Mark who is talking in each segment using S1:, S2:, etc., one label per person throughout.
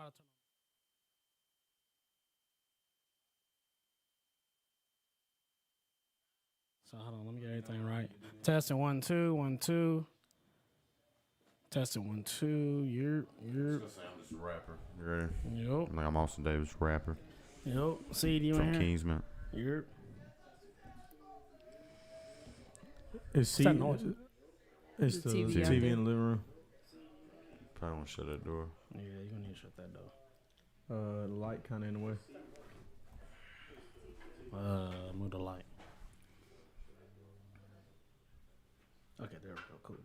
S1: about to turn on. So hold on, let me get everything right. Testing 1 2 1 2. Testing 1 2. You're.
S2: I'm just a rapper. You ready?
S1: Yep.
S2: Like I'm Austyn Davys, rapper
S1: Yep. See you
S2: from
S1: in here.
S2: Kingsman.
S1: You're.
S3: It's
S1: that noise?
S3: It's the
S4: TV
S3: TV in the living room.
S2: Probably want to shut that door.
S1: Yeah, you're gonna need to shut that door.
S3: The light kind of in the way.
S1: Move the light. Okay, there we go. Cool.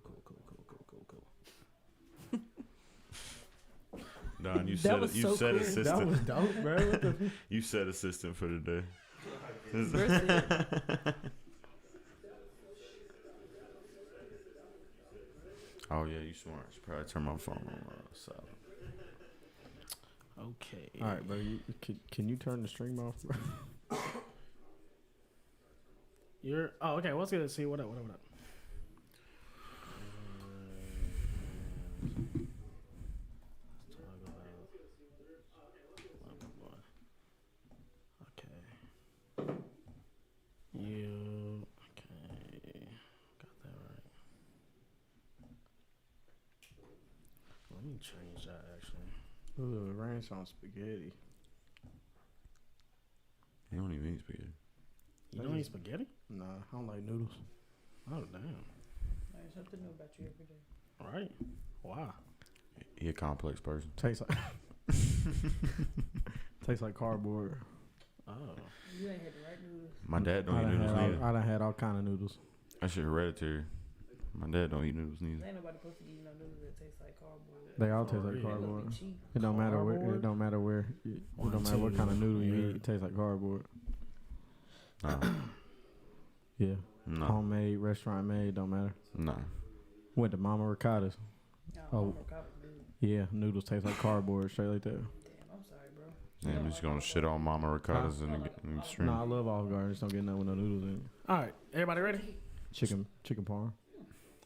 S2: Don, you
S4: That was so
S2: said
S4: cool.
S2: assistant.
S3: That was dope, bro. What the
S2: You said assistant for the day. Oh yeah, you smart. Should probably turn my phone on. Solid.
S1: Okay.
S3: All right, bro. Can you turn the stream off, bro?
S1: You're. Oh, okay. What's good? See what up? Okay. You. Okay. Got that right. Let me change that actually.
S3: Ooh, ranch on spaghetti.
S2: You don't even eat spaghetti.
S1: You don't eat spaghetti?
S3: Nah, I don't like noodles.
S1: Oh damn.
S4: There's something new about you every day.
S1: Right. Wow.
S2: He a complex person.
S3: Tastes like tastes like cardboard.
S1: Oh.
S4: You ain't had the right noodles.
S2: My dad don't
S3: I
S2: eat
S3: done
S2: noodles
S3: had
S2: neither.
S3: I done had all kind of noodles.
S2: That shit hereditary. My dad don't eat noodles neither.
S4: Ain't nobody supposed to give you no noodles that taste like cardboard.
S3: They all taste
S1: For
S3: like
S1: real.
S4: They gonna
S3: cardboard.
S4: be cheap.
S3: It don't matter where.
S1: Cardboard?
S3: It don't matter where. It
S1: One,
S3: don't matter what
S1: two,
S3: kind of noodle you
S1: yeah.
S3: eat. It tastes like cardboard.
S2: No,
S3: Yeah.
S2: no,
S3: Homemade, restaurant made, don't matter.
S2: no.
S3: Went to Mama Ricotta's.
S4: Oh,
S3: Oh.
S4: Mama Ricotta's good.
S3: Yeah, noodles taste like cardboard, straight like that.
S4: Damn, I'm sorry, bro.
S2: Yeah, I'm just gonna shit on Mama Ricotta's in the stream.
S3: No, I love Olive Garden. Just don't get nothing with no noodles in it.
S1: All right. Everybody ready?
S3: Chicken parm.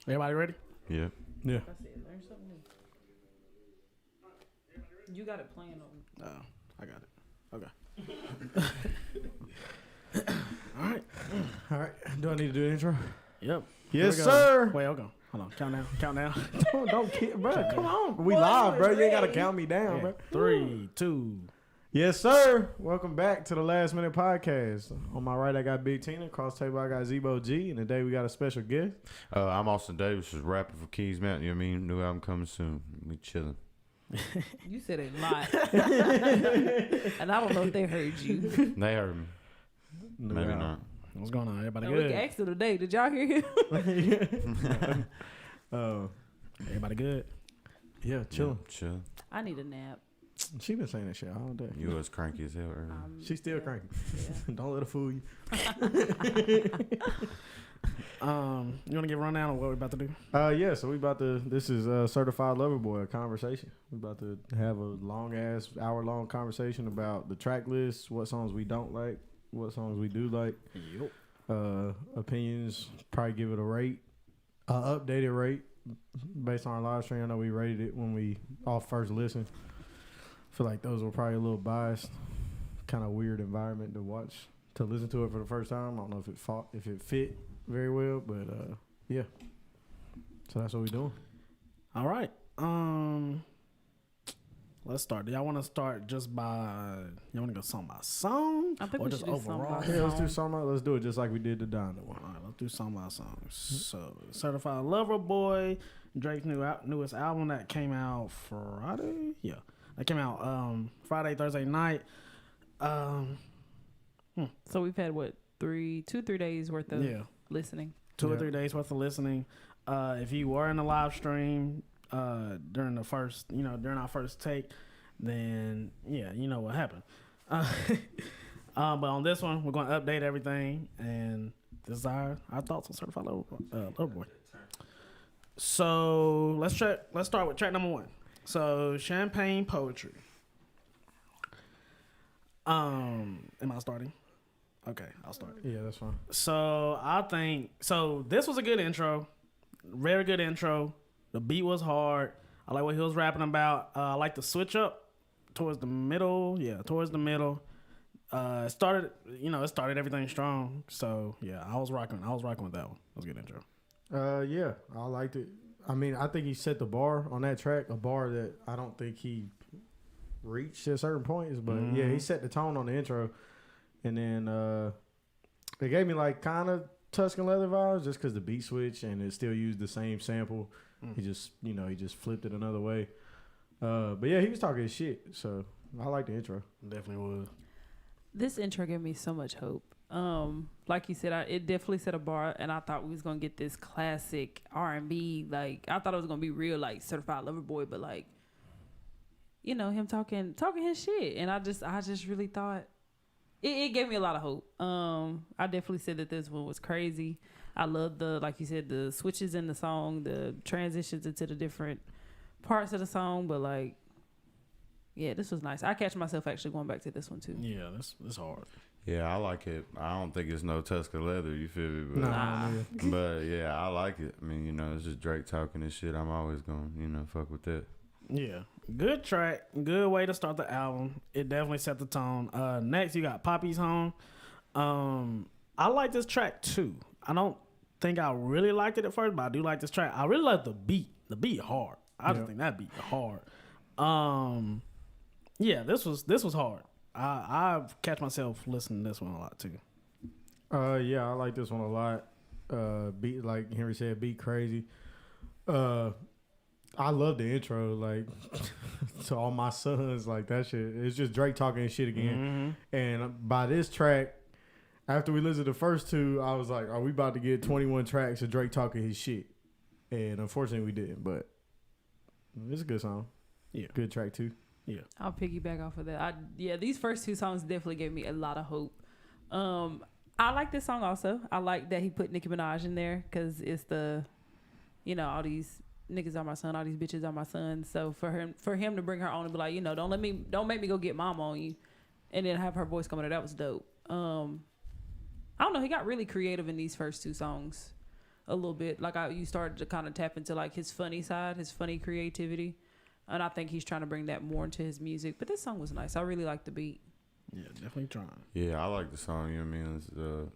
S1: Everybody ready?
S2: Yeah.
S3: Yeah.
S4: Like I said, learn something new. You got it playing on.
S1: Oh, I got it. Okay. All right.
S3: All right. Do I need to do an intro?
S1: Yep.
S3: Yes,
S1: Here we go.
S3: sir.
S1: Wait, hold on. Count down.
S3: don't kid, bro. Come on. We live, bro. You ain't gotta count me down,
S1: Yeah.
S3: bro.
S1: 3, 2.
S3: Yes, sir. Welcome back to the Last Minute Podcast. On my right, I got Big Tina. Across the table, I got Zebo G. And today we got a special guest.
S2: I'm Austyn Davys, just rapper for Kingsman. You know what I mean? New album coming soon. We chilling.
S4: You said a lot. And I don't know if they heard you.
S2: They heard me.
S3: New
S2: Maybe
S3: album.
S2: not.
S1: What's going on? Everybody
S4: And we
S1: good?
S4: can ask her today. Did y'all hear him?
S1: Everybody good?
S3: Yeah, chilling.
S2: Yeah, chill.
S4: I need a nap.
S3: She been saying that shit all day.
S2: You was cranky as hell earlier.
S3: She's still
S4: yeah.
S3: cranky.
S4: Yeah.
S3: Don't let her fool you.
S1: You want to give a rundown of what we're about to do?
S3: Yeah, so we about to, this is Certified Lover Boy, a conversation. We about to have a long-ass, hour-long conversation about the track list, what songs we don't like, what songs we do like,
S1: Yep.
S3: opinions, probably give it a rate, updated rate, based on our live stream. I know we rated it when we all first listened. Feel like those were probably a little biased, kind of weird environment to watch, to listen to it for the first time. I don't know if it fit very well, but yeah. So that's what we doing.
S1: All right. Let's start. Do y'all want to start just by? You want to go song by song,
S4: I think
S1: or
S4: we
S1: just
S4: should do song
S1: overall?
S4: by
S3: Yeah, let's do
S4: song.
S3: something. Let's do it just like we did the Donda one.
S1: All right, let's do song by song. So, Certified Lover Boy, Drake's newest album that came out Friday. Yeah, that came out Friday, Thursday night.
S4: So we've had, what, 3 days worth of
S1: Yeah,
S4: listening.
S1: 2 or
S3: Yeah.
S1: 3 days worth of listening. If you were in the live stream during our first take, then yeah, you know what happened. But on this one, we're going to update everything, and this is our thoughts on Certified Lover Boy. So let's start with track number 1. So Champagne Poetry. Am I starting? Okay, I'll start.
S3: Yeah, that's fine.
S1: So I think this was a good intro, very good intro. The beat was hard. I like what he was rapping about. I like the switch up towards the middle. Yeah, towards the middle. It started everything strong. So yeah, I was rocking with that one. That was a good intro.
S3: Yeah, I liked it. I mean, I think he set the bar on that track, a bar that I don't think he reached at certain points. But yeah, he set the tone on the intro, and then it gave me like kind of Tuscan Leather vibes just because the beat switch and it still used the same sample. He just flipped it another way. But yeah, he was talking his shit, so I like the intro.
S1: Definitely was.
S4: This intro gave me so much hope. Like you said, it definitely set a bar, and I thought we was gonna get this classic R&B. Like I thought it was gonna be real, like Certified Lover Boy, but like, him talking his shit, and I just really thought it gave me a lot of hope. I definitely said that this one was crazy. I love like you said, the switches in the song, the transitions into the different parts of the song, but like. Yeah, this was nice. I catch myself actually going back to this one too.
S1: Yeah, this hard.
S2: Yeah, I like it. I don't think it's no Tuscan Leather, you feel me? But,
S3: Nah.
S2: but yeah, I like it. I mean, it's just Drake talking and shit. I'm always going, fuck with that.
S1: Yeah. Good track. Good way to start the album. It definitely set the tone. Next, you got Poppy's Home. I like this track too. I don't think I really liked it at first, but I do like this track. I really like the beat. The beat hard. I just think that beat hard. Yeah, this was hard. I catch myself listening to this one a lot too.
S3: Yeah, I like this one a lot. Beat, like Henry said, beat crazy. I love the intro, like to all my sons, like that shit. It's just Drake talking his shit again. And by this track, after we listened to the first two, I was like, are we about to get 21 tracks of Drake talking his shit? And unfortunately we didn't, but it's a good song.
S1: Yeah.
S3: Good track too.
S1: Yeah.
S4: I'll piggyback off of that. These first two songs definitely gave me a lot of hope. I like this song also. I like that he put Nicki Minaj in there because it's the, all these niggas are my son, all these bitches are my son. So for him to bring her on and be like, don't make me go get mom on you, and then have her voice come in there, that was dope. I don't know. He got really creative in these first two songs, a little bit. Like you started to kind of tap into like his funny side, his funny creativity. And I think he's trying to bring that more into his music. But this song was nice. I really like the beat.
S1: Yeah, definitely trying.
S2: Yeah, I like the song, you know what I mean? It's,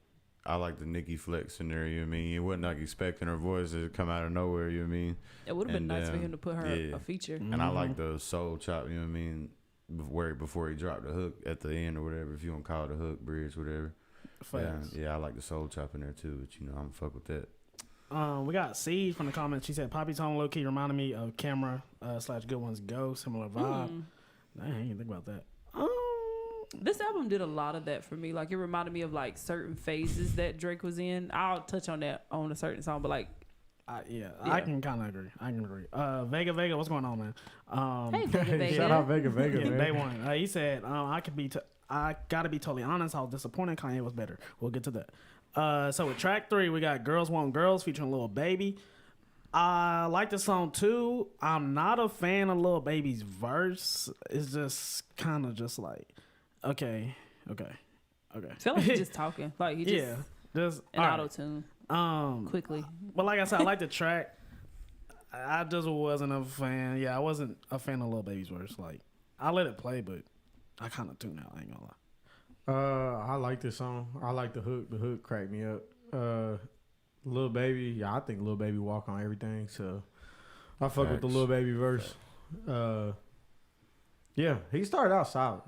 S2: I like the Nicki flex in there, you know what I mean? You wasn't like expecting her voice to come out of nowhere, you know what I mean?
S4: It would have been nice for him to put her a feature.
S2: And I like the soul chop, you know what I mean? Before he dropped the hook at the end or whatever, if you want to call it a hook, bridge, whatever. Yeah, I like the soul chop in there too, but I'm going to fuck with that.
S1: We got Seed from the comments. She said, Poppy's Home low-key reminded me of Camera / Good Ones Go. Similar vibe. Dang, I didn't think about that.
S4: This album did a lot of that for me. Like, it reminded me of, like, certain phases that Drake was in. I'll touch on that on a certain song, but, like...
S1: I can kind of agree. Vega, what's going on, man?
S4: Hey, Vega.
S3: Shout out Vega, man.
S1: Day one. He said, I gotta be totally honest, I was disappointed Kanye was better. We'll get to that. So with track 3, we got Girls Want Girls featuring Lil Baby. I like the song too. I'm not a fan of Lil Baby's verse. It's just kind of just like, okay.
S4: I feel like he's just talking. Like, he just an auto-tune. Quickly.
S1: But like I said, I like the track. I just wasn't a fan. Yeah, I wasn't a fan of Lil Baby's verse. Like, I let it play, but I kind of tuned out. I ain't gonna lie.
S3: I like this song. I like the hook. The hook cracked me up. Lil Baby, I think Lil Baby walk on everything. So I fuck with the Lil Baby verse. Yeah, he started out solid.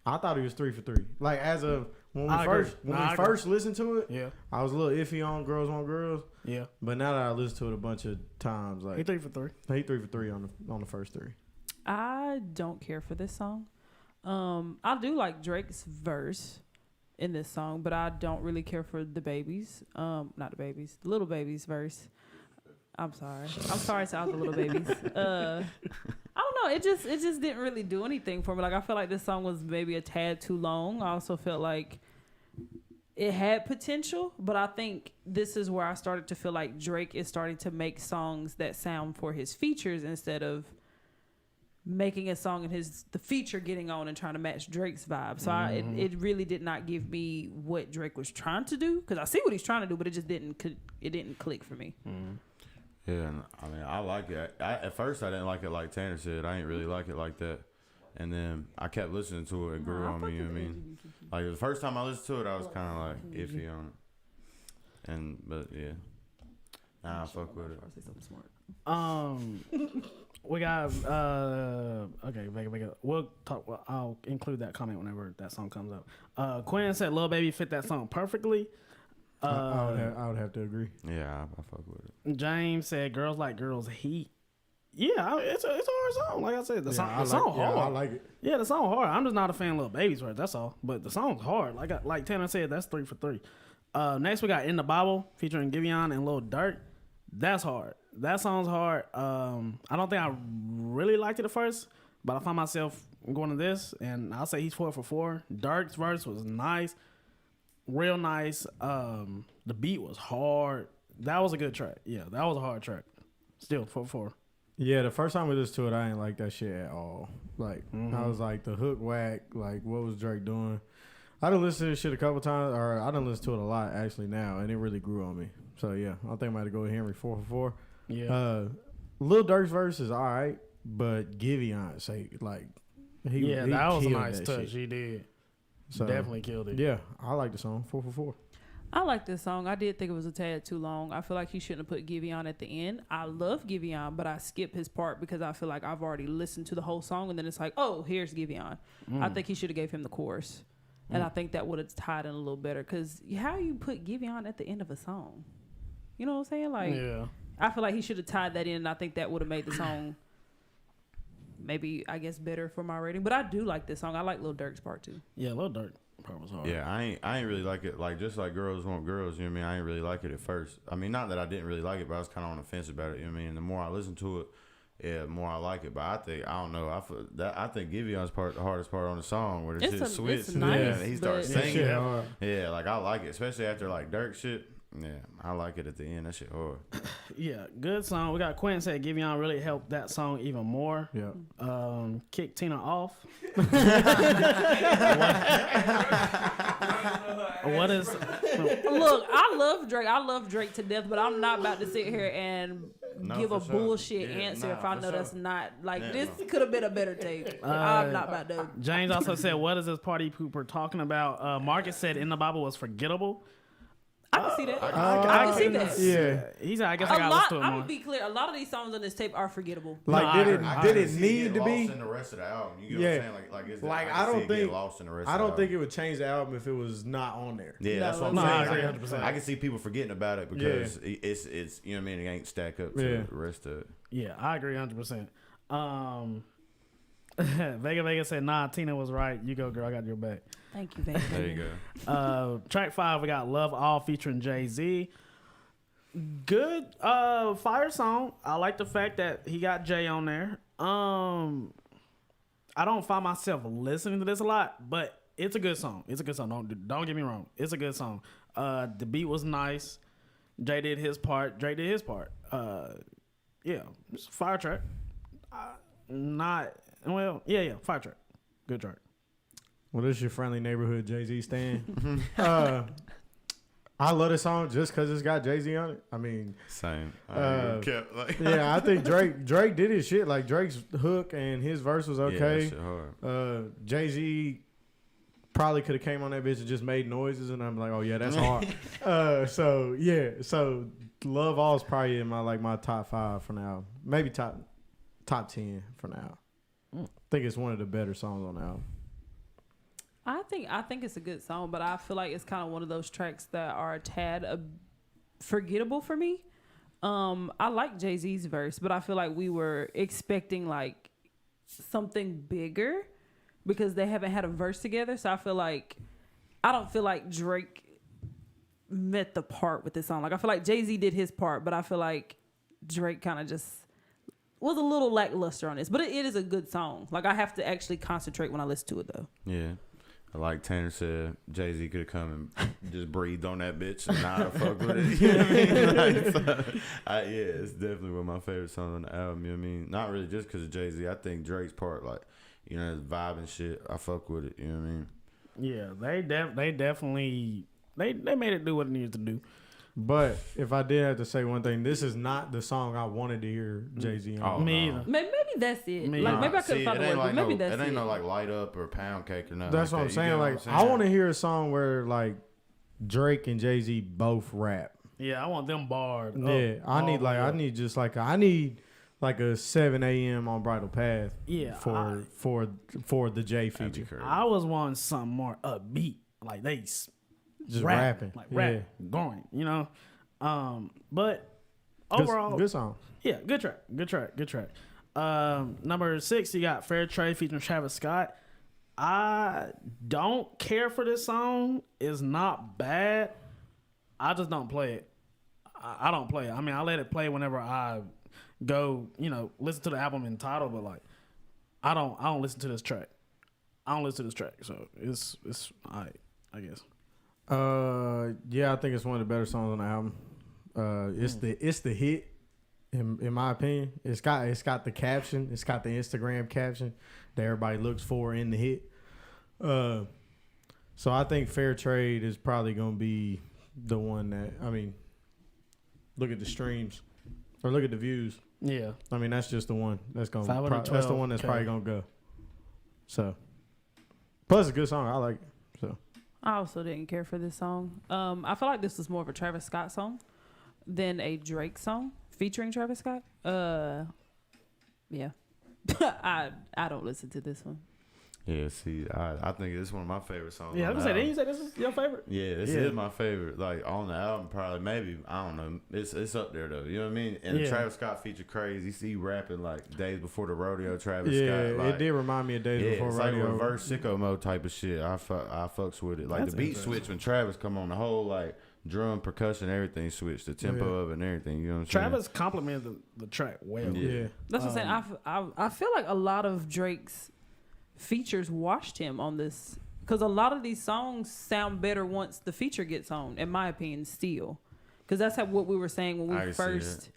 S3: I thought he was 3 for 3. Like as of when we first listened to it,
S1: yeah,
S3: I was a little iffy on Girls Want Girls.
S1: Yeah,
S3: but now that I listened to it a bunch of times, like
S1: he 3 for 3.
S3: He 3 for 3 on the first 3.
S4: I don't care for this song. I do like Drake's verse in this song, but I don't really care for the babies. Not the babies, the Little Babies verse. I'm sorry to all the Little Babies. I don't know. It just didn't really do anything for me. Like, I feel like this song was maybe a tad too long. I also felt like it had potential, but I think this is where I started to feel like Drake is starting to make songs that sound for his features instead of making a song and the feature getting on and trying to match Drake's vibe. So it really did not give me what Drake was trying to do, because I see what he's trying to do, but it just didn't click for me.
S2: Yeah, I mean, I like it. At first I didn't like it like Tanner said. I didn't really like it like that. And then I kept listening to it. It grew on me. You know what I mean? Like the first time I listened to it, I was kind of like iffy on it. But yeah, nah, I fuck with it.
S4: Say something smart.
S1: We got okay, Vega. We'll talk. Well, I'll include that comment whenever that song comes up. Quinn said Lil Baby fit that song perfectly.
S3: I would have to agree.
S2: Yeah, I fuck with it.
S1: James said Girls Like Girls Heat. Yeah, it's a hard song. Like I said, the song hard.
S3: Yeah, I like it.
S1: Yeah, the song hard. I'm just not a fan of Lil Baby's work. That's all. But the song's hard. Like Tanner said, that's 3 for 3. Next we got In the Bible featuring Giveon and Lil Durk. That's hard. That song's hard. I don't think I really liked it at first, but I found myself going to this, and I'll say he's 4 for 4. Durk's verse was nice, real nice. The beat was hard. That was a good track. Yeah, that was a hard track. Still 4 for 4.
S3: Yeah, the first time we listened to it, I ain't like that shit at all. Like, I was like, the hook whack. Like, what was Drake doing? I done listened to this shit a couple times, or I done listened to it a lot actually now, and it really grew on me. So yeah, I think I might go with Henry 4 for 4.
S1: Yeah.
S3: Lil Durk's verse is all right, but Giveon say like, he
S1: that was a nice
S3: that
S1: touch.
S3: shit.
S1: He did.
S3: So,
S1: Definitely killed it.
S3: Yeah, I like the song 4 for 4.
S4: I like this song. I did think it was a tad too long. I feel like he shouldn't have put Giveon at the end. I love Giveon, but I skip his part because I feel like I've already listened to the whole song, and then it's like, oh, here's Giveon. I think he should have gave him the chorus, and I think that would have tied in a little better. Because how you put Giveon at the end of a song? You know what I'm saying? Like,
S1: yeah.
S4: I feel like he should have tied that in, and I think that would have made the song maybe, I guess, better for my rating. But I do like this song. I like Lil Durk's part too.
S1: Yeah, Lil Durk part was hard.
S2: Yeah, I ain't really like it. Like, just like Girls Want Girls, you know what I mean? I ain't really like it at first. I mean, not that I didn't really like it, but I was kind of on the fence about it, you know what I mean? The more I listen to it, yeah, the more I like it. But I don't know. I think Giveon's part, the hardest part on the song, where the shit switch.
S4: Nice,
S2: he starts singing.
S3: Yeah,
S2: Yeah, like I like it, especially after like Dirk shit. Yeah, I like it at the end. That shit hard.
S1: Yeah, good song. We got Quentin said Giveon really helped that song even more.
S3: Yeah.
S1: Kick Tina off. What is?
S4: Look, I love Drake. I love Drake to death, but I'm not about to sit here and give a bullshit answer if I know that's not like this could have been a better take. I'm not about to.
S1: James also said, "What is this party pooper talking about?" Marcus said, "In the Bible was forgettable."
S4: I can see that. I can see that.
S3: Yeah.
S1: He said, "I guess I gotta listen to it
S4: I'm
S1: more."
S4: gonna be clear. A lot of these songs on this tape are forgettable.
S3: Like, did it need to be?
S2: Lost in the rest of the album. You get what I'm saying? Like it's
S3: Like,
S2: I
S3: don't think
S2: lost in the rest.
S3: I
S2: of
S3: don't
S2: the
S3: think
S2: album.
S3: it would change the album if it was not on there.
S2: Yeah, that's what I'm
S1: No, I
S2: saying.
S1: agree 100%.
S2: I can see people forgetting about it because it's you know what I mean. It ain't stack up to the rest of it.
S1: Yeah, I agree 100%. Vega said, "Nah, Tina was right. You go, girl. I got your back."
S4: Thank you, baby.
S2: There you go.
S1: Track 5, we got Love All featuring Jay-Z. Good fire song. I like the fact that he got Jay on there. I don't find myself listening to this a lot, but it's a good song. It's a good song. Don't get me wrong. It's a good song. The beat was nice. Jay did his part. Drake did his part. Yeah, it's a fire track. Fire track. Good track.
S3: Well, this is your friendly neighborhood Jay-Z stand. I love this song just because it's got Jay-Z on it. I mean,
S2: Same.
S3: yeah, I think Drake did his shit. Like, Drake's hook and his verse was okay.
S2: Yeah, that shit hard.
S3: Jay-Z probably could have came on that bitch and just made noises, and I'm like, oh yeah, that's hard. So Love All is probably in my top 5 for now. Maybe top 10 for now. I think it's one of the better songs on the album.
S4: I think it's a good song, but I feel like it's kind of one of those tracks that are a tad forgettable for me. I like Jay-Z's verse, but I feel like we were expecting like something bigger because they haven't had a verse together. So I don't feel like Drake met the part with this song. Like, I feel like Jay-Z did his part, but I feel like Drake kind of just was a little lackluster on this. But it is a good song. Like, I have to actually concentrate when I listen to it though.
S2: Yeah. Like Tanner said, Jay-Z could have come and just breathed on that bitch and not fuck with it. You know what I mean? Like, it's definitely one of my favorite songs on the album. You know what I mean? Not really just because of Jay-Z. I think Drake's part, like, you know, his vibe and shit, I fuck with it. You know what I mean?
S1: Yeah, they definitely they made it do what it needed to do.
S3: But if I did have to say one thing, this is not the song I wanted to hear Jay-Z on.
S2: Oh,
S1: Me
S2: no.
S1: either.
S4: Maybe that's it.
S1: Me
S4: Like
S1: either.
S4: maybe I could have
S2: See,
S4: found
S2: it
S4: the
S2: ain't
S4: word,
S2: like
S4: but maybe
S2: no,
S4: that's
S2: it ain't
S4: it.
S2: no like light up or pound cake or nothing.
S3: That's
S2: like
S3: what I'm
S2: that.
S3: saying.
S2: You get
S3: Like,
S2: what I'm
S3: I
S2: saying?
S3: want to hear a song where like Drake and Jay-Z both rap.
S1: Yeah, I want them barred.
S3: Yeah, I need like a 7 a.m. on Bridal Path.
S1: Yeah,
S3: for the Jay
S2: That'd be
S3: feature.
S2: crazy.
S1: I was wanting something more upbeat, like they
S3: Just
S1: rapping,
S3: rapping.
S1: like
S3: Yeah.
S1: rap, going, you know. But
S3: Good-
S1: overall,
S3: good song.
S1: yeah, good track. Number 6, you got Fair Trade featuring Travis Scott. I don't care for this song. It's not bad. I just don't play it. I don't play it. I mean, I let it play whenever I go, listen to the album Untitled, but like, I don't listen to this track. So it's all right, I guess.
S3: Yeah, I think it's one of the better songs on the album. It's the hit, in my opinion. It's got the caption. It's got the Instagram caption that everybody looks for in the hit. So I think Fair Trade is probably gonna be the one that, I mean, look at the streams or look at the views.
S1: Yeah.
S3: I mean, that's just the one that's gonna.
S1: 512,
S3: That's the one that's probably gonna go. So, plus it's a good song. I like it. So.
S4: I also didn't care for this song. I feel like this was more of a Travis Scott song than a Drake song featuring Travis Scott. Yeah. I don't listen to this one.
S2: Yeah, see, I think it's one of my favorite songs.
S1: Yeah, I
S2: on
S1: was
S2: the
S1: gonna say, didn't
S2: album.
S1: you say this is your favorite?
S2: Yeah, this is my favorite. Like on the album, probably maybe I don't know. It's up there though. You know what I mean? And the Travis Scott feature crazy. You see rapping like days before the rodeo. Travis Scott. Like,
S3: it did remind me of days before
S2: it's
S3: rodeo.
S2: like reverse sicko mode type of shit. I fucks with it. Like
S1: That's
S2: the beat
S1: interesting.
S2: switch when Travis come on, the whole like drum, percussion, everything switched. The tempo of it and everything. You know what I'm saying?
S1: Travis complimented the track well.
S2: Yeah.
S4: That's what I'm saying. I feel like a lot of Drake's features washed him on this, because a lot of these songs sound better once the feature gets on, in my opinion, still. Because that's what we were saying when we first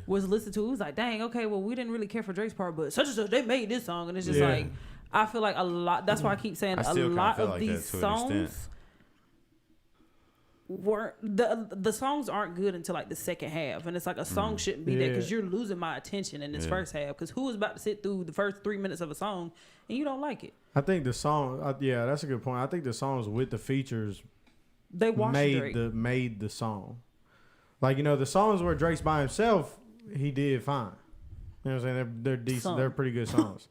S4: was listened to. It was like, dang, okay, well, we didn't really care for Drake's part, but such and such, they made this song. And it's just like, I feel like a lot, that's why I keep saying a lot of
S2: like
S4: these songs weren't, the songs aren't good until like the second half. And it's like a song shouldn't be there, because you're losing my attention in this first half. Because who is about to sit through the first 3 minutes of a song and you don't like it?
S3: I think the song, that's a good point. I think the songs with the features
S4: They washed Drake.
S3: made the song. Like, the songs where Drake's by himself, he did fine. You know what I'm saying? They're decent.
S4: Some.
S3: They're pretty good songs.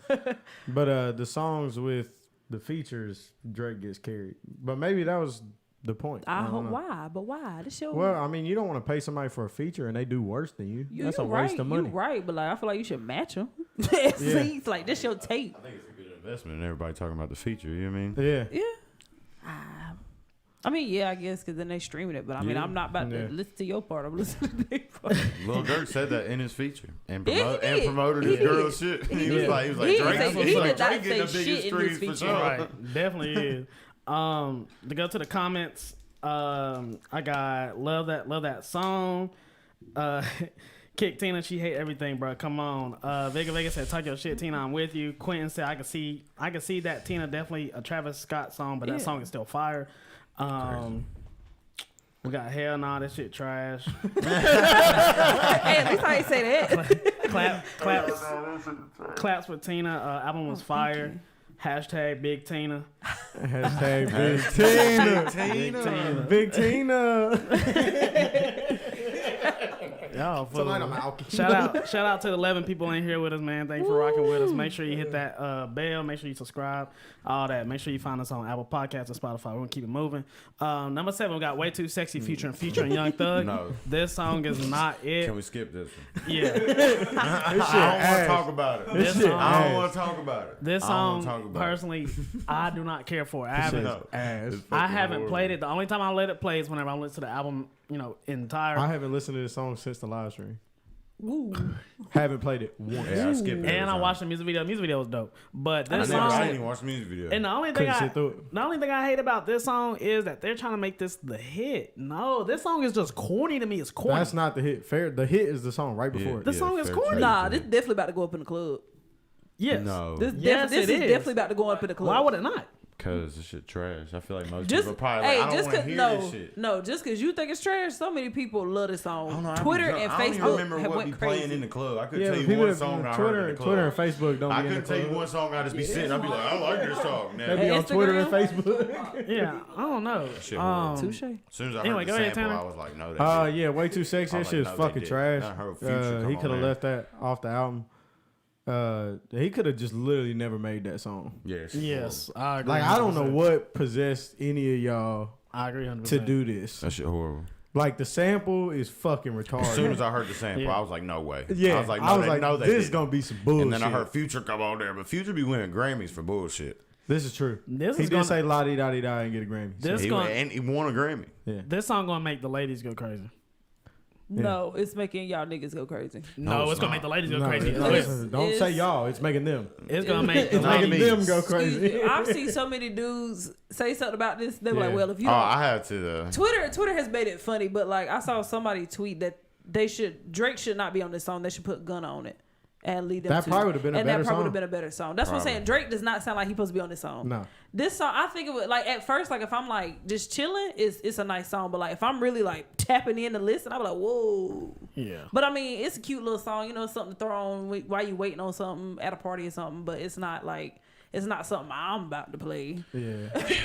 S3: But the songs with the features, Drake gets carried. But maybe that was the point.
S4: I
S3: don't
S4: hope
S3: know.
S4: why, but why? This show.
S3: Well, I mean, you don't want to pay somebody for a feature and they do worse than you. That's a
S4: right,
S3: waste of money.
S4: You're right, but like I feel like you should match them. It's like this your tape.
S2: I think it's a good investment and everybody talking about the feature. You know what I mean?
S3: Yeah.
S4: Yeah. I mean, yeah, I guess, because then they streaming it. But I mean,
S2: Yeah.
S4: I'm not about to listen to your part. I'm listening to their part.
S2: Lil Durk said that in his feature and,
S4: Yeah, he did.
S2: promoted
S4: He
S2: his girl
S4: did.
S2: shit.
S4: He
S2: He was
S4: did.
S2: like
S4: He
S2: Drake.
S4: did
S2: He
S4: say-
S2: was
S4: he
S2: like
S4: did not
S2: Drake getting the
S4: say
S2: biggest
S4: shit in this
S2: streams for
S4: feature.
S2: sure.
S1: Right, definitely is. To go to the comments, I got love that song. Kick Tina, she hate everything, bro. Come on. Vega said, talk your shit, Tina. I'm with you. Quentin said, I can see that Tina definitely a Travis Scott song, but that song is still fire. We got hell nah, this shit trash.
S4: Hey, at least I ain't say that.
S1: Claps with Tina. Album was fire. Hashtag Big Tina.
S3: Hashtag Big Tina. Big Tina.
S1: Y'all fool.
S3: Tonight I'm out.
S1: Shout out to the 11 people in here with us, man. Thanks for rocking with us. Make sure you hit that bell. Make sure you subscribe. All that. Make sure you find us on Apple Podcasts and Spotify. We're gonna keep it moving. Number 7, we got Way Too Sexy featuring Young Thug.
S2: No.
S1: This song is not it.
S2: Can we skip this one?
S1: Yeah.
S2: I don't want to talk about it.
S1: This song,
S2: I don't want to talk about it.
S1: this
S2: I don't wanna
S1: song
S2: talk about it.
S1: personally, I do not care for. I
S3: Shit
S1: haven't.
S3: is ass.
S2: It's
S1: I
S2: fucking
S1: haven't
S2: horrible.
S1: played it. The only time I let it play is whenever I listen to the album, entire.
S3: I haven't listened to this song since the live stream.
S4: Ooh.
S3: Haven't played it once.
S2: Yeah, I skipped it.
S1: and I watched the music video. The music video was dope. But
S2: I
S1: this
S2: didn't
S1: song,
S2: even watch the music video.
S1: and the only thing
S3: Couldn't sit through it.
S1: I hate about this song is that they're trying to make this the hit. No, this song is just corny to me. It's corny.
S3: That's not the hit. The hit is the song right before it.
S1: The song is
S2: fair
S1: corny.
S2: trade.
S4: Nah, this definitely about to go up in the club.
S1: Yes.
S2: No.
S4: This
S1: Yes,
S4: is
S1: it is.
S4: definitely about to go up in the club.
S1: Why would it not?
S2: Cause this shit trash. I feel like most
S4: Just
S2: people probably like, I don't want to hear this shit.
S4: No, just because you think it's trash, so many people love this
S2: I don't
S4: song.
S2: know,
S4: Twitter and
S2: I don't even
S4: Facebook
S2: remember
S4: have
S2: what be
S4: went
S2: playing
S4: crazy.
S2: in the club. I could
S3: Yeah,
S2: tell you
S3: people
S2: one
S3: that-
S2: song I
S3: Twitter,
S2: heard in the club.
S3: Twitter and Facebook don't
S2: I
S3: be in the
S2: couldn't tell you
S3: club.
S2: one song I just be sitting. I'd be like, I like this song. Now.
S3: They be on Twitter and
S4: Instagram?
S3: Facebook.
S1: Yeah, I don't know.
S2: Shit horrible.
S4: Touche.
S2: As soon as I
S1: Anyway,
S2: heard
S1: go
S2: the
S1: ahead,
S2: sample,
S1: Tanner.
S2: I was like, no, that shit.
S3: Yeah, way too sexy.
S2: I
S3: That
S2: was
S3: shit is
S2: like, no, they
S3: fucking
S2: did.
S3: trash.
S2: I heard Future come
S3: He
S2: on
S3: could have
S2: there.
S3: left that off the album. He could have just literally never made that song.
S2: Yes.
S1: Yes, I agree.
S3: Like I don't know
S1: 100%.
S3: what possessed any of y'all
S1: I agree 100%.
S3: to do this.
S2: That shit horrible.
S3: Like the sample is fucking
S2: As soon
S3: retarded.
S2: as I heard the sample,
S1: Yeah.
S2: I was like, no way.
S3: Yeah,
S2: I was like, no, they
S3: this is
S2: didn't.
S3: gonna be some bullshit.
S2: And then I heard Future come on there, but Future be winning Grammys for bullshit.
S3: This is true.
S1: This
S3: He
S1: is
S3: did
S1: gonna-
S3: say la di da di da and get a Grammy.
S1: This
S2: He
S1: gonna-
S2: and he won a Grammy.
S3: Yeah.
S1: This song gonna make the ladies go crazy.
S4: No, it's making y'all niggas go crazy.
S1: No,
S2: it's
S1: it's gonna
S2: not.
S1: make the ladies go
S3: No,
S1: crazy.
S3: no,
S1: Listen,
S3: don't
S4: It's-
S3: say y'all. It's making them.
S1: it's gonna make the
S3: It's
S2: not
S3: making
S2: me.
S3: them go
S4: Excuse
S3: crazy.
S4: me, I've seen so many dudes say something about this. They were like,
S3: Yeah.
S4: "Well, if you
S2: Oh,
S4: don't
S2: I had to.
S4: Twitter has made it funny, but like I saw somebody tweet that Drake should not be on this song. They should put Gunna on it and lead them.
S3: That
S4: to
S3: probably would've been a
S4: and
S3: better
S4: that probably would
S3: song.
S4: have been a better song. That's what I'm
S2: Probably.
S4: saying. Drake does not sound like he's supposed to be on this song.
S3: No.
S4: This song, I think it would like at first, like if I'm like just chilling, it's a nice song. But like if I'm really like tapping in to listen, I'm like, whoa.
S1: yeah.
S4: But I mean, it's a cute little song. You know, something to throw on while you waiting on something at a party or something. But it's not like it's not something I'm about to play
S3: Yeah.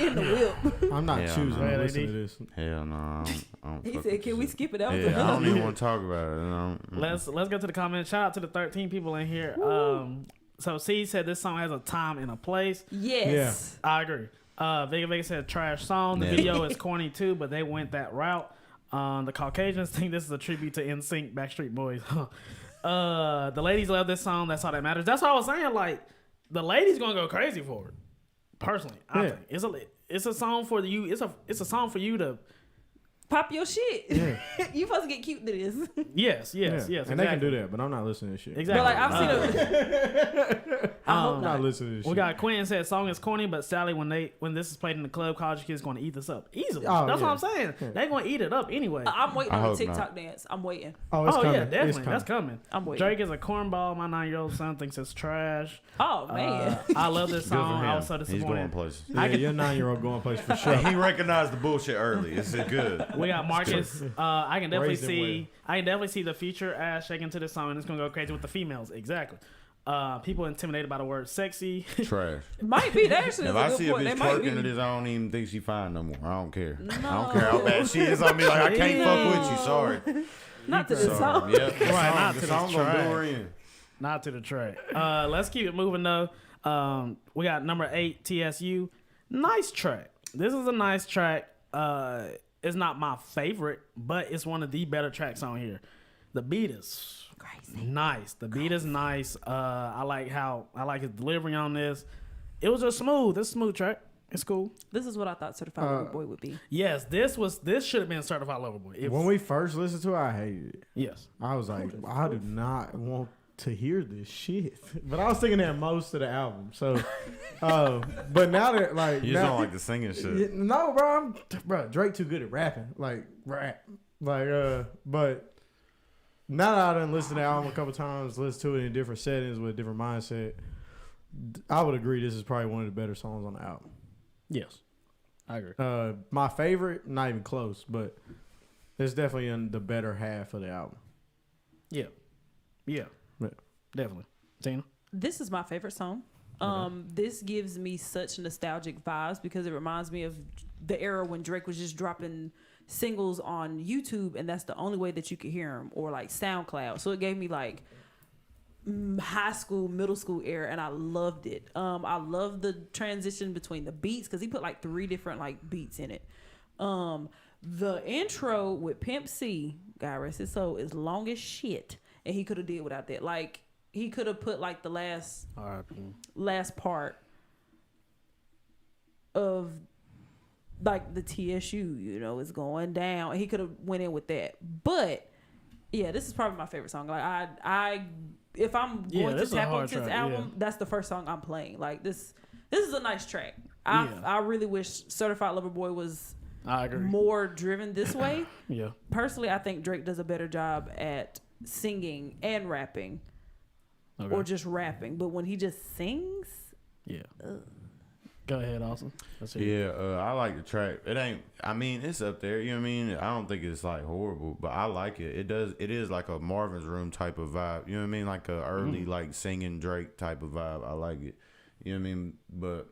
S4: in the whip.
S3: I'm not
S2: Yeah,
S3: choosing
S2: no.
S3: to
S1: Right,
S3: listen
S1: AD?
S3: to this.
S2: Hell no. I don't
S4: He
S2: fuck
S4: said,
S2: with
S4: "Can
S2: this
S4: we
S2: shit.
S4: skip it?" That was
S2: Yeah, I don't
S4: the
S2: even want to talk about it.
S1: Let's go to the comments. Shout out to the 13 people in here. So C said this song has a time and a place.
S4: Yes.
S1: I agree. Vega said trash song. The
S2: Yeah.
S1: video is corny too, but they went that route. The Caucasians think this is a tribute to NSYNC, Backstreet Boys. The ladies love this song. That's all that matters. That's what I was saying. Like the ladies gonna go crazy for it. Personally, I think it's a song for you. It's a song for you to.
S4: Pop your shit.
S3: Yeah.
S4: You supposed to get cute to this.
S1: Yes.
S3: Yeah.
S1: Yes.
S3: And they can do that, but I'm not listening to this shit.
S1: Exactly.
S4: But like I've seen it. I hope
S3: I'm
S4: not.
S3: not listening to this
S1: We
S3: shit.
S1: got Quinn said song is corny, but Sally when this is played in the club, college kids going to eat this up easily.
S3: Oh,
S1: That's
S3: yeah.
S1: what I'm saying.
S3: Yeah.
S1: They going to eat it up anyway.
S4: I'm waiting
S2: I
S4: on the
S2: hope
S4: TikTok
S2: not.
S4: dance. I'm waiting.
S3: Oh, it's
S1: Oh
S3: coming.
S1: yeah, definitely.
S3: It's coming.
S1: That's coming.
S4: I'm waiting.
S1: Drake is a cornball. My 9-year-old son thinks it's trash.
S4: Oh man.
S1: I love this
S2: Good for
S1: song. I was
S2: him.
S1: so
S2: He's going
S1: disappointed.
S2: places.
S3: Yeah, your 9-year-old going place for sure.
S2: He recognized the bullshit early. It's good.
S1: We got Marcus. I can definitely
S3: Raised him
S1: see. I can definitely see the future ass shaking to this song, and it's gonna go crazy with the females. Exactly. People intimidated by the word sexy.
S2: Trash.
S4: Might be. That actually is
S2: If
S4: a
S2: I
S4: good
S2: see a
S4: point. They
S2: bitch
S4: might
S2: twerking to
S4: be.
S2: this, I don't even think she fine no more. I don't care. I
S4: No.
S2: don't care how bad she is. I'll be like, I can't fuck with you. Sorry.
S4: Not to this
S2: Sorry.
S4: song.
S2: Yep. The
S1: Right,
S2: song-
S1: not
S2: the
S1: to
S2: song
S1: this
S2: gonna do
S1: trash.
S2: her in.
S1: Not to the track. Let's keep it moving though. We got number 8 TSU. Nice track. This is a nice track. It's not my favorite, but it's one of the better tracks on here. The beat is nice. The beat is nice. I like his delivery on this. It was just smooth. It's a smooth track. It's cool.
S4: This is what I thought Certified Lover Boy would be.
S1: Yes, this should have been Certified Lover Boy.
S3: When we first listened to it, I hated it.
S1: Yes.
S3: I was like, I do not want to hear this shit. But I was thinking that most of the album. So, but now that like,
S2: You just
S3: now,
S2: don't like the singing shit.
S3: Yeah, no, bro, Drake too good at rapping. Like rap, but now that I done listened to the album a couple times, listened to it in different settings with a different mindset, I would agree this is probably one of the better songs on the album.
S1: Yes. I agree.
S3: My favorite, not even close, but it's definitely in the better half of the album.
S1: Yeah.
S3: Yeah.
S1: Definitely. Tina?
S4: This is my favorite song. This gives me such nostalgic vibes because it reminds me of the era when Drake was just dropping singles on YouTube, and that's the only way that you could hear him, or like SoundCloud. So it gave me like high school, middle school era, and I loved it. I love the transition between the beats because he put like 3 different like beats in it. The intro with Pimp C, God rest his soul, is long as shit, and he could have did without that. Like he could have put like the last part of like the TSU, you know, is going down. He could have went in with that. But yeah, this is probably my favorite song. Like I if I'm going to tap into this album, that's the first song I'm playing. Like this is a nice track. I really wish Certified Lover Boy was
S1: I agree.
S4: more driven this way.
S1: Yeah.
S4: Personally, I think Drake does a better job at singing and rapping.
S1: Okay.
S4: Or just rapping. But when he just sings,
S1: Yeah. Go ahead, Austin.
S2: Yeah, I like the track. It ain't. I mean, it's up there. You know what I mean? I don't think it's like horrible, but I like it. It does. It is like a Marvin's Room type of vibe. You know what I mean? Like a early like singing Drake type of vibe. I like it. You know what I mean? But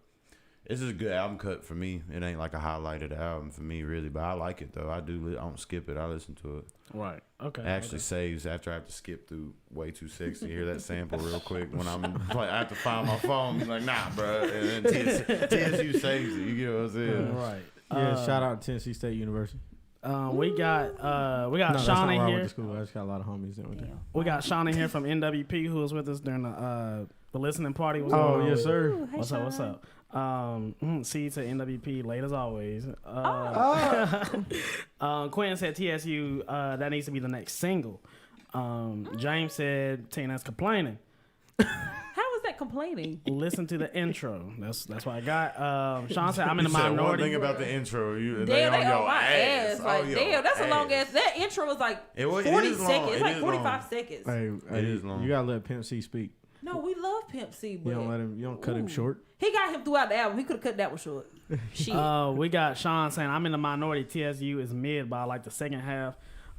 S2: this is a good album cut for me. It ain't like a highlighted album for me really, but I like it though. I do. I don't skip it. I listen to it.
S1: Right. Okay.
S2: It actually saves after I have to skip through Way Too Sexy. Hear that sample real quick when I'm like, I have to find my phone. Be like, nah, bro. And then TSU saves it. You get what I'm saying?
S1: Right.
S3: Yeah, shout out to Tennessee State University.
S1: We got
S3: No,
S1: Sean in
S3: I
S1: here.
S3: went to school. I just got a lot of homies in with that.
S1: We got Sean in here from NWP who was with us during the listening party. What's
S3: Oh,
S1: going on?
S3: yes, sir.
S4: Ooh, hey,
S1: What's up? What's
S4: Sean.
S1: up? See to NWP late as always. Quinn said TSU that needs to be the next single. James said Tina's complaining.
S4: How is that complaining?
S1: Listen to the intro. That's what I got. Sean said I'm in the
S2: You said one
S1: minority.
S2: thing about the intro.
S4: Damn, they on my ass. Like,
S2: your
S4: damn, that's a long ass. That intro was like
S2: It was-
S4: 40
S2: it is long.
S4: seconds. It's
S2: It
S4: like
S2: is
S4: 45
S2: long.
S4: seconds.
S3: Hey,
S2: is long.
S3: you gotta let Pimp C speak.
S4: No, we love Pimp C, but
S3: You don't let him. You don't cut him
S4: Ooh.
S3: short.
S4: he got him throughout the album. He could have cut that one short. Shit.
S1: We got Sean saying I'm in the minority. TSU is mid by like the second half.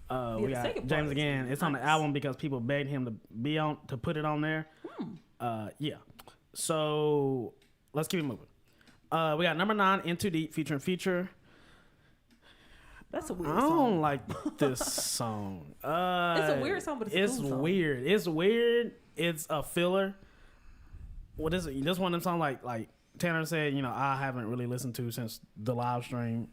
S1: We
S4: the
S1: got
S4: second part
S1: James
S4: is
S1: again. It's on the
S4: nice.
S1: album because people begged him to be on to put it on there. Yeah. So let's keep it moving. We got number 9, In Too Deep, featuring Future.
S4: That's a weird
S1: I don't
S4: song.
S1: like this song.
S4: It's a weird song, but it's a cool song.
S1: weird. It's weird. It's a filler. What is it? This one of them songs like Tanner said, I haven't really listened to since the live stream.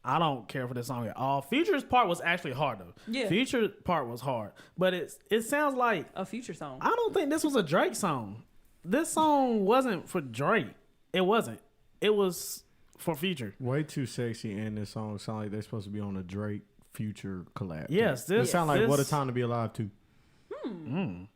S1: I don't care for this song at all. Future's part was actually hard though.
S4: Yeah.
S1: Future part was hard, but it sounds like
S4: A Future song.
S1: I don't think this was a Drake song. This song wasn't for Drake. It wasn't. It was for Future.
S3: Way Too Sexy and this song sound like they're supposed to be on a Drake Future collab.
S1: Yes,
S3: It
S1: this
S3: sound like
S1: this-
S3: What a Time to Be Alive too.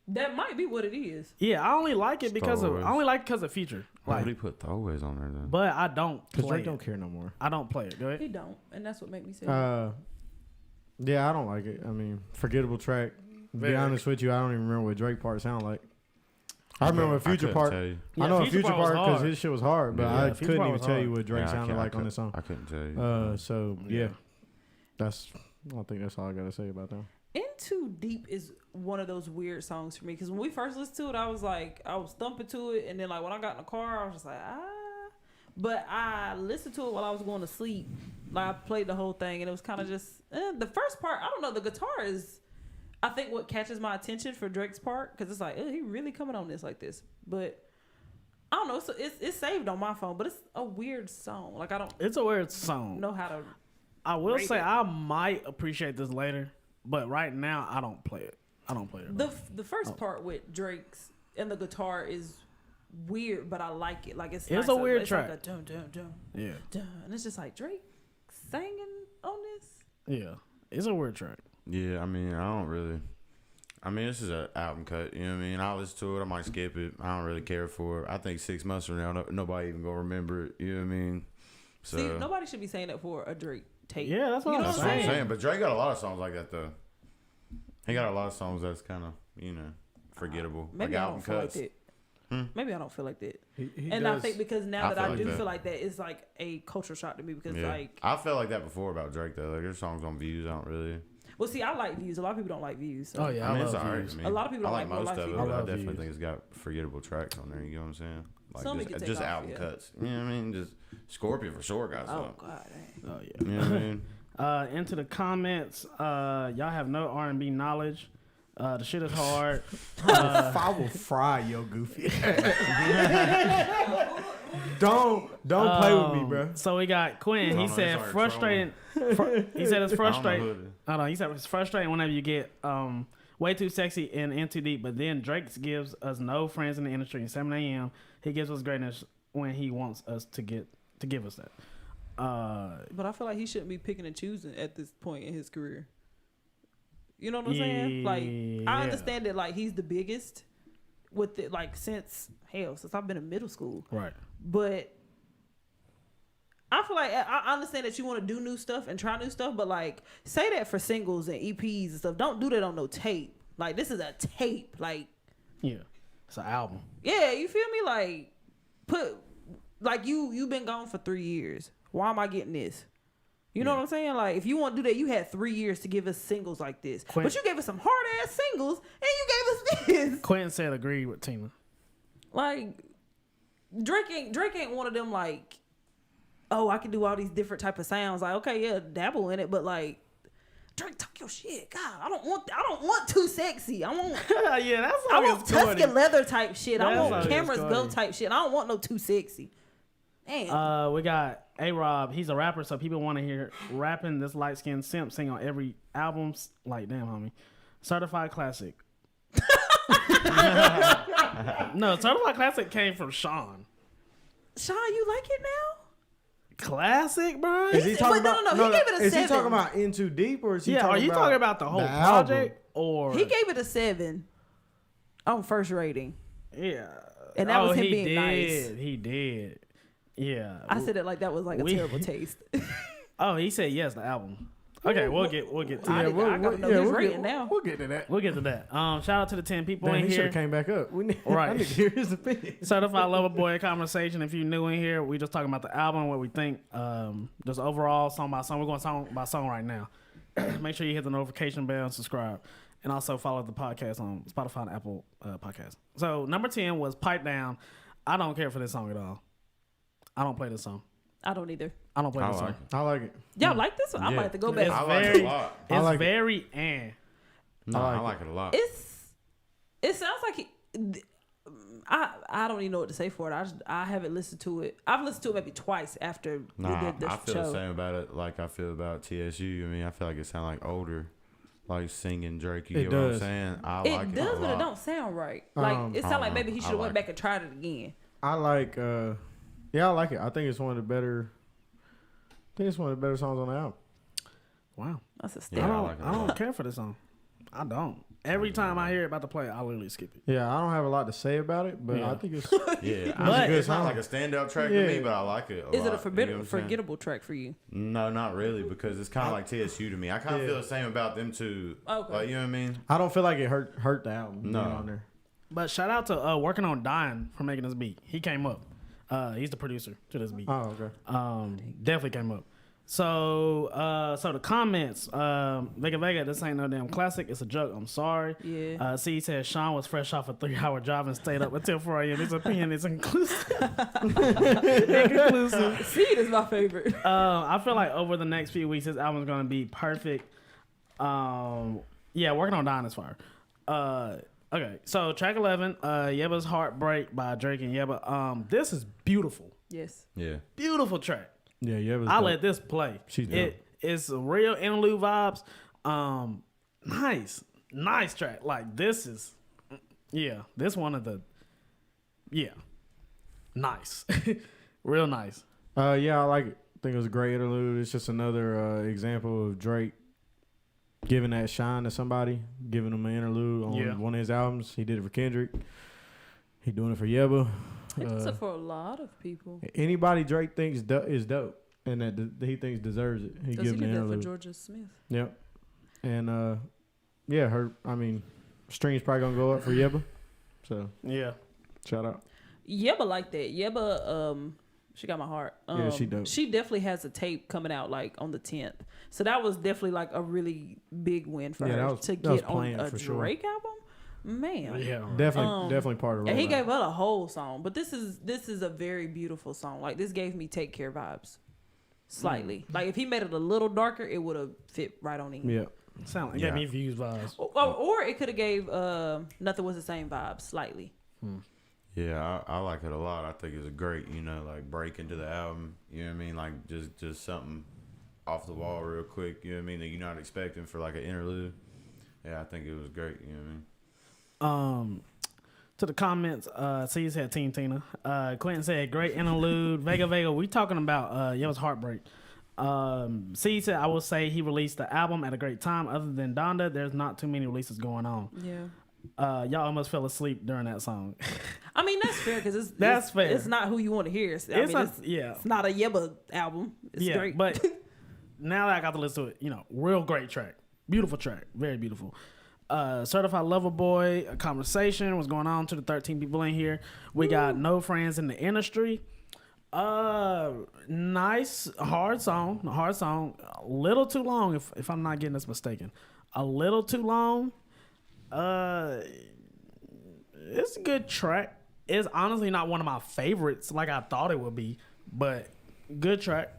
S4: That might be what it is.
S1: Yeah, I only like it because
S2: Throwaways.
S1: of Future.
S2: Why
S1: Like,
S2: would he put throwaways on there then?
S1: but I don't
S3: Because
S1: play
S3: Drake don't
S1: it.
S3: care no more.
S1: I don't play it. Go ahead.
S4: He don't, and that's what made me say.
S3: Yeah, I don't like it. I mean, forgettable track. To be
S1: Very.
S3: honest with you, I don't even remember what Drake part sound like. I remember a Future
S2: couldn't
S3: part.
S2: tell you.
S3: I know a
S1: Future
S3: Future
S1: part was
S3: part because
S1: hard.
S3: his shit was hard, but
S2: Yeah,
S3: I
S1: Future
S3: couldn't
S1: part
S3: even
S1: was
S3: tell you
S1: hard.
S3: what Drake
S2: Yeah,
S3: sounded like on this song.
S2: I couldn't tell you.
S3: So
S1: Yeah.
S3: yeah, I think that's all I gotta say about that.
S4: In Too Deep is one of those weird songs for me because when we first listened to it, I was thumping to it, and then like when I got in the car, I was just like But I listened to it while I was going to sleep. Like I played the whole thing, and it was kind of just the first part. I don't know. The guitar is, I think, what catches my attention for Drake's part because it's like he really coming on this like this, but. I don't know. So it's saved on my phone, but it's a weird song. Like I don't
S1: It's a weird song.
S4: know how to.
S1: I will
S4: rate
S1: say
S4: it.
S1: I might appreciate this later, but right now I don't play it. I don't play it.
S4: The first part with Drake's and the guitar is weird, but I like it. Like it's
S1: It's
S4: nice.
S1: a weird
S4: it's
S1: track.
S4: Like a dun dun dun
S1: Yeah,
S4: dun, and it's just like Drake singing on this.
S1: yeah. It's a weird track.
S2: Yeah, I mean, this is an album cut. You know what I mean? I'll listen to it. I might skip it. I don't really care for it. I think 6 months from now, nobody even gonna remember it. You know what I mean? So
S4: See, nobody should be saying that for a Drake tape.
S1: Yeah, that's what
S4: You
S1: I'm
S4: know
S2: that's what I'm
S1: saying.
S2: saying. But Drake got a lot of songs like that though. He got a lot of songs that's kind of forgettable,
S4: Maybe
S2: like
S4: I
S2: album
S4: don't feel
S2: cuts.
S4: like that. Maybe I don't feel like that.
S3: He
S4: And
S3: does,
S4: I think because now
S2: I
S4: that
S2: feel
S4: I
S2: like
S4: do
S2: that.
S4: feel like that, it's like a cultural shock to me because
S2: Yeah,
S4: like,
S2: I felt like that before about Drake though. Like there's songs on Views, I don't really.
S4: well, see, I like Views. A lot of people don't like Views. So.
S1: Oh yeah,
S2: I mean, it's
S1: love
S2: alright.
S1: Views.
S2: I mean,
S4: A lot of people
S2: I
S4: don't
S2: like
S4: like Real
S2: most
S4: Life
S2: of it,
S4: Views.
S1: I
S2: but I
S1: love
S2: definitely
S1: Views.
S2: think it's got forgettable tracks on there. You know what I'm saying? Like
S4: Some you can take
S2: just
S4: off,
S2: album
S4: yeah.
S2: cuts. You know what I mean? Just Scorpion for sure got
S4: Oh
S2: some.
S4: God. Dang.
S1: Oh yeah.
S2: You know what I mean?
S1: Into the comments, y'all have no R&B knowledge. The shit is hard.
S3: I will fry your goofy. Don't play with me, bro.
S1: So we got Quinn. He
S2: Hold on,
S1: said
S2: it's already
S1: frustrating. He said it's
S2: I don't know
S1: frustrating.
S2: who it is.
S1: Hold on. He said it's frustrating whenever you get way too sexy and in too deep. But then Drake gives us no friends in the industry. At 7 a.m. He gives us greatness when he wants us to give us that.
S4: But I feel like he shouldn't be picking and choosing at this point in his career. You know what I'm saying? Like,
S1: Yeah.
S4: I understand that, like, he's the biggest with it, like, since I've been in middle school.
S1: Right.
S4: But I feel like I understand that you want to do new stuff and try new stuff, but, like, say that for singles and EPs and stuff. Don't do that on no tape. Like, this is a tape. Like,
S1: Yeah. It's an album.
S4: yeah, you feel me? Like, like you've been gone for 3 years. Why am I getting this? You know what I'm saying? Like, if you want to do that, you had 3 years to give us singles like this. But you gave us some hard ass singles, and you gave us this.
S1: Quentin said agreed with Tina.
S4: Like, Drake ain't one of them, like, oh, I can do all these different type of sounds. Like, okay, yeah, dabble in it, but like, Drake, talk your shit. God, I don't want too sexy. I want
S1: Yeah, that's
S4: I want Tuscan leather type shit. I
S1: That's
S4: want
S1: all
S4: cameras
S1: it's
S4: go
S1: corny.
S4: type shit. I don't want no too sexy. Damn.
S1: We got A-Rob. He's a rapper, so people want to hear rapping this light-skinned simp sing on every album. Like, damn, homie. Certified Classic. No, Certified Classic came from Sean.
S4: Sean, you like it now?
S1: Classic, bro?
S3: Is he talking
S4: no,
S3: about?
S4: he gave it a
S3: Is
S4: 7.
S3: he talking about In Too Deep, or is he?
S1: Yeah,
S3: talking
S1: are you talking about the whole project? Or
S4: He gave it a 7 on first rating.
S1: Yeah.
S4: And that was him
S1: he
S4: being
S1: did.
S4: nice.
S1: He did. Yeah.
S4: I said it like that was like a terrible taste.
S1: Oh, he said yes, the album. Okay, we'll get to
S4: I
S1: that.
S4: gotta know his rating now.
S3: We'll get to that.
S1: We'll get to that. Shout out to the 10 people
S3: Man,
S1: in
S3: he should
S1: here.
S3: have came back up. I
S1: Right.
S3: need to hear his opinion.
S1: Certified Lover Boy conversation. If you're new in here, we just talking about the album, what we think, just overall, song by song. We're going song by song right now. Make sure you hit the notification bell and subscribe. And also follow the podcast on Spotify and Apple Podcasts. So number 10 was Pipe Down. I don't care for this song at all. I don't play this song.
S4: I don't either.
S1: I don't play
S2: I
S1: this
S2: like
S1: song.
S2: it.
S3: I like it.
S4: Y'all like this one? I
S2: Yeah.
S4: might have to go back.
S2: I like it
S1: very-
S2: a lot.
S1: It's
S3: I like it.
S1: very
S2: No,
S3: I
S2: I
S3: like
S2: like it a lot.
S4: It sounds like I don't even know what to say for it. I haven't listened to it. I've listened to it maybe twice after we
S2: Nah,
S4: did the
S2: I feel
S4: show.
S2: the same about it like I feel about TSU. I mean, I feel like it sounds like older, like singing Drake. You
S3: It
S2: get what I'm
S3: does.
S2: saying? I
S4: It
S2: like it
S4: does,
S2: a
S4: but it
S2: lot.
S4: don't sound right. Like it sounds like maybe he
S2: I
S4: should have went
S2: like
S4: back and tried it again.
S3: I like. Yeah, I like it. I think it's one of the better. I think it's one of the better songs on the album.
S1: Wow.
S4: That's a
S2: Yeah,
S4: step.
S2: I like it a
S1: I don't
S2: lot.
S1: care for this song. I don't. Every time I hear it about to play, I literally skip it.
S3: Yeah, I don't have a lot to say about it, but
S1: Yeah.
S3: I think it's.
S2: Yeah,
S1: But-
S2: it's not like a standout track
S3: Yeah.
S2: to me, but I like it.
S4: Is it a
S2: lot, you know what I'm saying?
S4: forgettable track for you?
S2: No, not really, because it's kind of like TSU to me. I kind of
S3: Yeah.
S2: feel the same about them too.
S4: Okay.
S2: Like, you know what I mean?
S3: I don't feel like it hurt the album.
S2: No.
S3: being on there.
S1: But shout out to Working on Dying for making this beat. He came up. He's the producer to this beat.
S3: Oh, okay.
S1: Definitely came up. So the comments, Vega, this ain't no damn classic. It's a joke. I'm sorry.
S4: Yeah.
S1: C said Sean was fresh off a 3-hour drive and stayed up until 4 a.m. His opinion is inclusive. Inconclusive.
S4: Seed is my favorite.
S1: I feel like over the next few weeks, this album's gonna be perfect. Yeah, Working on Dying is fire. Okay, so track 11, Yeba's Heartbreak by Drake and Yeba. This is beautiful.
S4: Yes.
S2: Yeah.
S1: Beautiful track.
S3: Yeah.
S1: I let this play.
S3: She's dope.
S1: It's real interlude vibes. Nice track. Like this is, this one of the, nice, real nice.
S3: Yeah, I like it. I think it was a great interlude. It's just another example of Drake giving that shine to somebody, giving him an interlude on one of his albums. He did it for Kendrick. He doing it for Yeba.
S4: He does it for a lot of people.
S3: Anybody Drake thinks is dope and that he thinks deserves it, he
S4: Does
S3: gives
S4: he
S3: him
S4: do
S3: an
S4: that for
S3: interlude.
S4: Georgia Smith?
S3: Yep. And streams probably gonna go up for Yeba. So
S1: Yeah.
S3: shout out.
S4: Yeba like that. Yeba, she got my heart.
S3: Yeah, she dope.
S4: She definitely has a tape coming out like on the 10th. So that was definitely like a really big win for her to get on a Drake album. Man.
S1: Yeah.
S3: Definitely part of it.
S4: And he gave her a whole song, but this is a very beautiful song. Like this gave me Take Care vibes, slightly. Like if he made it a little darker, it would have fit right on in.
S3: Yeah.
S1: Sound like gave me views vibes.
S4: Or it could have gave Nothing Was the Same vibes slightly.
S2: Yeah, I like it a lot. I think it's a great, like break into the album. You know what I mean? Like just something off the wall real quick. You know what I mean? That you're not expecting for like an interlude. Yeah, I think it was great. You know what I mean?
S1: To the comments, C said Team Tina. Quentin said great interlude. Vega, we talking about Yeba's Heartbreak. C said I will say he released the album at a great time. Other than Donda, there's not too many releases going on.
S4: Yeah.
S1: Y'all almost fell asleep during that song.
S4: I mean that's fair because
S1: That's fair.
S4: It's not who you want to hear. It's not a Yeba album. It's Drake.
S1: But now that I got to listen to it, real great track, beautiful track, very beautiful. Certified Lover Boy, a conversation was going on to the 13 people in here. We got no friends in the industry. Nice, hard song. A little too long, if I'm not getting this mistaken. A little too long. It's a good track. It's honestly not one of my favorites like I thought it would be, but good track.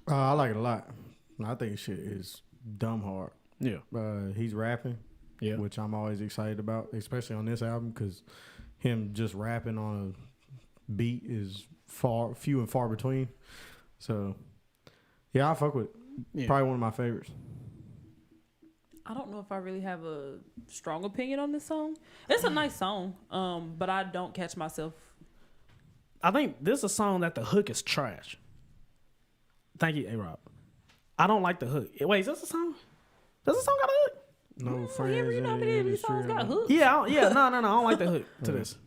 S3: I like it a lot. I think shit is dumb hard.
S1: Yeah.
S3: He's rapping, which I'm always excited about, especially on this album, because him just rapping on a beat is few and far between. So, yeah, I fuck with it. Yeah. Probably one of my favorites.
S4: I don't know if I really have a strong opinion on this song. It's a nice song, but I don't catch myself.
S1: I think this is a song that the hook is trash. Thank you, A-Rob. I don't like the hook. Wait, is this a song? Does the song got a hook?
S3: No friends.
S4: You know, these songs got hooks.
S1: Yeah, no. I don't like the hook to this.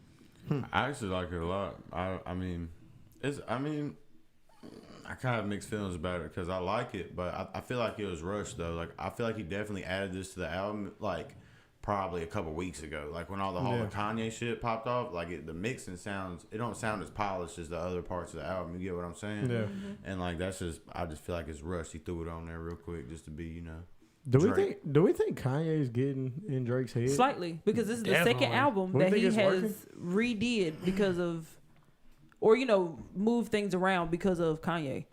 S2: I actually like it a lot. I mean, I kind of have mixed feelings about it because I like it, but I feel like it was rushed though. Like I feel like he definitely added this to the album like probably a couple weeks ago. Like when all the Kanye shit popped off, like the mixing sounds, it don't sound as polished as the other parts of the album. You get what I'm saying? Yeah. Mm-hmm. And like I just feel like it's rushed. He threw it on there real quick just to be, you know.
S3: Do we think Kanye's getting in Drake's head?
S4: Slightly, because this is the second album that he has redid because of, or moved things around because of Kanye.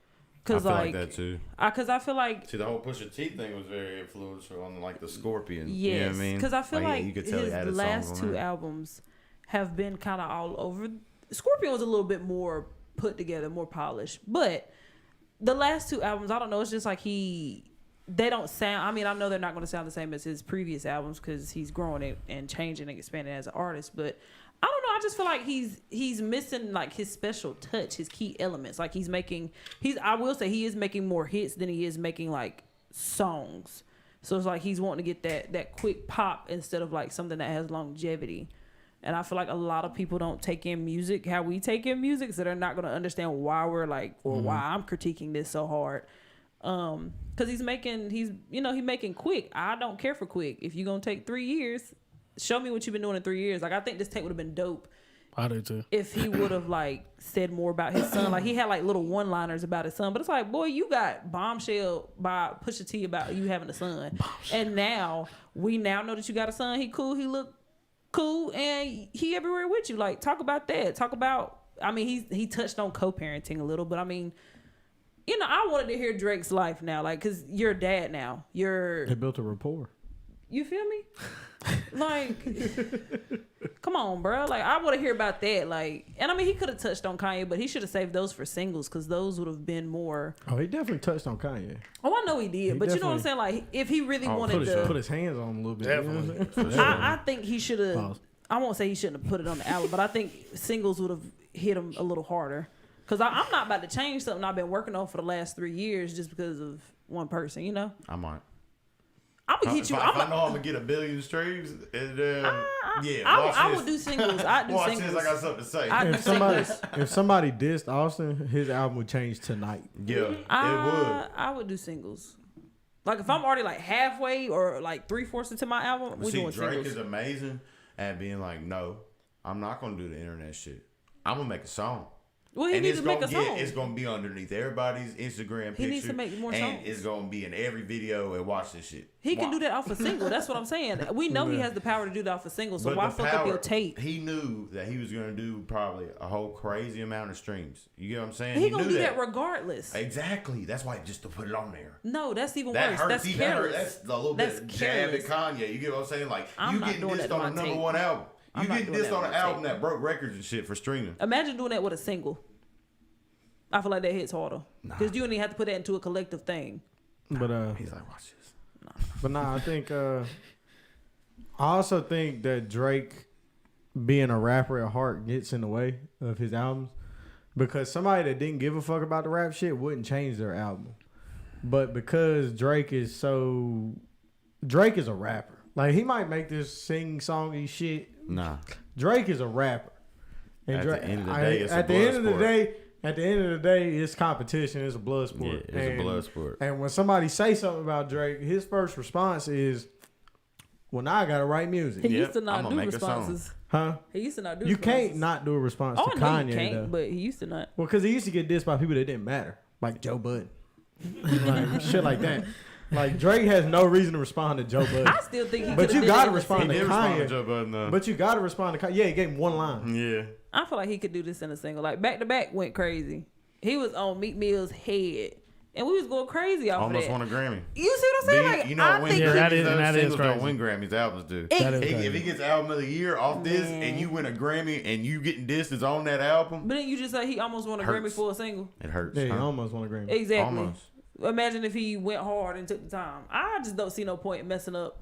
S2: Cause I feel like that too.
S4: Because I feel like
S2: the whole Pusha T thing was very influential on like the Scorpion.
S4: Yes,
S2: you know what I mean?
S4: Because I feel like you could tell his last two albums have been kind of all over. Scorpion was a little bit more put together, more polished, but the last two albums, I don't know. It's just like they don't sound. I mean, I know they're not going to sound the same as his previous albums because he's growing it and changing and expanding as an artist, but. I don't know. I just feel like he's missing like his special touch, his key elements. Like I will say he is making more hits than he is making like songs. So it's like he's wanting to get that quick pop instead of like something that has longevity. And I feel like a lot of people don't take in music how we take in music, so they're not going to understand why we're like or why I'm critiquing this so hard. Because he's making quick. I don't care for quick. If you're gonna take 3 years. Show me what you've been doing in 3 years. Like I think this tape would have been dope.
S1: I do too.
S4: If he would have like said more about his son, like he had like little one-liners about his son, but it's like, boy, you got bombshell by Pusha T about you having a son, and now we know that you got a son. He cool. He look cool, and he everywhere with you. Like talk about that. Talk about. I mean, he touched on co-parenting a little, but I mean. I wanted to hear Drake's life now, like, cause you're a dad now.
S3: They built a rapport.
S4: You feel me? Like, come on, bro. Like, I want to hear about that. Like, and I mean, he could have touched on Kanye, but he should have saved those for singles because those would have been more.
S3: Oh, he definitely touched on Kanye.
S4: Oh, I know he did, but you know what I'm saying? Like, if he really wanted to
S3: put his hands on him a little bit,
S1: definitely.
S4: I think he should have. I won't say he shouldn't have put it on the album, but I think singles would have hit him a little harder. Because I'm not about to change something I've been working on for the last 3 years just because of one person.
S2: I might.
S4: I'm gonna hit you.
S2: If I know I'm gonna get 1 billion streams, and
S4: I would do singles. I do
S2: watch
S4: singles.
S2: This, I got something to say.
S3: If somebody dissed Austyn, his album would change tonight.
S2: Yeah, it would.
S4: I would do singles. Like if I'm already like halfway or like 3/4 into my album, we're doing
S2: Drake
S4: singles.
S2: Is amazing at being like, no, I'm not gonna do the internet shit. I'm gonna make a song.
S4: Well, he needs to make a song.
S2: It's gonna be underneath everybody's Instagram picture.
S4: He needs to make more songs.
S2: And it's gonna be in every video and watch this shit.
S4: He can do that off a single. That's what I'm saying. We know he has the power to do that off a single. So why fuck up your tape?
S2: He knew that he was gonna do probably a whole crazy amount of streams. You get what I'm saying?
S4: He gonna do that regardless.
S2: Exactly. That's why just to put it on there.
S4: No, that's even worse. That's careless.
S2: That's a little bit jab at Kanye. You get what I'm saying? Like you getting dissed on a #1 album. You getting dissed on an album that broke records and shit for streaming.
S4: Imagine doing that with a single. I feel like that hits harder because you don't even have to put that into a collective thing.
S3: But
S2: he's like, watch this.
S3: But I think I also think that Drake being a rapper at heart gets in the way of his albums because somebody that didn't give a fuck about the rap shit wouldn't change their album. But because Drake is a rapper. Like he might make this sing-songy shit.
S2: Nah.
S3: Drake is a rapper. And
S2: at the end of the day, it's a blood sport.
S3: At the end of the day, it's competition. It's a blood sport.
S2: Yeah, it's a blood sport.
S3: And when somebody say something about Drake, his first response is, Well, now I gotta write music.
S4: He
S2: Yep,
S4: used to not
S2: I'ma
S4: do
S2: make a song.
S4: responses.
S3: Huh?
S4: He used to not do
S3: You
S4: responses.
S3: can't not do a response
S4: Oh,
S3: to
S4: no,
S3: Kanye
S4: you can't,
S3: though.
S4: but he used to not.
S3: Well, because he used to get dissed by people that didn't matter, like Joe Budden, like shit like that. Like Drake has no reason to respond to Joe Budden.
S4: I still think he
S3: But
S4: could've
S3: you
S4: did
S3: gotta
S4: it in the
S3: respond
S2: He
S3: to
S2: did
S4: single.
S2: respond to
S3: Kanye.
S2: Joe Budden though.
S3: But you gotta respond to Kanye. Yeah, he gave him one line.
S2: Yeah.
S4: I feel like he could do this in a single. Like Back to Back went crazy. He was on Meek Mill's head, and we was going crazy off
S2: Almost
S4: of that.
S2: won a Grammy.
S4: You see what I'm saying? Like,
S2: You know,
S4: I
S2: win
S4: think
S1: Yeah, that
S2: Grammys,
S1: is-
S2: though,
S1: that is
S2: singles don't
S1: crazy.
S2: win Grammys, albums do.
S1: That is
S2: If
S1: crazy.
S2: he gets album of the year off this and you win a Grammy and you getting distance on that album,
S4: But then you just say he almost won a
S2: Hurts.
S4: Grammy for a single.
S2: it hurts.
S3: Yeah, he
S2: huh?
S3: almost won a Grammy.
S4: Exactly.
S2: Almost.
S4: Imagine if he went hard and took the time. I just don't see no point in messing up.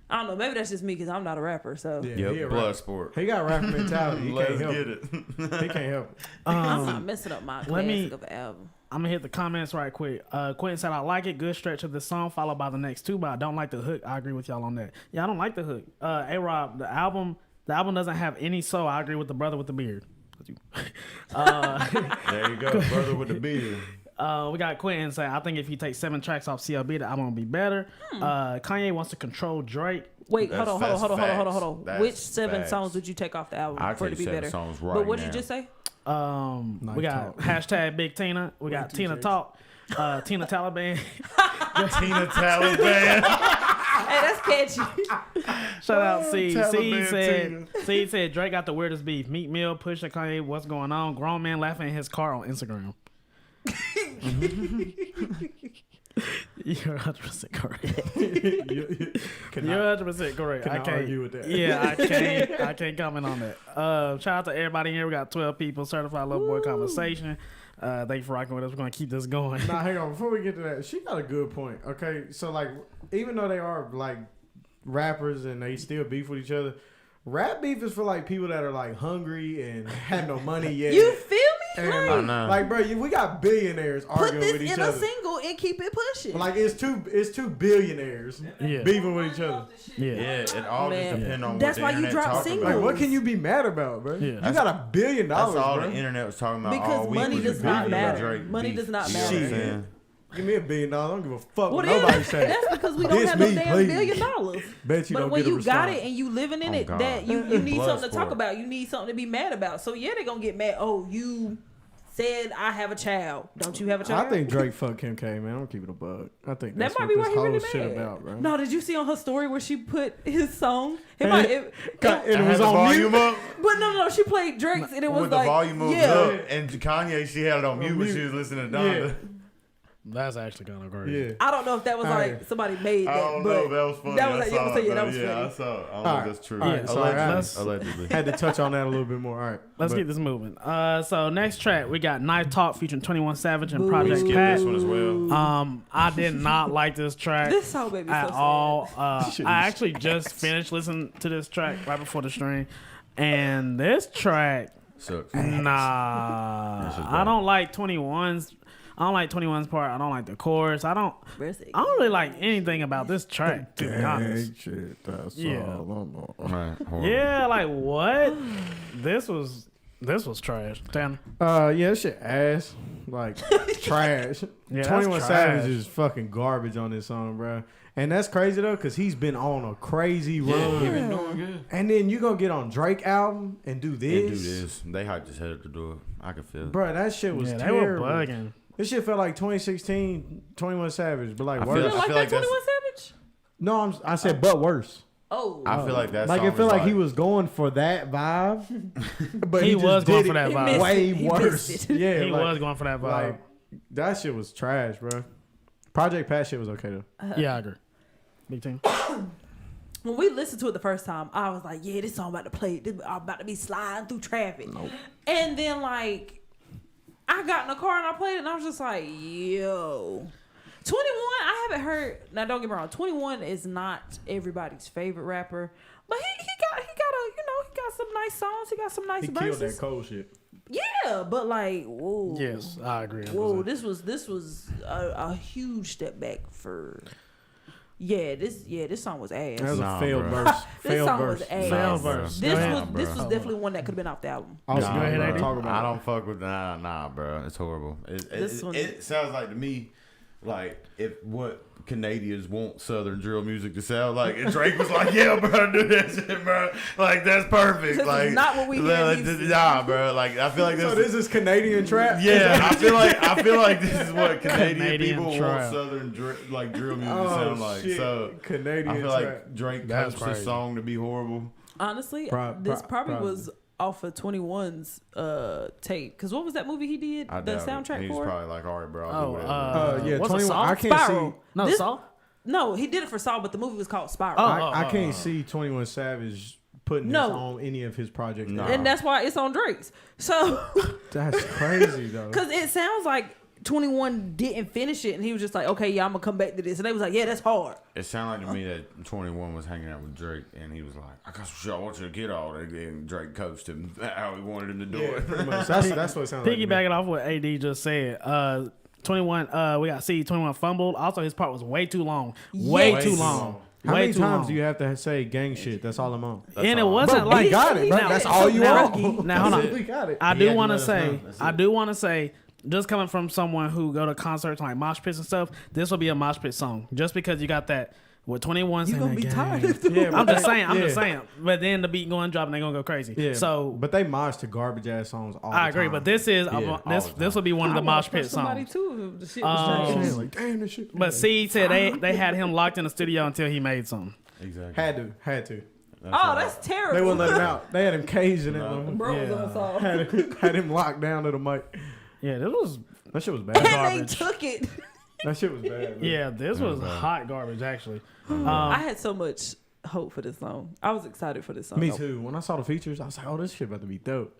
S4: I don't know. Maybe that's just me because I'm not a rapper. So
S3: Yeah, he a
S2: Yep,
S3: rapper.
S2: blood sport.
S3: He got rapper mentality. He
S2: Let's
S3: can't help
S2: get
S3: it.
S2: it.
S3: He can't help it.
S4: I'm not messing up my
S1: let me-
S4: classic of an album.
S1: I'm gonna hit the comments right quick. Quentin said, "I like it. Good stretch of the song, followed by the next two, but I don't like the hook." I agree with y'all on that. Yeah, I don't like the hook. A-Rob, the album doesn't have any soul. I agree with the brother with the beard.
S2: There you go, brother with the beard.
S1: We got Quentin saying, "I think if he takes 7 tracks off CLB, the album will be better." Kanye wants to control Drake.
S4: Wait,
S2: That's-
S4: hold
S2: that's
S4: on.
S2: facts. That's
S4: Which 7
S2: facts.
S4: songs would you take off the album
S2: I'll
S4: for it to
S2: take
S4: be
S2: 7
S4: better?
S2: songs right
S4: But what did
S2: now.
S4: you just say?
S1: We got hashtag Big Tina. We got Tina Talk. Tina Taliban.
S2: Tina Taliban.
S4: Hey, that's catchy.
S1: Shout out C.
S2: Taliban
S1: C said Drake got the weirdest beef. Meek Mill, Pusha, Kanye, what's going on? Grown man laughing in his car on Instagram. You're 100% correct. You're 100% correct.
S3: Cannot argue with that.
S1: Yeah, I can't comment on that. Shout out to everybody here. We got 12 people. Certified Love Boy Conversation. Thank you for rocking with us. We're gonna keep this going.
S3: Nah, hang on. Before we get to that, she got a good point. Okay, so like, even though they are like rappers and they still beef with each other, rap beef is for like people that are like hungry and have no money yet.
S4: You feel me?
S3: And,
S2: I know.
S3: like, bro, we got billionaires
S4: Put
S3: arguing
S4: this
S3: with each
S4: in
S3: other.
S4: a single and keep it pushing.
S3: Like it's two billionaires
S1: Yeah.
S3: beefing with each other.
S1: Yeah.
S2: Yeah, it all
S4: Man.
S2: just depends on
S4: That's
S2: what
S4: why
S2: the
S4: you
S2: internet
S4: drop
S2: talking
S4: singles.
S3: Like,
S2: about.
S3: what can you be mad about, bro?
S1: Yeah.
S3: You got $1 billion,
S2: That's all
S3: bro.
S2: the internet was talking about all
S4: Because
S2: week.
S4: money
S2: was
S4: does
S2: the
S4: not
S2: Biggie
S4: matter.
S2: Drake
S4: Money
S2: beef.
S4: does not
S2: You know what I'm
S3: matter.
S2: saying?
S3: Give me $1 billion. I don't give a fuck what
S4: Well,
S3: nobody say.
S4: that's because we don't
S3: Diss
S4: have no
S3: me,
S4: damn
S3: please.
S4: $1 billion.
S3: Bet you
S4: But
S3: don't
S4: when
S3: get a
S4: you got
S3: response.
S4: it and you living in
S2: Oh,
S4: it,
S2: God.
S4: that you need
S2: Blood
S4: something to talk
S2: sport.
S4: about. You need something to be mad about. So yeah, they're gonna get mad. Oh, you said I have a child. Don't you have a child?
S3: I think Drake fucked Kim K, man. I'm gonna keep it a bug. I think
S4: that
S3: that's
S4: might
S3: what
S4: be
S3: this
S4: why he
S3: whole
S4: really
S3: shit
S4: mad.
S3: about, bro.
S4: No, did you see on her story where she put his song? It
S3: And
S4: might,
S3: it-
S4: it-
S3: And it
S2: I
S3: was
S2: had the
S3: on
S2: volume
S3: mute.
S2: up.
S4: but no, she played Drake's and it was
S2: With
S4: like
S2: the volume moved
S4: yeah.
S2: up, and Kanye, she had it on mute when
S3: mute.
S2: she was listening to Donda.
S3: Yeah.
S1: That's actually kind of crazy.
S3: Yeah.
S4: I don't know if that was
S3: All
S4: like
S3: right.
S4: somebody made that.
S2: I don't
S4: but
S2: know. That was funny.
S4: That was
S2: I
S4: like,
S2: saw
S4: yeah,
S2: it,
S4: that
S2: though.
S4: was
S2: Yeah,
S4: funny.
S2: I saw it. I don't know
S3: All
S2: if
S3: right.
S2: that's true.
S3: All right, so let's-
S2: Allegedly.
S3: Had to touch on that a little bit more. All right.
S1: Let's
S3: But-
S1: keep this moving. So next track we got Night Talk featuring 21 Savage and
S4: Boo.
S2: We
S1: Project
S2: skipped
S1: Pat.
S2: this one as well.
S1: I did not like this track
S4: This song made me so
S1: at
S4: sad.
S1: all. I
S3: Jeez.
S1: actually just finished listening to this track right before the stream, and this track,
S2: Sucks.
S1: nah,
S2: This is
S1: I
S2: bad.
S1: don't like 21's. I don't like 21's part. I don't like the chorus. I don't really like anything about this track, to be honest.
S3: Shit, that's
S1: Yeah.
S3: all I know.
S2: Right. Horrible.
S1: Yeah, like what? This was trash. Tanner.
S3: Yeah, that shit ass. Like trash.
S1: Yeah,
S3: 21
S1: that's
S3: Savage
S1: trash.
S3: is fucking garbage on this song, bro. And that's crazy though, cause he's been on a crazy run.
S2: He been doing good.
S3: And then you gonna get on Drake album and do
S2: They
S3: this,
S2: do this. They hyped his head up to do it. I could feel it.
S3: bro. That shit was
S1: Yeah, they were
S3: terrible.
S1: bugging.
S3: This shit felt like 2016 21 Savage, but like
S2: I
S3: worse.
S2: feel
S4: You don't like
S2: feel
S4: that
S2: like that's-
S4: 21 Savage?
S3: No, I said but worse.
S4: Oh.
S2: I feel like that.
S3: Like
S2: song
S3: it felt
S2: is
S3: like he was going for that vibe, but
S1: He
S3: just
S1: was going
S3: did
S1: for
S3: it
S1: that
S4: He
S1: vibe.
S4: missed
S3: way
S4: it. He
S3: worse.
S4: missed it.
S3: Yeah,
S1: He
S3: like,
S1: was going for that vibe.
S3: like that shit was trash, bro. Project Pat shit was okay though.
S1: Yeah, I agree. Big team.
S4: When we listened to it the first time, I was like, yeah, this song about to play. This about to be sliding through traffic. And then, like, I got in the car and I played it and I was just like, yo. 21, I haven't heard. Now, don't get me wrong. 21 is not everybody's favorite rapper. But he got some nice songs. He got some nice
S3: He killed
S4: verses.
S3: that cold shit.
S4: Yeah, but like, whoa.
S1: Yes, I agree.
S4: Whoa, this was a huge step back for. This song was ass.
S3: That was
S2: Nah,
S3: a failed
S2: bro.
S3: verse.
S4: This
S3: failed
S4: song
S3: verse.
S4: was ass.
S1: Failed
S2: bro.
S1: verse.
S4: This
S1: Go
S4: was
S1: ahead.
S4: this was
S2: bro.
S4: definitely one that could have been off the album.
S3: Also,
S1: Go ahead,
S3: bro.
S1: AD.
S3: Talk about
S2: I
S3: it.
S2: don't fuck with nah, bro. It's horrible.
S4: This one-
S2: It sounds like to me like if what Canadians want Southern drill music to sound like, and Drake was like, "Yeah, bro, do that shit, bro. Like that's perfect.
S4: This
S2: like
S4: is not what we hear.
S2: nah, bro. Like I feel like
S3: So this is Canadian trap.
S2: Yeah, I feel like this is what Canadian people
S1: trap.
S2: want Southern drill music to sound like.
S3: Shit.
S2: So
S3: Canadian
S2: I feel
S3: trap.
S2: like Drake
S3: That's
S2: coached his
S3: crazy.
S2: song to be horrible.
S4: Honestly, this probably was off of 21's tape. Because what was that movie he did?
S2: I
S4: The
S2: doubt
S4: soundtrack
S2: it. He's
S4: for?
S2: probably like, all right, bro. I'll do whatever.
S3: Yeah,
S1: what's a
S3: 21.
S1: song?
S3: I can't
S4: Spiral.
S3: see.
S1: No,
S4: This-
S1: Saul?
S4: No, he did it for Saul, but the movie was called Spiral.
S3: I can't see 21 Savage putting this
S4: No.
S3: on any of his projects.
S2: No.
S4: And that's why it's on Drake's. So,
S3: That's crazy though.
S4: because it sounds like 21 didn't finish it, and he was just like, okay, yeah, I'm going to come back to this. And they was like, yeah, that's hard.
S2: It sounded like to me that 21 was hanging out with Drake, and he was like, I got some shit I want you to get all that. And Drake coached him how he wanted him to do it.
S3: Pretty much. That's what it sounds like. to me.
S1: Piggybacking off what AD just said, 21, we got C 21 fumbled. Also, his part was way too long. Way
S4: Yes.
S1: too long.
S3: How
S1: Way
S3: many
S1: too
S3: times
S1: long.
S3: do you have to say gang shit? That's all I'm on.
S1: And it
S2: all.
S1: wasn't
S3: Bro,
S1: like
S3: we got it, bro.
S4: Now-
S3: That's all you
S1: now-
S3: want.
S1: Now hold
S2: That's
S1: on.
S2: it.
S3: We got it.
S1: I
S2: He
S1: do
S2: had to
S1: want to
S2: let us
S1: say,
S2: know. That's
S1: I
S2: it.
S1: do want to say, just coming from someone who go to concerts like mosh pits and stuff, this will be a mosh pit song. Just because you got that with 21
S4: You
S1: saying
S4: going to
S1: that
S4: be tired
S1: gang.
S4: of the
S3: Yeah,
S1: I'm
S3: but
S1: just saying. I'm
S3: yeah.
S1: just saying. But then the beat going drop and they gonna go crazy.
S3: Yeah.
S1: So
S3: but they mosh to garbage ass songs all
S1: I
S3: the
S1: agree.
S3: time.
S1: But this is
S2: all
S1: this
S2: the
S1: this will be one of the mosh pit
S4: Somebody
S1: songs.
S4: too. The shit
S1: Um,
S4: was
S3: I'm
S4: changed.
S3: saying, like, damn, this shit.
S1: But C said they had him locked in the studio until he made something.
S2: Exactly.
S3: had to.
S4: Oh, that's terrible.
S3: They wouldn't let him out. They had him caged in it.
S2: No.
S3: man.
S4: Bro was on song.
S3: Had him locked down to the mic.
S1: Yeah, this was
S3: That shit was bad.
S4: And they
S1: garbage.
S4: took it.
S3: That shit was bad. Man.
S1: yeah, this was
S2: bad.
S1: hot garbage actually.
S4: I had so much hope for this song. I was excited for this song.
S3: Me too. When I saw the features, I was like, oh, this shit about to be dope.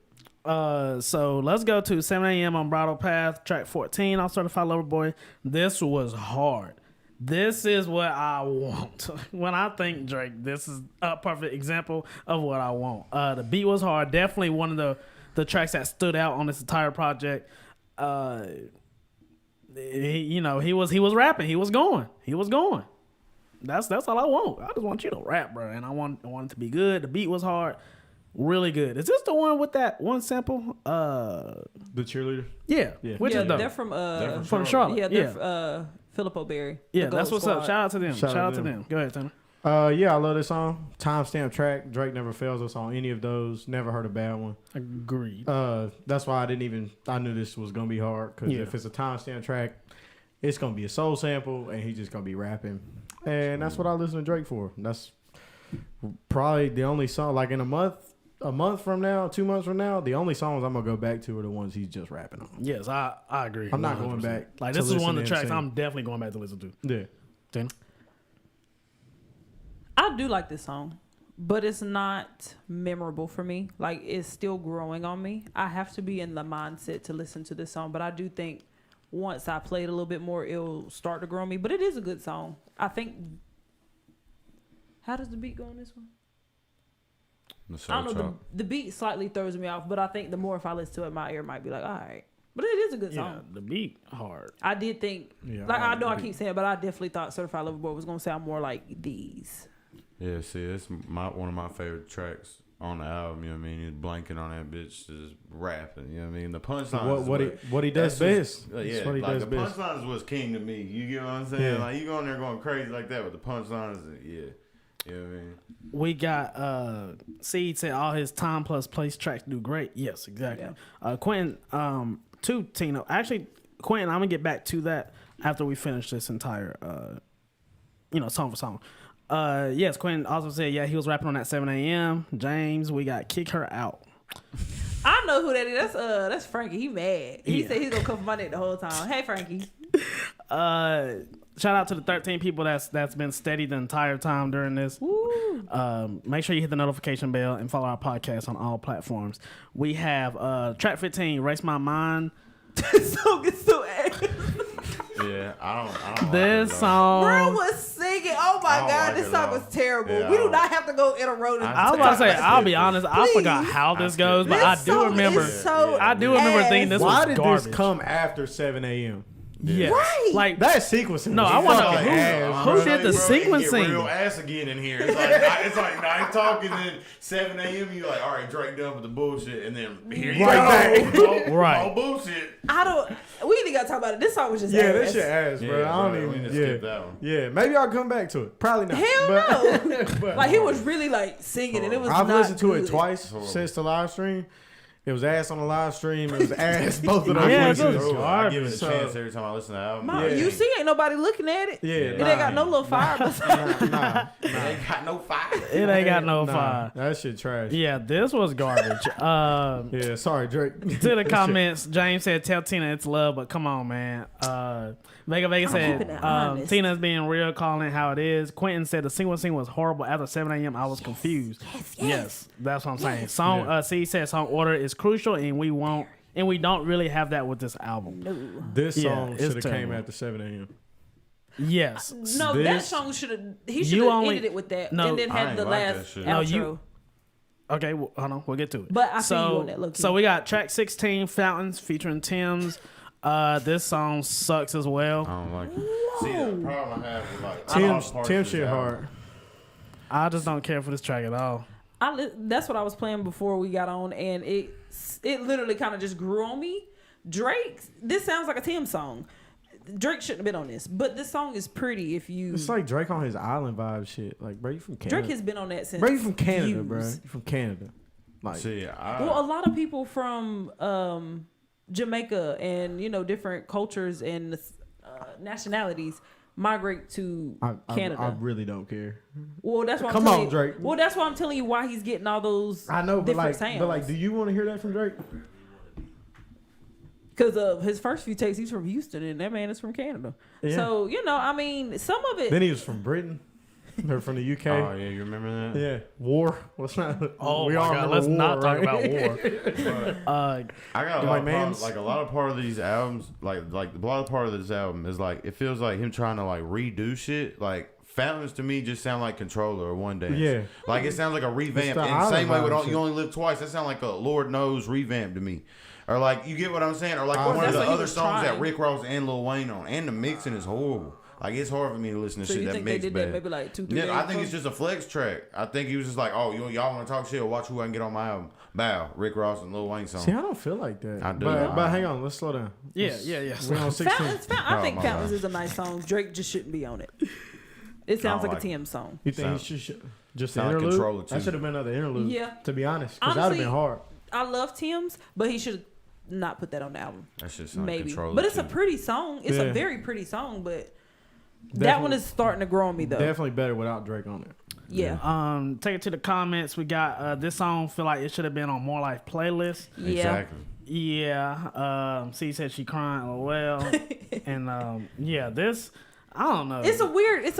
S1: So let's go to 7 a.m. on Bridal Path, track 14 on Certified Lover Boy. This was hard. This is what I want. When I think Drake, this is a perfect example of what I want. The beat was hard. Definitely one of the tracks that stood out on this entire project. He was rapping. He was going. That's all I want. I just want you to rap, bro. And I want it to be good. The beat was hard. Really good. Is this the one with that one sample?
S3: The cheerleader.
S1: Yeah.
S3: Yeah.
S1: Which
S4: yeah,
S1: is dope.
S4: they're from
S1: From Charlotte.
S4: Yeah,
S1: Yeah.
S4: they're Philip O'Berry.
S1: Yeah,
S4: the
S1: that's
S4: Gold
S1: what's up.
S4: Squad.
S1: Shout out to them.
S3: Shout
S1: Shout
S3: out
S1: out
S3: to
S1: to
S3: them.
S1: them. Go ahead, Tanner.
S3: Yeah, I love this song. Timestamp track. Drake never fails us on any of those. Never heard a bad one.
S1: Agreed.
S3: That's why I knew this was gonna be hard because
S1: Yeah.
S3: if it's a timestamp track, it's gonna be a soul sample and he's just gonna be rapping, and that's what I listen to Drake for. That's probably the only song. Like in a month from now, 2 months from now, the only songs I'm gonna go back to are the ones he's just rapping on.
S1: Yes, I agree.
S3: I'm not going
S1: 100%.
S3: back
S1: Like
S3: to
S1: this is one of the
S3: listen
S1: tracks
S3: and
S1: I'm definitely going back to listen to.
S3: Yeah,
S1: Tanner?
S4: I do like this song, but it's not memorable for me. Like, it's still growing on me. I have to be in the mindset to listen to this song, but I do think once I play it a little bit more, it'll start to grow on me. But it is a good song. I think. How does the beat go on this one? I don't know. The beat slightly throws me off, but I think the more if I listen to it, my ear might be like, all right. But it is a good
S1: Yeah,
S4: song.
S1: the beat hard.
S4: I did think,
S3: Yeah,
S4: like, I know I
S3: the
S4: keep saying it, but I definitely thought Certified Lover Boy was going to sound more like these.
S2: Yeah, see, it's one of my favorite tracks on the album. You know what I mean? He's blanking on that bitch, just rapping. You know what I mean? The punchline.
S3: What he does best.
S2: Yeah,
S3: That's what he
S2: like
S3: does
S2: the
S3: best.
S2: punchline is what's king to me. You get what I'm saying?
S3: Yeah.
S2: Like you going there going crazy like that, but the punchline is yeah. You know what I mean?
S1: We got Seed said all his time plus place tracks do great. Yes, exactly. Quentin, to Tino. Actually, Quentin, I'm gonna get back to that after we finish this entire song for song. Yes, Quentin also said, yeah, he was rapping on that 7 a.m. James, we got Kick Her Out.
S4: I know who that is. That's Frankie. He mad. He
S1: Yeah.
S4: said he's gonna come for my neck the whole time. Hey, Frankie.
S1: Shout out to the 13 people that's been steady the entire time during this.
S4: Woo.
S1: Make sure you hit the notification bell and follow our podcast on all platforms. We have track 15, Race My Mind.
S4: This song is so ass.
S2: Yeah, I don't
S1: This
S2: like it,
S1: song.
S4: Bro was singing. Oh my
S2: I don't
S4: God,
S2: like
S4: this
S2: it
S4: song
S2: at all.
S4: was terrible.
S2: Yeah,
S4: we
S2: I
S4: do
S2: don't-
S4: not have to go in a road.
S1: I was about to say, I'll be honest, I
S4: Please.
S1: forgot how this
S2: skip
S1: goes,
S2: it.
S1: but I
S4: This
S1: do
S4: song
S1: remember.
S4: is so
S1: I do remember thinking this
S3: Why
S1: was
S3: did
S1: garbage.
S3: this come after 7 a.m.?
S1: Yes.
S4: Right.
S1: Like
S3: That sequencing.
S1: No,
S3: was
S1: I wanna-
S3: fucking
S1: who-
S3: ass,
S1: who
S3: bro.
S1: did the sequencing?
S2: Real ass again in here. It's like 9 talk and then 7 a.m. You like, all right, Drake done with the bullshit, and then here you
S3: Right
S2: go.
S3: back.
S1: Right.
S2: All bullshit.
S4: We ain't gotta talk about it. This song was just
S3: Yeah,
S4: ass.
S3: that shit ass, bro.
S2: Yeah,
S3: I don't
S2: bro, we
S3: even.
S2: need to
S3: Yeah,
S2: skip that one.
S3: yeah. Maybe I'll come back to it. Probably not.
S4: Hell no.
S3: But
S4: Like he was really like singing, and it was.
S3: I've
S4: not
S3: listened to it
S4: good.
S3: twice
S2: Horrible.
S3: since the live stream. It was ass on the live stream. It was ass both of those
S1: Yeah,
S3: weeks.
S1: it was
S2: Bro, I give it a
S3: So-
S2: chance every time I listen to the album.
S4: My,
S3: Yeah.
S4: You see, ain't nobody looking at it.
S3: Yeah,
S4: It ain't got no little fire.
S3: Nah.
S2: It ain't got no fire.
S1: it ain't got no fire.
S3: That shit trash.
S1: Yeah, this was garbage.
S3: Yeah, sorry, Drake.
S1: To the comments, James said, "Tell Tina it's love," but come on, man. Vega
S4: keeping
S1: said,
S4: it honest.
S1: "Tina's being real, calling it how it is." Quentin said, "The sequencing was horrible. After 7 a.m., I was confused." Yes, that's what I'm saying. Song,
S3: Yeah.
S1: C said, "Song order is crucial, and we don't really have that with this album."
S3: This
S1: Yeah,
S3: song
S1: it's
S3: should have came
S1: terrible.
S3: after 7 a.m.
S1: Yes,
S4: No, that
S3: This-
S4: song should have. He should
S1: You
S4: have
S1: only-
S4: ended it with that,
S1: no,
S4: and then
S2: I
S4: had
S2: ain't
S4: the
S2: like that
S4: last
S2: shit.
S4: outro.
S1: No, you- Okay, well, hold on, we'll get to it.
S4: But I feel you on that, low-key.
S1: So we got track 16, Fountains, featuring Tim's. This song sucks as well.
S2: I don't like it. See, the problem I have with like
S3: Tim shit hard.
S1: I just don't care for this track at all.
S4: That's what I was playing before we got on, and it literally kind of just grew on me. Drake, this sounds like a Tim song. Drake shouldn't have been on this, but this song is pretty. If you,
S3: It's like Drake on his island vibe shit. Like, bro, you from Canada.
S4: Drake has been on that since.
S3: Bro, you from Canada,
S4: views.
S3: bro. You from Canada. Like,
S2: See,
S4: Well, a lot of people from Jamaica and different cultures and nationalities migrate to Canada.
S3: I really don't care.
S4: Well, that's why.
S3: Come
S4: I'm
S3: on,
S4: telling
S3: Drake.
S4: You, well, that's why I'm telling you why he's getting all those.
S3: I know, but
S4: different
S3: like,
S4: sounds.
S3: do you want to hear that from Drake?
S4: Because his first few takes, he's from Houston, and that man is from Canada.
S3: Yeah.
S4: So I mean, some of it.
S3: Then he was from Britain. Or from the UK.
S2: oh yeah, you remember that?
S3: Yeah, war. Let's not.
S1: Oh
S3: we
S1: my
S3: all
S1: God,
S3: remember
S1: let's
S3: war,
S1: not talk
S3: right?
S1: about war.
S2: I got a
S3: My
S2: lot of
S3: mans.
S2: part, like a lot of part of these albums, like a lot of part of this album is like it feels like him trying to like redo shit. Like Fountains to me just sound like Controller or One Dance.
S3: Yeah.
S2: like it sounds like a revamp.
S3: the
S2: In the same way
S3: island
S2: with
S3: vibe
S2: You Only Live Twice, that sound like a Lord Knows revamp to me. Or like you get what I'm saying, or like one of
S4: that's
S2: the
S4: what he
S2: other
S4: was
S2: songs that
S4: trying.
S2: Rick Ross and Lil Wayne on, and the mixing is horrible. Like it's hard for me to listen to
S4: So
S2: shit
S4: you
S2: that
S4: think they
S2: mix
S4: did
S2: bad.
S4: that maybe like 2-3 days
S2: Yeah, I think
S4: ago?
S2: it's just a flex track. I think he was just like, oh, y'all want to talk shit? Watch who I can get on my album. Bow, Rick Ross and Lil Wayne song.
S3: See, I don't feel like that.
S2: I do.
S3: But hang on, let's slow down.
S1: Yeah.
S3: We're on 16.
S4: I think
S2: my
S4: Fountains
S2: God.
S4: is a nice song. Drake just shouldn't be on it. It sounds like
S2: like
S4: a TM song.
S3: You think
S2: Sound-
S3: he should just the
S2: sound like
S3: interlude?
S2: Controller, too.
S3: That should have been another interlude.
S4: Yeah.
S3: To be honest, because that'd have
S4: Honestly,
S3: been hard.
S4: I love Tim's, but he should not put that on the album.
S2: That shit sound like
S4: Maybe.
S2: Controller.
S4: But it's a
S2: too.
S4: pretty song. It's
S3: Yeah.
S4: a very pretty song, but that
S3: Definitely-
S4: one is starting to grow on me though.
S3: Definitely better without Drake on it.
S4: Yeah.
S1: Take it to the comments. We got this song. Feel like it should have been on More Life playlist.
S4: Yeah.
S2: Exactly.
S1: Yeah. C said she crying. Oh well. And yeah, this I don't know.
S4: It's a weird. It's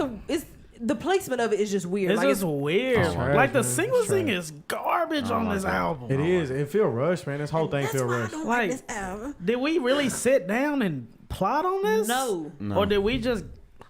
S4: the placement of it is just weird.
S1: It's
S4: like
S1: just weird.
S2: It's trash,
S1: Like the
S3: man.
S1: single
S3: It's
S1: thing
S3: trash.
S1: is garbage
S2: I
S1: on
S2: like
S1: this
S2: that.
S1: album.
S3: It is. It feel rushed, man. This whole thing feel rushed.
S1: Like,
S4: this album.
S1: did we really sit down and plot on this?
S4: No.
S1: Or did we just?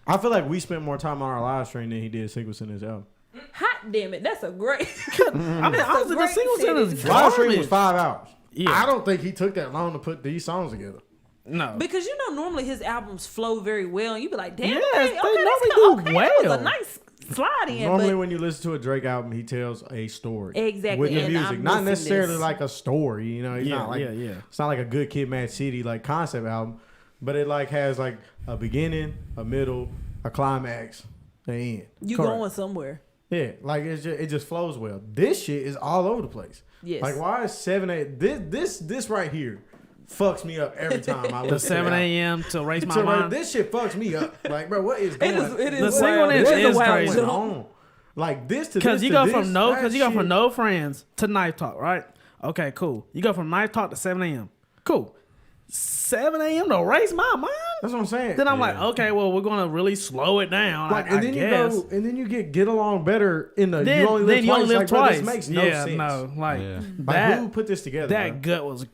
S3: I feel like we spent more time on our live stream than he did sequencing his album.
S4: Hot damn it! That's a great.
S1: I mean, honestly, the
S4: great
S1: single thing is
S4: sentence.
S3: Live stream was
S1: garbage.
S3: 5 hours.
S1: Yeah.
S3: I don't think he took that long to put these songs together.
S1: No.
S4: Because normally his albums flow very well, and you be like, damn,
S1: Yes,
S4: okay,
S1: they
S4: okay,
S1: normally
S4: that's
S1: do
S4: okay, that was
S1: well.
S4: a nice slide in.
S3: Normally,
S4: but
S3: when you listen to a Drake album, he tells a story.
S4: Exactly,
S3: With the
S4: and
S3: music.
S4: I'm
S3: Not
S4: missing
S3: necessarily
S4: this.
S3: like a story, you know? He's
S1: Yeah,
S3: not like,
S1: yeah.
S3: It's not like a Good Kid, Mad City like concept album, but it like has like a beginning, a middle, a climax, an end.
S4: you
S1: Correct.
S4: going somewhere.
S3: Yeah, like it just flows well. This shit is all over the place.
S4: Yes.
S3: Like why is 7 8 this right here fucks me up every time I listen
S1: The
S3: to
S1: 7
S3: it.
S1: a.m. to race my
S3: So, right,
S1: mind.
S3: this shit fucks me up. Like, bro, what is going on?
S4: It is.
S1: The single
S4: wild.
S1: inch
S4: It
S1: is
S4: a wild
S1: crazy.
S3: What's
S4: one.
S3: on? Like this to
S1: Because
S3: this
S1: you
S3: to
S1: go
S3: this,
S1: from no, because
S3: that
S1: you go from
S3: shit-
S1: no friends to Knife Talk, right? Okay, cool. You go from Knife Talk to 7 a.m. Cool. 7 a.m. to race my mind.
S3: That's what I'm saying.
S1: Then I'm like, okay, well, we're gonna really slow it down.
S3: Like,
S1: I
S3: and then
S1: guess.
S3: you go, and then you get along better in the
S1: Then
S3: you only live
S1: then you
S3: twice.
S1: only live
S3: like, bro,
S1: twice.
S3: this makes no
S1: yeah,
S3: sense.
S1: no, like
S2: Yeah.
S3: Like,
S1: that.
S3: who put this together?
S1: That
S3: bro?
S1: gut was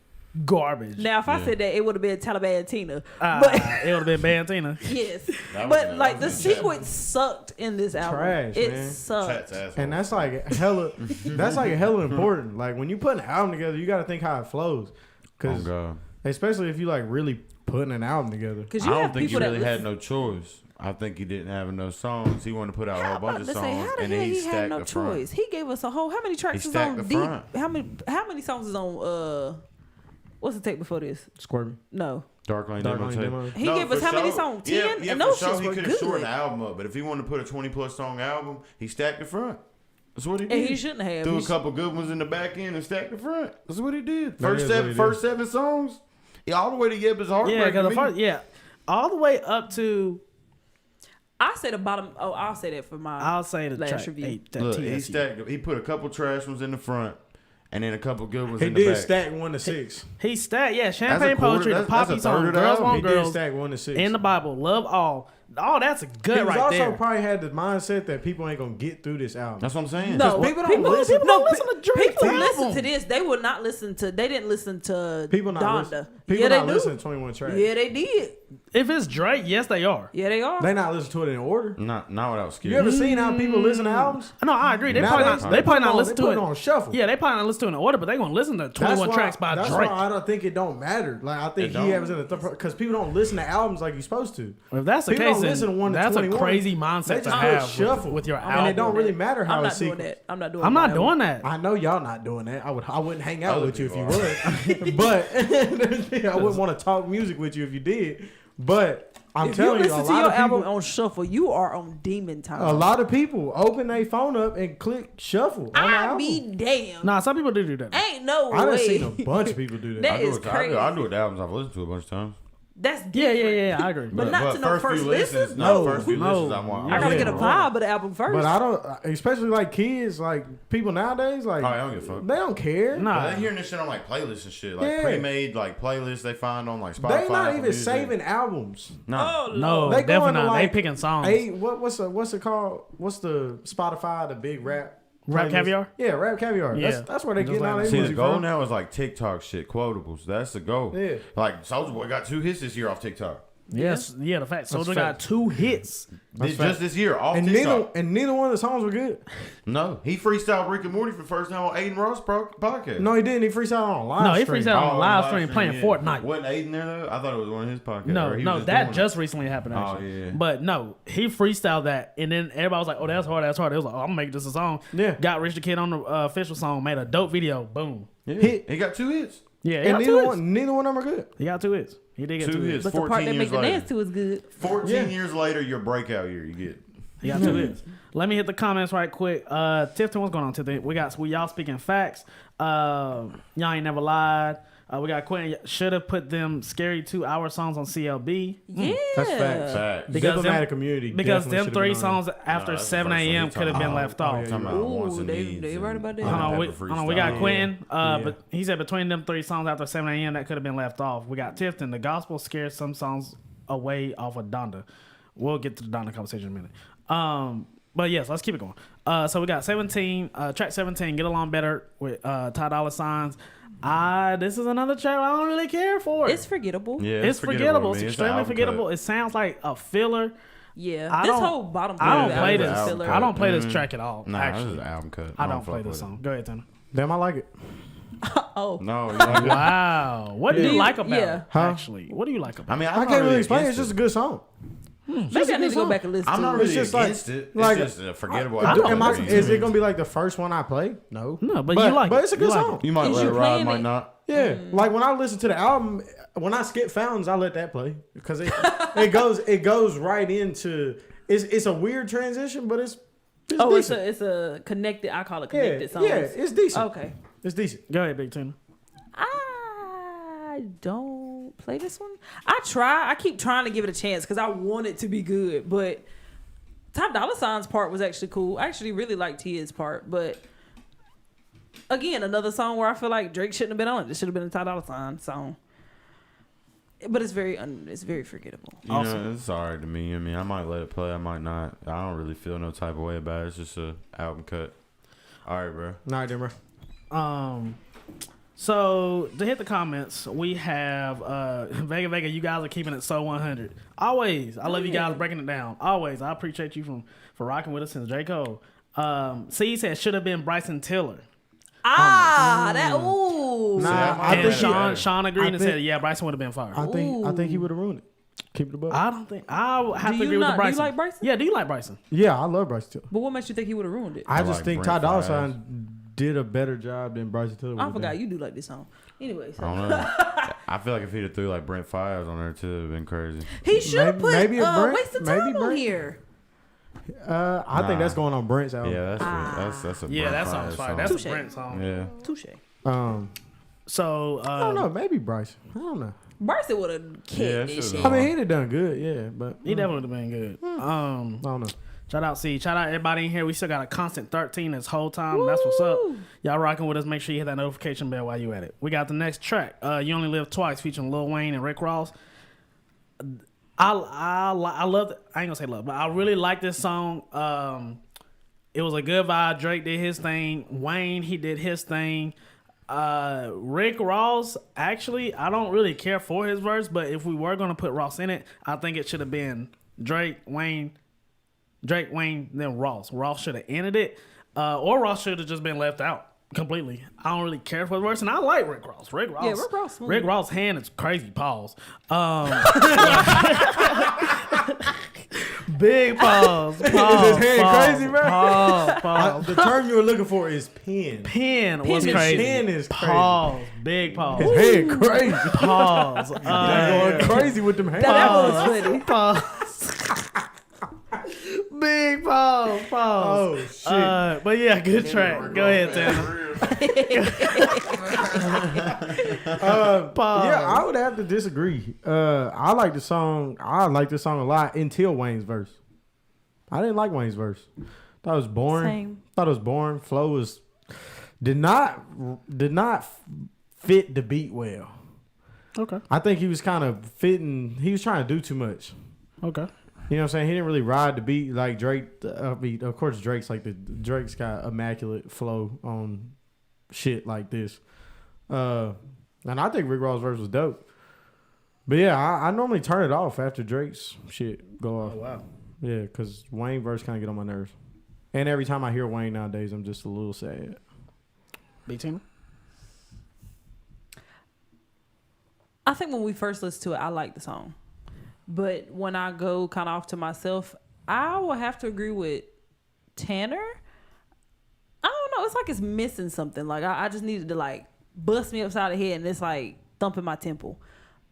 S1: garbage.
S4: Now, if I said that, it would have been Taliban Tina.
S1: It would have been Bantina.
S4: Yes,
S2: That
S4: but
S2: was-
S4: like
S2: that
S4: the
S2: was in chat.
S4: sequence sucked in this album.
S3: Trash,
S4: it
S3: man.
S4: sucked.
S2: Chat's asshole.
S3: And that's like hella. That's like hella important. Like when you put an album together, you got to think how it flows.
S2: Oh
S3: Because
S2: god.
S3: especially if you like really putting an album together.
S4: Because
S2: I
S4: you
S2: don't
S4: have
S2: think he
S4: people that
S2: really had
S4: listen.
S2: no choice. I think he didn't have enough songs. He wanted to put out a
S4: I'm
S2: whole bunch
S4: about
S2: of
S4: to say,
S2: songs,
S4: how the
S2: and
S4: hell
S2: then he
S4: he had
S2: stacked
S4: no
S2: the front.
S4: choice? He gave us a whole. How many tracks
S2: He
S4: is
S2: stacked
S4: on
S2: the
S4: Deep?
S2: front.
S4: How many songs is on what's the tape before this?
S3: Squirmy.
S4: No.
S2: Dark Lane
S3: Dark
S2: Demo
S3: Lane
S2: tape.
S3: Demo.
S4: He gave us
S2: for
S4: how many
S2: sure.
S4: songs? 10?
S2: Yeah,
S4: And
S2: for
S4: those
S2: sure.
S4: shits
S2: He
S4: were
S2: could have shortened
S4: good.
S2: the album up, but if he wanted to put a 20+ song album, he stacked the front. That's what he
S4: And
S2: did.
S4: he shouldn't have.
S2: Threw
S4: He
S2: a couple good ones in the back end and stacked the front. That's what he did.
S3: That is what he did.
S2: First 7 songs, all the way to Yep is Heartbreak.
S1: Yeah, because
S2: to
S1: the
S2: me.
S1: first, all the way up to
S4: I say the bottom. Oh, I'll say that for my.
S1: I'll say the
S4: Last
S1: track
S4: review.
S1: 8. That
S2: Look, he
S1: TSU.
S2: stacked. He put a couple trash ones in the front, and then a couple good ones
S3: He
S2: in the
S3: did
S2: back.
S3: stack 1 to 6.
S1: He stacked, Champagne
S2: quarter-
S1: Poetry, the
S2: that's a
S1: Poppy
S2: third
S1: song,
S2: of the
S1: Girls
S2: album.
S1: Want
S3: He did
S1: Girls,
S3: stack 1 to 6.
S1: in the Bible, Love All. Oh, that's a good
S3: he was
S1: right
S3: also
S1: there.
S3: probably had the mindset that people ain't gonna get through this album.
S2: That's what I'm saying.
S4: No,
S3: people don't listen.
S1: People don't listen to Drake's
S4: People
S1: album.
S4: listen to this. They would not listen to. They didn't listen to
S3: People not
S4: Donda.
S3: listen. People
S4: Yeah,
S3: not
S4: they
S3: listen
S4: do.
S3: to 21 tracks.
S4: Yeah, they did.
S1: If it's Drake, yes, they are.
S4: Yeah, they are.
S3: They not listen to it in order.
S2: Not without skill.
S3: You ever seen how people listen to albums?
S1: No, I agree. They
S3: Nowadays,
S1: probably not listen
S3: they
S1: to
S3: put
S1: it.
S3: on shuffle.
S1: Yeah, they probably not listen to it in order, but they gonna listen to 21 tracks by
S3: that's
S1: Drake.
S3: why I don't think it don't matter. Like I think
S2: It
S3: he has
S2: don't.
S3: in the because people don't listen to albums like you're supposed to.
S1: If that's the
S3: People
S1: case,
S3: don't
S1: then
S3: listen to 1 to
S1: that's a
S3: 21.
S1: crazy
S3: They
S1: mindset
S3: just
S1: to
S3: put
S1: have
S3: shuffle
S1: with your
S3: and
S1: album.
S3: it don't really matter how
S4: I'm
S3: it's
S4: not doing
S3: sequenced.
S4: that. I'm not doing.
S1: I'm not
S4: that.
S1: doing that.
S3: I know y'all not doing that. I wouldn't hang out
S2: Other
S3: with you if you
S2: people
S3: would, but I wouldn't want to talk music with you if you did. But I'm
S4: If you
S3: telling you, a
S4: listen to
S3: lot
S4: your
S3: of
S4: album
S3: people,
S4: on shuffle, you are on demon time.
S3: a lot of people open their phone up and click shuffle on the
S4: I
S3: album.
S4: be damn.
S1: Nah, some people do that.
S4: Ain't no
S3: I done
S4: way.
S3: seen a bunch of people do that.
S4: That
S2: I do
S4: is
S2: it.
S4: crazy.
S2: I do it. The albums I've listened to a bunch of times.
S4: That's
S1: Yeah,
S4: different.
S1: I agree.
S4: But not to no first
S2: few
S4: listens?
S2: No,
S3: No.
S2: first few
S1: No.
S2: listens.
S4: I gotta
S3: Yeah.
S4: get a vibe of the album first.
S3: But I don't, especially like kids, like people nowadays, like
S2: Oh, I don't give a fuck.
S3: they don't care.
S1: Nah,
S2: They're hearing this shit on like playlists and shit, like
S3: Yeah.
S2: pre-made like playlists they find on like Spotify.
S3: They not
S2: Apple
S3: even
S2: Music.
S3: saving albums.
S2: No,
S4: oh,
S1: no,
S4: Lord.
S3: They
S1: definitely
S3: going to,
S1: not.
S3: like,
S1: They picking songs.
S3: What's it called? What's the Spotify, the big rap?
S1: Rap
S3: playlist?
S1: Caviar?
S3: Yeah, Rap Caviar.
S1: Yeah.
S3: That's where they
S1: Just
S3: getting
S1: like
S3: all
S1: that.
S3: their
S2: see the
S3: music
S2: goal
S3: from.
S2: now is like TikTok shit, quotables. That's the goal.
S3: Yeah.
S2: Like Soulja Boy got 2 hits this year off TikTok.
S1: Yes, the fact. Soldier got
S3: fact.
S1: 2 hits.
S3: That's
S2: Just
S3: fact.
S2: this year off
S3: And
S2: TikTok.
S3: neither one of the songs were good.
S2: No, he freestyled Rick and Morty for the first time on Aiden Ross podcast.
S3: No, he didn't. He freestyled on a live
S1: No, he
S3: stream.
S1: freestyled on
S2: Oh,
S1: live stream playing
S2: yeah.
S1: Fortnite.
S2: Wasn't Aiden there though? I thought it was one of his podcasts.
S1: No,
S2: Or he
S1: no,
S2: was
S1: that
S2: doing
S1: just recently happened.
S2: Oh,
S1: Actually.
S2: yeah.
S1: But no, he freestyled that, and then everybody was like, "Oh, that's hard, that's hard." It was like, "Oh, I'm gonna make this a song."
S3: Yeah.
S1: Got Rich the Kid on the official song, made a dope video. Boom.
S2: it. Yeah.
S3: Hit.
S2: He got 2 hits.
S1: Yeah, he
S3: And
S1: got 2 hits.
S3: neither one of them are good.
S1: He got 2 hits. He did get
S2: 2
S1: 2 hits.
S2: hits.
S4: But the part
S2: 14
S4: that
S2: years
S4: make the
S2: later.
S4: dance to is good.
S2: 14
S3: Yeah.
S2: years later, your breakout year you get.
S1: He got 2 hits. Let me hit the comments right quick. Tifton, what's going on, Tifton? We y'all speaking facts. Y'all ain't never lied. We got Quentin. Should have put them scary 2-hour songs on CLB.
S4: Yeah.
S3: That's facts.
S2: Fact.
S1: Because them-
S3: Diplomatic community.
S1: Because
S3: definitely
S1: them
S3: should've
S1: 3
S3: been on
S1: songs after
S2: that's the
S1: 7
S2: first one
S1: a.m.
S2: he
S1: could have
S2: talking
S1: been
S3: about.
S1: left
S3: Oh,
S1: off.
S3: yeah,
S2: Talking about
S4: Ooh,
S2: wants and
S4: they
S2: needs
S4: right
S2: and
S4: about that.
S1: Hold on,
S2: Pepper
S1: we got
S2: freestyle.
S1: Quentin.
S3: Yeah.
S1: But he said between them 3 songs after 7 a.m. that could have been left off. We got Tifton. The gospel scared some songs away off of Donda. We'll get to the Donda conversation in a minute. But yes, let's keep it going. So we got 17, track 17, Get Along Better with Ty Dolla $igns. This is another track I don't really care for.
S4: It's forgettable.
S2: Yeah,
S1: It's forgettable.
S2: to me.
S1: It's
S2: It's an
S1: extremely
S2: album
S1: forgettable.
S2: cut.
S1: It sounds like a filler.
S4: Yeah.
S1: I
S4: This
S1: don't-
S4: whole bottom
S1: I don't
S4: part
S1: play
S4: of the
S1: this.
S4: album is
S2: album
S4: filler.
S1: I don't play this
S2: Mhm.
S1: track at all.
S2: Nah, this
S1: actually,
S2: is an album cut.
S1: I don't
S2: fuck
S1: play this
S2: with it.
S1: song. Go ahead, Tanner.
S3: Damn, I like it.
S4: Oh.
S2: No, you like it?
S1: Wow. What do you
S4: Yeah.
S1: like about
S4: Yeah.
S1: it?
S3: Huh?
S1: Actually, what do you like about
S2: I mean,
S3: I
S2: I'm
S3: can't
S2: not
S3: really explain it.
S2: against
S3: It's just a good song.
S4: Maybe
S3: Just a
S4: I need
S3: good
S4: to go
S3: song.
S4: back and listen
S2: I'm
S4: to
S2: not
S4: it.
S2: really
S3: just like-
S2: against it. It's
S3: like-
S2: just a forgettable
S1: I
S2: album.
S1: don't
S3: Am
S1: agree.
S3: is it gonna be like the first one I play? No.
S1: No, but you like
S3: But
S1: it.
S3: it's a
S1: You
S3: good
S1: like
S3: song.
S2: You might
S4: Is
S2: let
S4: you
S2: it ride,
S4: playing
S2: might
S4: it?
S2: not.
S3: Yeah, like when I listen to the album, when I skip fountains, I let that play because it goes right into it's a weird transition, but it's
S4: Oh,
S3: decent.
S4: it's a connected. I call it
S3: yeah,
S4: connected songs.
S3: yeah, it's decent.
S4: Okay.
S3: It's decent.
S1: Go ahead, Big Tina.
S4: I don't play this one. I keep trying to give it a chance because I want it to be good. But Ty Dolla $ign's part was actually cool. I actually really liked his part. But again, another song where I feel like Drake shouldn't have been on it. This should have been a Ty Dolla $ign song. But it's very forgettable.
S2: You know, it's alright to me. I mean, I might let it play. I might not. I don't really feel no type of way about it. It's just a album cut. All right, bro.
S3: Nah, damn bro.
S1: So to hit the comments, we have Vega. You guys are keeping it so 100. Always, I love you guys breaking it down. Always, I appreciate you for rocking with us since J. Cole. C said should have been Bryson Tiller.
S4: That ooh.
S3: Nah, I
S1: And
S3: think
S1: Sean agreed and
S3: think-
S1: said, "Yeah, Bryson would have been fired."
S3: I think he would have ruined it. Keep it a buck.
S1: I don't think I would have
S4: Do
S1: to
S4: you
S1: agree with
S4: not-
S1: the
S4: do you
S1: Bryson.
S4: like Bryson?
S1: Yeah, do you like Bryson?
S3: Yeah, I love Bryson Tiller.
S4: But what makes you think he would have ruined it?
S3: I
S2: I
S3: just
S2: like
S3: think
S2: Brent
S3: Ty Dolla
S2: Fayez.
S3: Sign did a better job than Bryson Tiller.
S4: I
S3: would've
S4: forgot
S3: done.
S4: you do like this song. Anyway,
S2: I don't know. I feel like if he'd have threw like Brent Fayez on there too, it'd have been crazy.
S4: he should have put
S3: maybe a Brent-
S4: Waste of
S3: maybe
S4: Time on
S3: Brent.
S4: here.
S3: I think that's going on Brent's album.
S2: Yeah, that's a
S1: Yeah,
S2: Brent
S1: that
S2: Fayez
S1: song's fire.
S2: song.
S1: That's a
S4: Touche.
S1: Brent song.
S2: Yeah.
S4: Touche.
S1: So
S3: I don't know. Maybe Bryson. I don't know.
S4: Bryson would have
S2: Yeah,
S4: kicked
S2: that
S4: this
S2: should've
S4: shit.
S3: I mean, he'd have done good. Yeah, but
S1: he definitely would have been good.
S3: I don't know.
S1: Shout out C. Shout out everybody in here. We still got a constant 13 this whole time. That's what's up. Y'all rocking with us. Make sure you hit that notification bell while you at it. We got the next track. You Only Live Twice featuring Lil Wayne and Rick Ross. I love. I ain't gonna say love, but I really like this song. It was a good vibe. Drake did his thing. Wayne, he did his thing. Rick Ross, actually, I don't really care for his verse, but if we were gonna put Ross in it, I think it should have been Drake, Wayne, then Ross. Ross should have ended it, or Ross should have just been left out completely. I don't really care for the verse, and I like Rick Ross. Rick Ross,
S4: smooth.
S1: Rick Ross' hand is crazy. Pause. Big pause. Pause.
S3: Is his hand
S1: pause,
S3: crazy, bro?
S1: Pause.
S3: The term you were looking for is pen.
S1: Pen was
S3: His
S1: crazy.
S3: pen is crazy.
S1: Pause. Big pause.
S3: His hand crazy.
S1: Pause.
S3: Going crazy with them hands.
S4: That was funny.
S1: Pause. Big pause. Pause.
S3: Oh shit.
S1: But yeah, good track. Go ahead, Tanner. Pause.
S3: Yeah, I would have to disagree. I like the song. I like this song a lot until Wayne's verse. I didn't like Wayne's verse. Thought it was boring.
S4: Same.
S3: Thought it was boring. Flow was did not fit the beat well.
S1: Okay.
S3: I think he was kind of fitting. He was trying to do too much.
S1: Okay.
S3: You know what I'm saying? He didn't really ride the beat like Drake. I mean, of course, Drake's got immaculate flow on shit like this. And I think Rick Ross' verse was dope. But yeah, I normally turn it off after Drake's shit go off.
S1: Oh, wow.
S3: Yeah, because Wayne verse kind of get on my nerves. And every time I hear Wayne nowadays, I'm just a little sad.
S1: B-Team?
S4: I think when we first listened to it, I liked the song. But when I go kind of off to myself, I will have to agree with Tanner. I don't know. It's like it's missing something. Like I just needed to like bust me upside the head and it's like thumping my temple.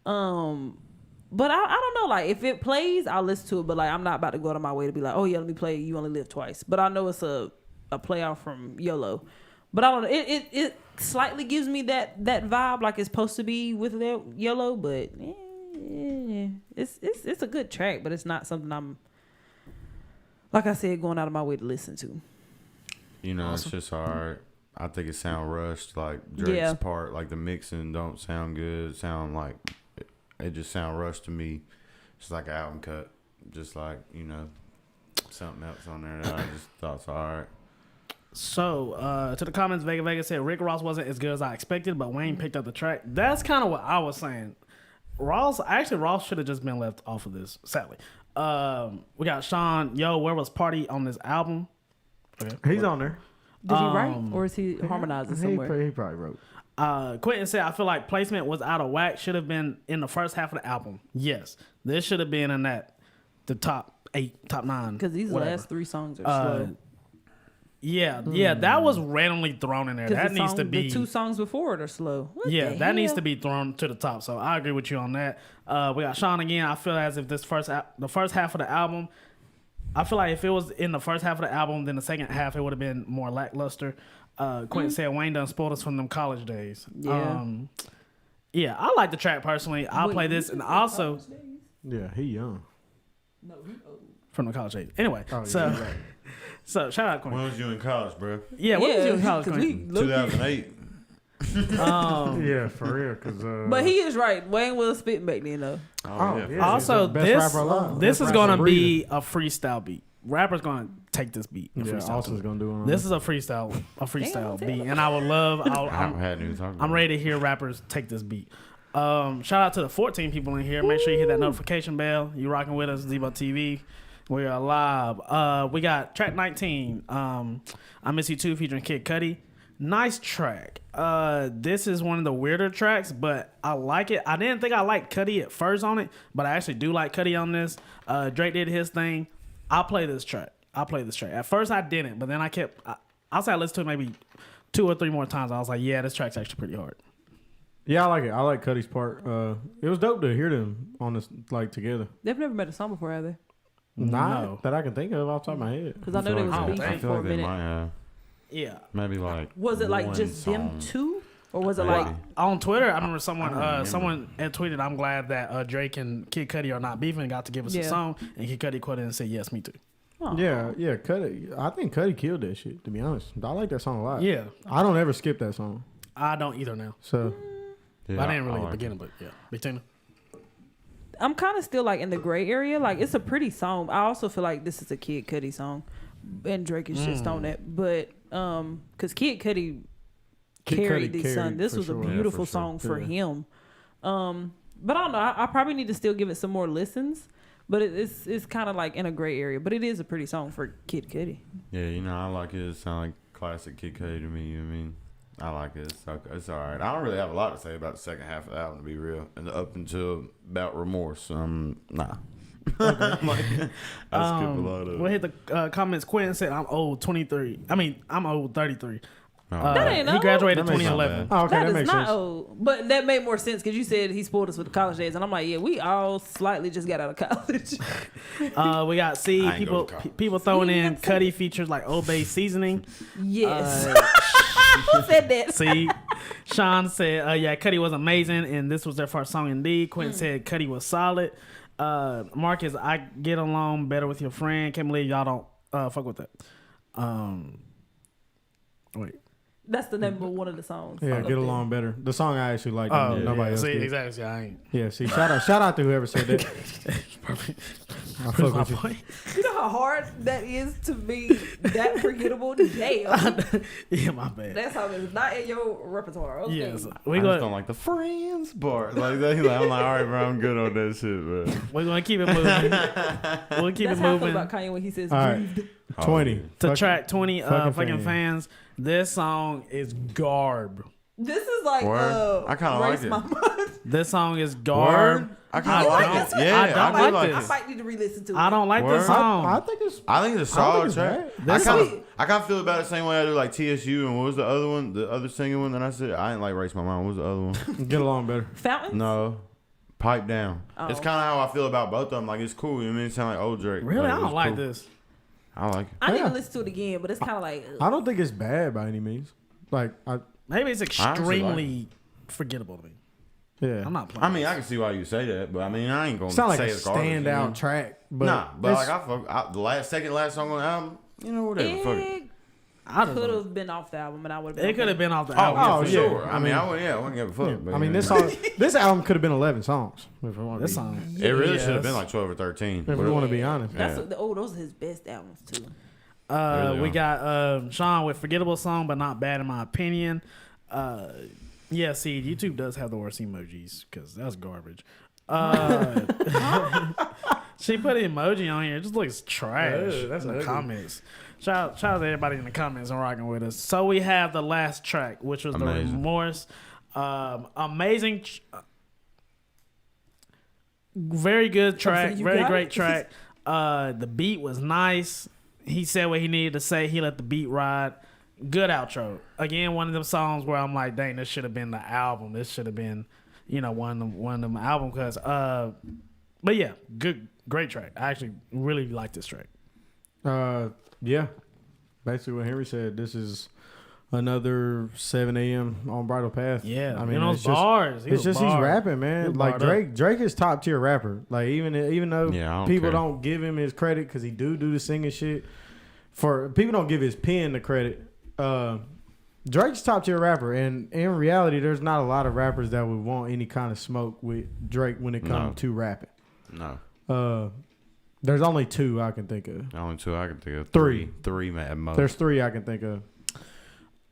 S4: But I don't know. Like if it plays, I'll listen to it. But like I'm not about to go out of my way to be like, oh yeah, let me play You Only Live Twice. But I know it's a play out from YOLO. But I don't know. It slightly gives me that vibe like it's supposed to be with that YOLO. But it's a good track. But it's not something I'm, like I said, going out of my way to listen to.
S2: You know,
S1: Awesome.
S2: it's just hard. I think it sound rushed. Like Drake's
S4: Yeah.
S2: part, like the mixing don't sound good. Sound like it just sound rushed to me. It's like an album cut. Just like, you know, something else on there that I just thought's alright.
S1: So, to the comments, Vega said Rick Ross wasn't as good as I expected, but Wayne picked up the track. That's kind of what I was saying. Ross should have just been left off of this, sadly. We got Sean, where was Party on this album? Okay.
S3: He's on there.
S4: Did he write or is he harmonizing
S3: He
S4: somewhere?
S3: probably wrote.
S1: Quentin said, I feel like placement was out of whack. Should have been in the first half of the album. Yes. This should have been in the top 8, top 9.
S4: Because these
S1: whatever.
S4: last 3 songs are slow.
S1: Yeah, that was randomly thrown in there. That needs to be.
S4: The 2 songs before it are slow. What
S1: Yeah,
S4: the
S1: that needs
S4: hell?
S1: to be thrown to the top. So I agree with you on that. We got Sean again. I feel as if the first half of the album, I feel like if it was in the first half of the album, then the second half it would have been more lackluster. Quentin said Wayne done spoiled us from them college days.
S4: Yeah.
S1: Yeah, I like the track personally. I'll play this and also
S3: Yeah, he young.
S1: from the college days. Anyway,
S3: Oh, yeah,
S1: so
S3: you're right.
S1: so shout out Quentin.
S2: When was you in college, bro?
S1: Yeah, what was you in college,
S4: 'cause
S1: Quentin?
S2: 2008.
S3: Yeah, for real. Cause
S4: But he is right. Wayne was spitting back then, though.
S2: Oh, yeah.
S1: Also,
S3: he's the best
S1: this
S3: rapper alive.
S1: this
S3: Best
S1: is gonna
S3: rapper
S1: be a freestyle beat. Rapper's gonna take this beat. And
S3: Yeah,
S1: freestyle
S3: Austin's
S1: to it.
S3: gonna do it.
S1: This is a freestyle beat, and I would love.
S2: I hadn't even talked about
S1: I'm ready to hear rappers take this beat. Shout out to the 14 people in here. Make sure you hit that notification bell. You rocking with us, Zebo TV. We are live. We got track 19. I Miss You Too featuring Kid Cudi. Nice track. This is one of the weirder tracks, but I like it. I didn't think I liked Cudi at first on it, but I actually do like Cudi on this. Drake did his thing. I'll play this track. At first I didn't, but then I say I listened to it maybe 2 or 3 more times. I was like, yeah, this track's actually pretty hard.
S3: Yeah, I like it. I like Cudi's part. It was dope to hear them on this like together.
S4: They've never made a song before, have they?
S3: Not that I can think of off the top of my head.
S4: Because I know they was
S2: I
S4: beefing
S2: feel
S4: for
S2: like
S4: a
S2: they
S4: minute.
S2: might have.
S1: Yeah.
S2: Maybe like.
S4: Was it like
S2: one
S4: just them
S2: song.
S4: two? Or was it
S2: Maybe.
S4: like...
S1: On Twitter, I remember someone
S2: remember.
S1: someone had tweeted, I'm glad that Drake and Kid Cudi are not beefing, got to give us a
S4: Yeah.
S1: song, and Kid Cudi quoted and said, yes, me too.
S4: Oh.
S3: Yeah, Cudi. I think Cudi killed that shit, to be honest. I like that song a lot.
S1: Yeah.
S3: I don't ever skip that song.
S1: I don't either now.
S3: So
S2: Yeah,
S1: I didn't really
S2: like
S1: begin
S2: it.
S1: it, but yeah. Big Tina.
S4: I'm kind of still like in the gray area. Like it's a pretty song. I also feel like this is a Kid Cudi song, and Drake is just on it. But because Kid Cudi carried this song, this
S3: for
S4: was a
S3: sure.
S4: beautiful
S2: Yeah, for sure.
S4: song for
S3: Yeah.
S4: him. But I don't know. I probably need to still give it some more listens. But it's kind of like in a gray area. But it is a pretty song for Kid Cudi.
S2: Yeah, you know, I like it. It sounds like classic Kid Cudi to me. You know what I mean? I like it. It's all right. I don't really have a lot to say about the second half of the album, to be real. And up until about Remorse, nah. Like, I skip a lot of
S1: We'll
S2: it.
S1: hit the comments. Quentin said, I'm old 23. I'm old 33.
S2: Oh,
S4: That ain't
S1: He
S4: old.
S1: graduated
S3: That makes
S1: 2011.
S3: Oh, okay,
S4: That
S3: that
S4: is
S3: makes
S4: not
S3: sense.
S4: old. But that made more sense because you said he spoiled us with the college days. And I'm like, yeah, we all slightly just got out of college.
S1: We got C.
S2: I ain't go
S1: People
S2: to college.
S1: people throwing
S4: See,
S1: in
S4: that's
S1: Cudi features like Old Bay Seasoning.
S4: Yes. Who said that?
S1: See, Sean said, yeah, Cudi was amazing, and this was their first song indeed. Quentin said Cudi was solid. Marcus, I get along better with your friend. Can't believe y'all don't fuck with that. Wait.
S4: That's the name of one of the songs.
S3: Yeah,
S4: up
S3: get
S4: there.
S3: along better. The song I actually liked.
S1: Oh,
S3: nobody else
S1: see,
S3: did.
S1: exactly. I ain't.
S3: Yeah, see, shout out to whoever said that.
S1: Perfect.
S3: I
S1: Proves
S3: fuck
S1: my
S3: with you.
S1: point.
S4: You know how hard that is to be that forgettable? Damn.
S1: Yeah, my bad.
S4: That song is not in your repertoire. Okay.
S1: Yes,
S2: I just don't like the friends part. Like that. I'm like, all right, bro, I'm good on that shit, bro.
S1: we're gonna keep it moving. We'll keep
S4: That's
S1: it
S4: how I feel
S1: moving
S4: about Kanye when he says
S3: All right.
S4: breathed.
S3: 20.
S1: to
S3: Fuck-
S1: track 20.
S3: fucking
S1: Fucking fans. This song is garb.
S4: This is like
S2: Word. I kinda like
S4: Race
S2: it.
S4: My Mind.
S1: This song is garb.
S2: Word. I kind
S1: I
S2: of like
S1: don't-
S2: it.
S1: I
S2: Yeah,
S1: don't
S2: I do
S1: like
S2: like
S1: this.
S2: it.
S4: I might need to re-listen to it.
S1: I don't like
S2: Word.
S1: this song.
S3: I think it's.
S2: I think it's a
S3: I don't
S2: solid
S3: think
S2: track.
S3: it's
S1: bad.
S2: I kind of feel about it the same way I do like TSU and what was the other one? The other singing one that I said I didn't like Race My Mind. What was the other one?
S3: Get along better.
S4: Fountain?
S2: No, Pipe Down.
S4: Oh.
S2: It's kind of how I feel about both of them. Like it's cool. You know what I mean? It sound like old Drake.
S1: Really, I
S2: it's
S1: don't like
S2: cool.
S1: this.
S2: I like it.
S4: I need
S3: Yeah.
S4: to listen to it again, but it's kind of like... ugh.
S3: I don't think it's bad by any means. Like,
S1: Maybe it's
S2: actually like
S1: extremely forgettable to me.
S3: yeah.
S1: I'm not playing.
S2: I mean, I can see why you say that, but I mean, I ain't gonna
S3: It's not like
S2: say
S3: a
S2: it's garbage. You know?
S3: standout track, but
S2: Nah, but
S3: it's-
S2: like the last song on the album, you know, whatever. Fuck it.
S4: It
S1: I don't
S4: could
S1: know.
S4: have been off the album, and I would have been...
S1: It could have been off the
S2: Oh,
S1: album.
S2: yeah,
S3: Oh,
S2: for
S3: yeah.
S2: sure.
S3: I
S2: I mean,
S3: mean-
S2: I wouldn't give a fuck.
S3: yeah.
S2: But,
S3: I mean,
S2: you
S3: this
S2: know.
S3: song, this album could have been 11 songs. If I want to
S1: This
S3: be,
S1: song.
S2: It really
S1: Yes.
S2: should have been like 12 or 13.
S3: if we want to be honest.
S4: That's
S2: Yeah.
S4: those are his best albums, too.
S2: Really
S1: We
S2: are.
S1: got Sean with forgettable song, but not bad in my opinion. Yeah, see, YouTube does have the worst emojis because that's garbage. She put an emoji on here. It just looks trash
S3: Yeah, that's
S1: in the
S3: ugly.
S1: comments. Shout out to everybody in the comments and rocking with us. So we have the last track, which was the
S2: Amazing.
S1: Remorse. Amazing. Very good track.
S4: saying you
S1: Very
S4: got
S1: great
S4: it.
S1: track. The beat was nice. He said what he needed to say. He let the beat ride. Good outro. Again, one of them songs where I'm like, dang, this should have been the album. This should have been, one of them album cuts. But yeah, great track. I actually really like this track.
S3: Yeah. Basically what Henry said, this is another 7 a.m. on Bridal Path.
S1: Yeah,
S3: I mean,
S1: those
S3: it's just,
S1: bars.
S3: it's just he's rapping, man.
S1: He
S3: Like
S1: barred
S3: Drake is top tier rapper. Like even though
S2: Yeah, I don't
S3: people
S2: care.
S3: don't give him his credit because he do the singing shit. For people don't give his pen the credit. Drake's top tier rapper, and in reality, there's not a lot of rappers that would want any kind of smoke with Drake when it comes
S2: No.
S3: to rapping.
S2: No.
S3: There's only two I can think of.
S2: The only two I can think of.
S3: Three.
S2: Three, man, at most.
S3: There's three I can think of.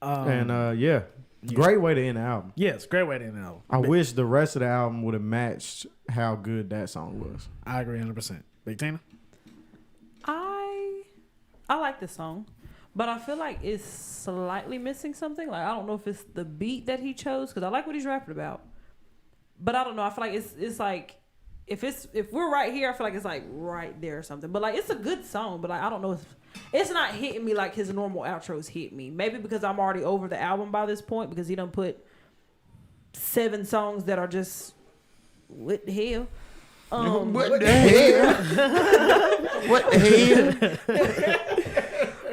S3: And
S1: yeah.
S3: great way to end the album.
S1: Yes, great way to end the album.
S3: I wish the rest of the album would have matched how good that song was.
S1: I agree 100%. Big Tina?
S4: I like this song, but I feel like it's slightly missing something. Like, I don't know if it's the beat that he chose, because I like what he's rapping about. But I don't know. I feel like it's like, if we're right here, I feel like it's like right there or something. But like, it's a good song, but like, I don't know if it's not hitting me like his normal outros hit me. Maybe because I'm already over the album by this point, because he done put 7 songs that are just, what the hell?
S2: What the hell? What the hell?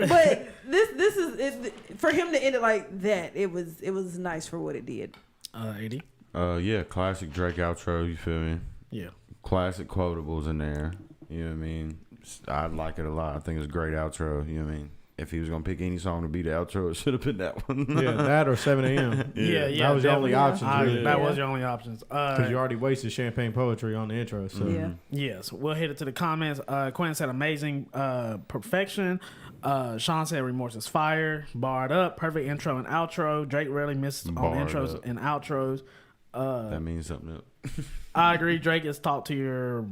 S4: But this is for him to end it like that. It was nice for what it did.
S1: 80.
S2: Yeah, classic Drake outro. You feel me?
S1: Yeah.
S2: Classic quotables in there. You know what I mean? I like it a lot. I think it's a great outro. You know what I mean? If he was gonna pick any song to be the outro, it should have been that one.
S3: Yeah, that or 7 a.m.
S1: Yeah.
S3: That was your only options. Really.
S1: That was your only options.
S3: Because you already wasted champagne poetry on the intro. So.
S4: Yeah.
S1: Yes, we'll hit it to the comments. Quentin said amazing perfection. Sean said Remorse is fire. Barred up. Perfect intro and outro. Drake rarely misses on
S2: Barred
S1: intros
S2: up.
S1: and outros.
S2: That means something else.
S1: I agree. Drake is talk to your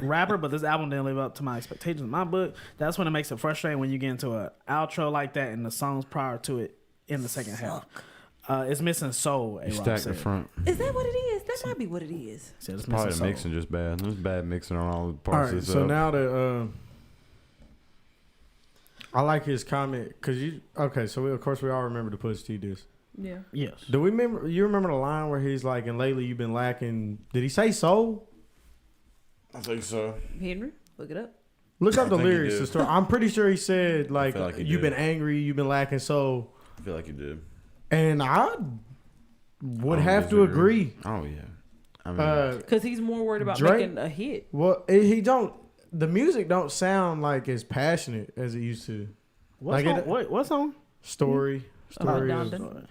S1: rapper, but this album didn't live up to my expectations in my book. That's when it makes it frustrating when you get into an outro like that and the songs prior to it in the second half. It's missing soul.
S2: You stack the front.
S4: Is that what it is? That might be what it is.
S1: Said it's
S2: Probably
S1: missing
S2: the
S1: soul.
S2: mixing just bad. There's bad mixing on all the
S3: All
S2: parts
S3: right,
S2: of
S3: so now that I like his comment because so of course we all remember the Push T diss.
S4: Yeah.
S1: Yes.
S3: Do we remember? You remember the line where he's like, "And lately you've been lacking." Did he say soul?
S2: I think so.
S4: Henry, look it up.
S3: Look up the
S2: think he
S3: lyrics.
S2: did.
S3: To start. I'm pretty sure he said like,
S2: feel like he
S3: "You've
S2: did.
S3: been angry, you've been lacking soul,"
S2: I feel like you did.
S3: and I would
S2: I don't
S3: have to agree.
S2: Oh yeah. I mean,
S4: Because he's more worried about
S3: Drake-
S4: making a hit.
S3: Well, he don't. The music don't sound like as passionate as it used to.
S1: What
S3: Like
S1: song?
S3: it-
S1: Wait, what song?
S3: Story
S4: About
S3: of-
S4: Donda.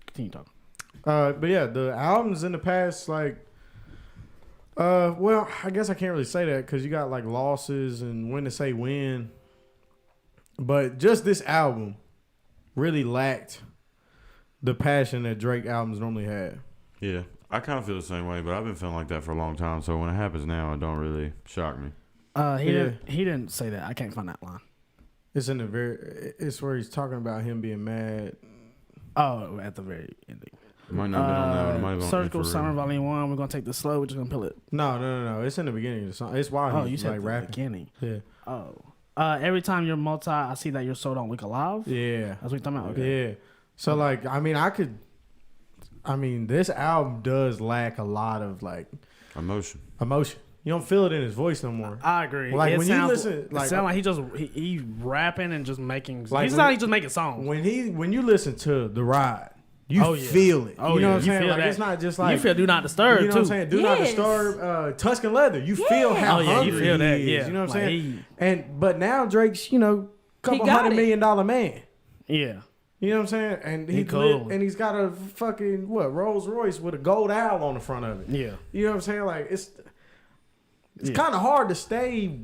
S1: Continue talking.
S3: But yeah, the albums in the past, like, well, I guess I can't really say that because you got like losses and when to say when. But just this album really lacked the passion that Drake albums normally had.
S2: yeah. I kind of feel the same way, but I've been feeling like that for a long time. So when it happens now, it don't really shock me.
S1: He didn't say that. I can't find that line.
S3: It's in the it's where he's talking about him being mad.
S1: Oh, at the very ending.
S2: It might not be on that one. It might be on
S1: Surgical
S2: Infrared.
S1: Summer Volume 1. We're gonna take this slow. We're just gonna pull it.
S3: No. It's in the beginning of the song. It's why
S1: Oh,
S3: he's
S1: you said
S3: like
S1: the
S3: rapping.
S1: beginning.
S3: Yeah.
S1: Oh. Every time you're multi, I see that your soul don't look alive.
S3: Yeah.
S1: That's what you're talking about. Okay.
S3: Yeah. So like, I mean, this album does lack a lot of like
S2: Emotion.
S3: emotion. You don't feel it in his voice no more.
S1: I agree.
S3: Like,
S1: It
S3: when you
S1: sounds-
S3: listen, like-
S1: it sounds like he rapping and just making.
S3: Like,
S1: He's
S3: when-
S1: not like just making songs.
S3: When you listen to The Ride, you
S1: Oh, yeah.
S3: feel it.
S1: Oh,
S3: you know
S1: yeah.
S3: what I'm
S1: You
S3: saying?
S1: feel
S3: Like
S1: that.
S3: it's not just like
S1: you feel Do Not Disturb
S3: you know
S1: too.
S3: what I'm saying? Do Not
S4: Yes.
S3: Disturb, Tuscan Leather. You feel how
S1: Oh, yeah, you
S3: hungry
S1: feel that,
S3: he is.
S1: yeah.
S3: You know what I'm
S1: Like,
S3: saying? But now Drake's, couple
S4: got
S3: $100
S4: it.
S3: million man.
S1: Yeah.
S3: You know what I'm saying? And
S1: He
S3: he
S1: cool.
S3: and he's got a fucking Rolls Royce with a gold owl on the front of it.
S1: Yeah.
S3: You know what I'm saying? Like it's
S1: Yeah.
S3: kind of hard to stay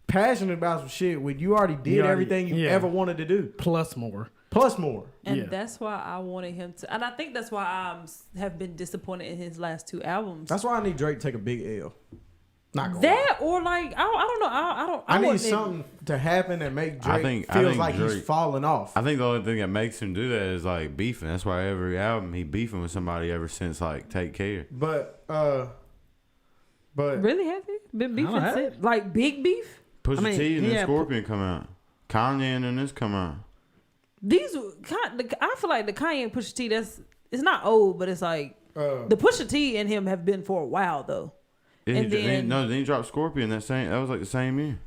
S3: passionate about some shit when you already did
S1: already-
S3: everything you
S1: yeah.
S3: ever wanted to do,
S1: Plus more.
S3: plus more.
S4: And
S1: Yeah.
S4: that's why I wanted him to. And I think that's why I have been disappointed in his last 2 albums.
S3: That's why I need Drake to take a big L. Not gonna lie.
S4: that or like I don't know. I
S3: I need
S4: wouldn't-
S3: something to happen that make Drake
S2: I
S3: feels
S2: think
S3: like he's
S2: Drake-
S3: falling off.
S2: I think the only thing that makes him do that is like beefing. That's why every album he beefing with somebody ever since like Take Care.
S3: But
S4: Really has he been beefing
S1: have.
S4: since? Like big beef?
S2: Pusha
S1: I mean,
S2: T and then
S1: yeah,
S2: Scorpion come out. Kanye and then this come out.
S4: I feel like the Kanye and Pusha T. It's not old, but it's like the Pusha T and him have been for a while though.
S2: Yeah,
S4: And then-
S2: then he dropped Scorpion that was like the same year.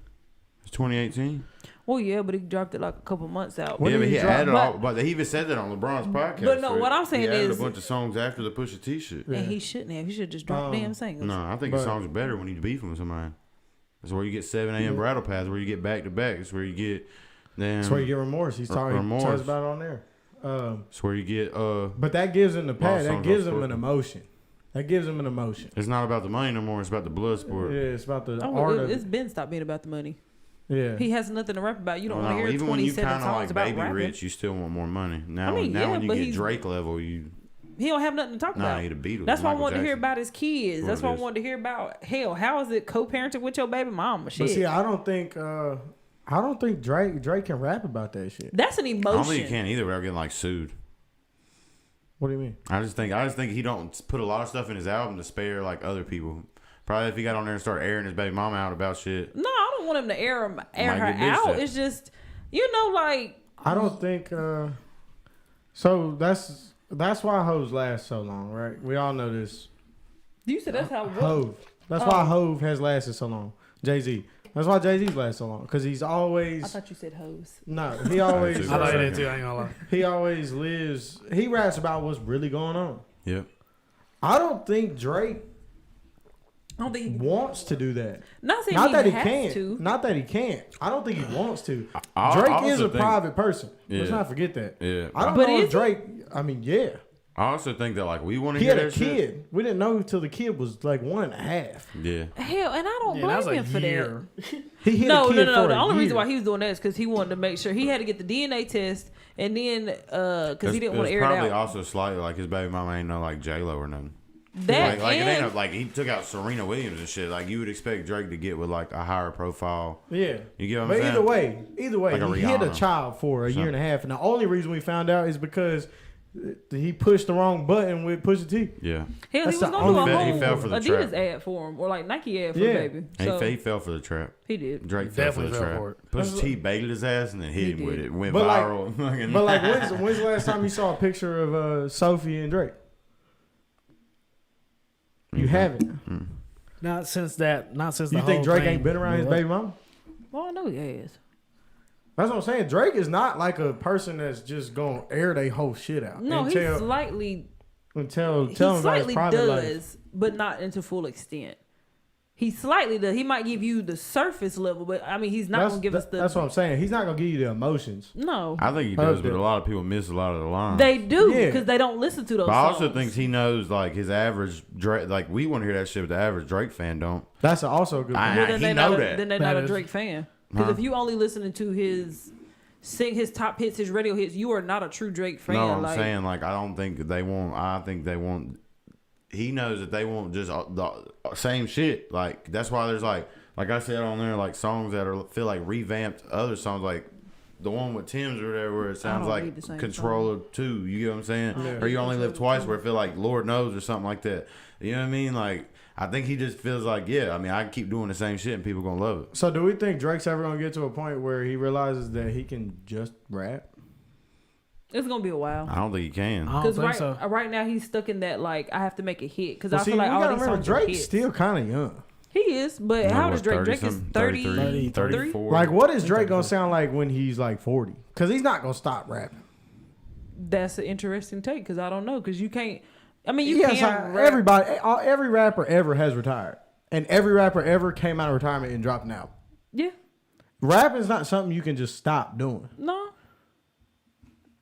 S2: It's 2018.
S4: Well, yeah, but he dropped it like a couple months out.
S3: When
S2: yeah,
S3: did
S2: but
S3: he
S2: he
S3: drop-
S2: added
S4: but-
S2: all. But he even said that on LeBron's podcast.
S4: But no, what I'm saying
S2: he added
S4: is-
S2: a bunch of songs after the Pusha T shit.
S4: And he shouldn't have. He should just drop damn singles.
S2: No, I think
S3: But-
S2: his songs are better when you beefing with somebody. That's where you get 7 a.m. Brattle Pass, where you get back to back. It's where you get.
S3: That's where you get remorse. He's talking
S2: Remorse.
S3: talks about it on there.
S2: It's where you get.
S3: But that gives him the pad. That
S2: songs
S3: gives
S2: on
S3: him an
S2: Scorpion.
S3: emotion. That gives him an emotion.
S2: It's not about the money no more. It's about the blood sport.
S3: Yeah, it's about the
S4: Oh,
S3: art of
S4: it's
S3: it.
S4: been stopped being about the money.
S3: Yeah.
S4: He has nothing to rap about. You don't
S2: Well,
S4: want to
S2: no,
S4: hear
S2: even when you
S4: 27
S2: kind of
S4: songs
S2: like
S4: about
S2: baby
S4: rapping.
S2: rich, you still want more money. Now,
S4: I mean,
S2: now
S4: yeah,
S2: when you
S4: but
S2: get
S4: he's-
S2: Drake level, you
S4: He don't have nothing to talk about.
S2: he the Beatles.
S4: That's why I
S2: Michael
S4: wanted to hear
S2: Jackson.
S4: about his kids.
S2: What
S4: That's
S2: it
S4: why I
S2: is.
S4: wanted to hear about hell. How is it co-parenting with your baby mama? Shit.
S3: But see, I don't think I don't think Drake can rap about that shit.
S4: That's an
S2: I don't think he
S4: emotion.
S2: can either without getting like sued.
S3: What do you mean?
S2: I just think he don't put a lot of stuff in his album to spare like other people. Probably if he got on there and started airing his baby mama out about shit.
S4: No, I don't want him to air
S2: Might
S4: her
S2: get bitched
S4: out.
S2: at.
S4: It's just, you know, like
S3: I don't think. So that's why Hove lasts so long, right? We all know this.
S4: you said that's how.
S3: Hove. That's why Hove has lasted so long. Jay-Z. That's why Jay-Z's lasted so long because he's always.
S4: I thought you said hoes.
S3: No, he always.
S1: I like that too. I ain't gonna lie.
S3: He always lives. He raps about what's really going on.
S2: Yep.
S3: I don't think Drake
S4: I don't think.
S3: wants to do that.
S4: Not saying
S3: Not that he
S4: has
S3: can't.
S4: to.
S3: Not that he can't. I don't think he wants to.
S2: I
S3: Drake
S2: also
S3: is a
S2: think-
S3: private person. Let's
S2: Yeah.
S3: not forget that.
S2: Yeah.
S3: I don't
S4: But
S3: know
S4: is
S3: if Drake. I mean, yeah.
S2: I also think that like we want to
S3: He
S2: hear
S3: had a
S2: that
S3: kid.
S2: shit.
S3: We didn't know until the kid was like 1.5.
S2: Yeah.
S4: Hell, and I don't
S1: Yeah, that was
S4: blame
S1: a
S4: him for
S1: year.
S4: that.
S3: He hit
S4: No,
S3: a
S4: no,
S3: kid
S4: no,
S3: for
S4: no. The
S3: a
S4: only reason
S3: year.
S4: why he was doing that is because he wanted to make sure he had to get the DNA test, and then because he didn't want to air it
S2: Probably
S4: out.
S2: also slightly like his baby mama ain't no like J-Lo or nothing.
S4: That
S2: Like it ain't
S4: and
S2: no, like he took out Serena Williams and shit. Like you would expect Drake to get with like a higher profile.
S3: Yeah.
S2: You get what I'm
S3: But
S2: saying?
S3: either way,
S2: Like a
S3: he hit a
S2: Rihanna.
S3: child for a
S2: So-
S3: year and a half, and the only reason we found out is because he pushed the wrong button with Pusha T.
S2: Yeah.
S4: hell, he
S3: That's
S4: was
S3: the
S4: gonna do a
S3: only-
S2: He
S4: whole
S2: fell for the
S4: Adidas
S2: trap.
S4: ad for him, or like Nike ad for
S3: Yeah.
S4: the baby. So
S2: He fell for the trap.
S4: he did.
S2: Drake fell for the
S1: Definitely fell
S2: trap.
S1: for it.
S2: Pusha T baited his ass and then hit
S4: He
S2: him with
S4: did.
S2: it. Went
S3: But like-
S2: viral.
S3: But like, when's the last time you saw a picture of Sophie and Drake? You haven't.
S1: Not since that. Not since
S3: You
S1: the
S3: think
S1: whole
S3: Drake
S1: thing
S3: ain't been around his
S1: blew up.
S3: baby mama?
S4: Well, I know he has.
S3: That's what I'm saying. Drake is not like a person that's just gonna air their whole shit out.
S4: No,
S3: and
S4: he
S3: tell
S4: slightly
S3: tell
S4: he
S3: him about his
S4: slightly
S3: private
S4: does,
S3: life.
S4: but not into full extent. He slightly does. He might give you the surface level, but I mean, he's not gonna give us the.
S3: That's what I'm saying. He's not gonna give you the emotions.
S4: No,
S2: I think he does, but
S3: Okay.
S2: a lot of people miss a lot of the lines.
S4: they do
S3: Yeah.
S4: because they don't listen to those.
S2: But I also
S4: songs.
S2: think he knows like his average Drake. Like we want to hear that shit, but the average Drake fan don't.
S3: That's also a good.
S2: I-
S3: point.
S4: Well, then
S2: he
S4: they
S2: know
S4: not
S2: that.
S4: then they're
S1: That
S4: not a
S1: is-
S4: Drake fan. Because
S2: Huh?
S4: if you only listening to his top hits, his radio hits, you are not a true Drake fan.
S2: No, I'm
S4: like,
S2: saying like I don't think they want. I think they want. He knows that they want just the same shit. Like that's why there's like I said on there, like songs that are feel like revamped other songs, like the one with Tim's or whatever, where it sounds
S4: don't need
S2: like
S4: the same
S2: Controller 2. You get what I'm saying?
S3: Yeah.
S2: Or You Only Live Twice, where it feel like Lord Knows or something like that. You know what I mean? Like I think he just feels like, yeah. I mean, I can keep doing the same shit and people gonna love it.
S3: So do we think Drake's ever gonna get to a point where he realizes that he can just rap?
S4: it's gonna be a while.
S2: I don't think he can.
S1: I don't
S4: Because
S1: think so.
S4: right now he's stuck in that like I have to make a hit because
S3: Well,
S4: I
S3: see,
S4: feel like
S3: we
S4: all
S3: gotta
S4: these
S3: remember
S4: songs are
S3: Drake's
S4: hits.
S3: still kind of young.
S4: He is, but how old is Drake? Drake is
S2: 30-something?
S4: 30,
S2: 33,
S1: 33.
S2: 34.
S3: Like, what is Drake gonna sound like when he's like 40? Because he's not gonna stop rapping.
S4: That's an interesting take because I don't know because you can't. I mean, you
S3: Yes,
S4: can't. rap.
S3: every rapper ever has retired, and every rapper ever came out of retirement and dropped an album.
S4: Yeah.
S3: Rapping is not something you can just stop doing.
S4: No.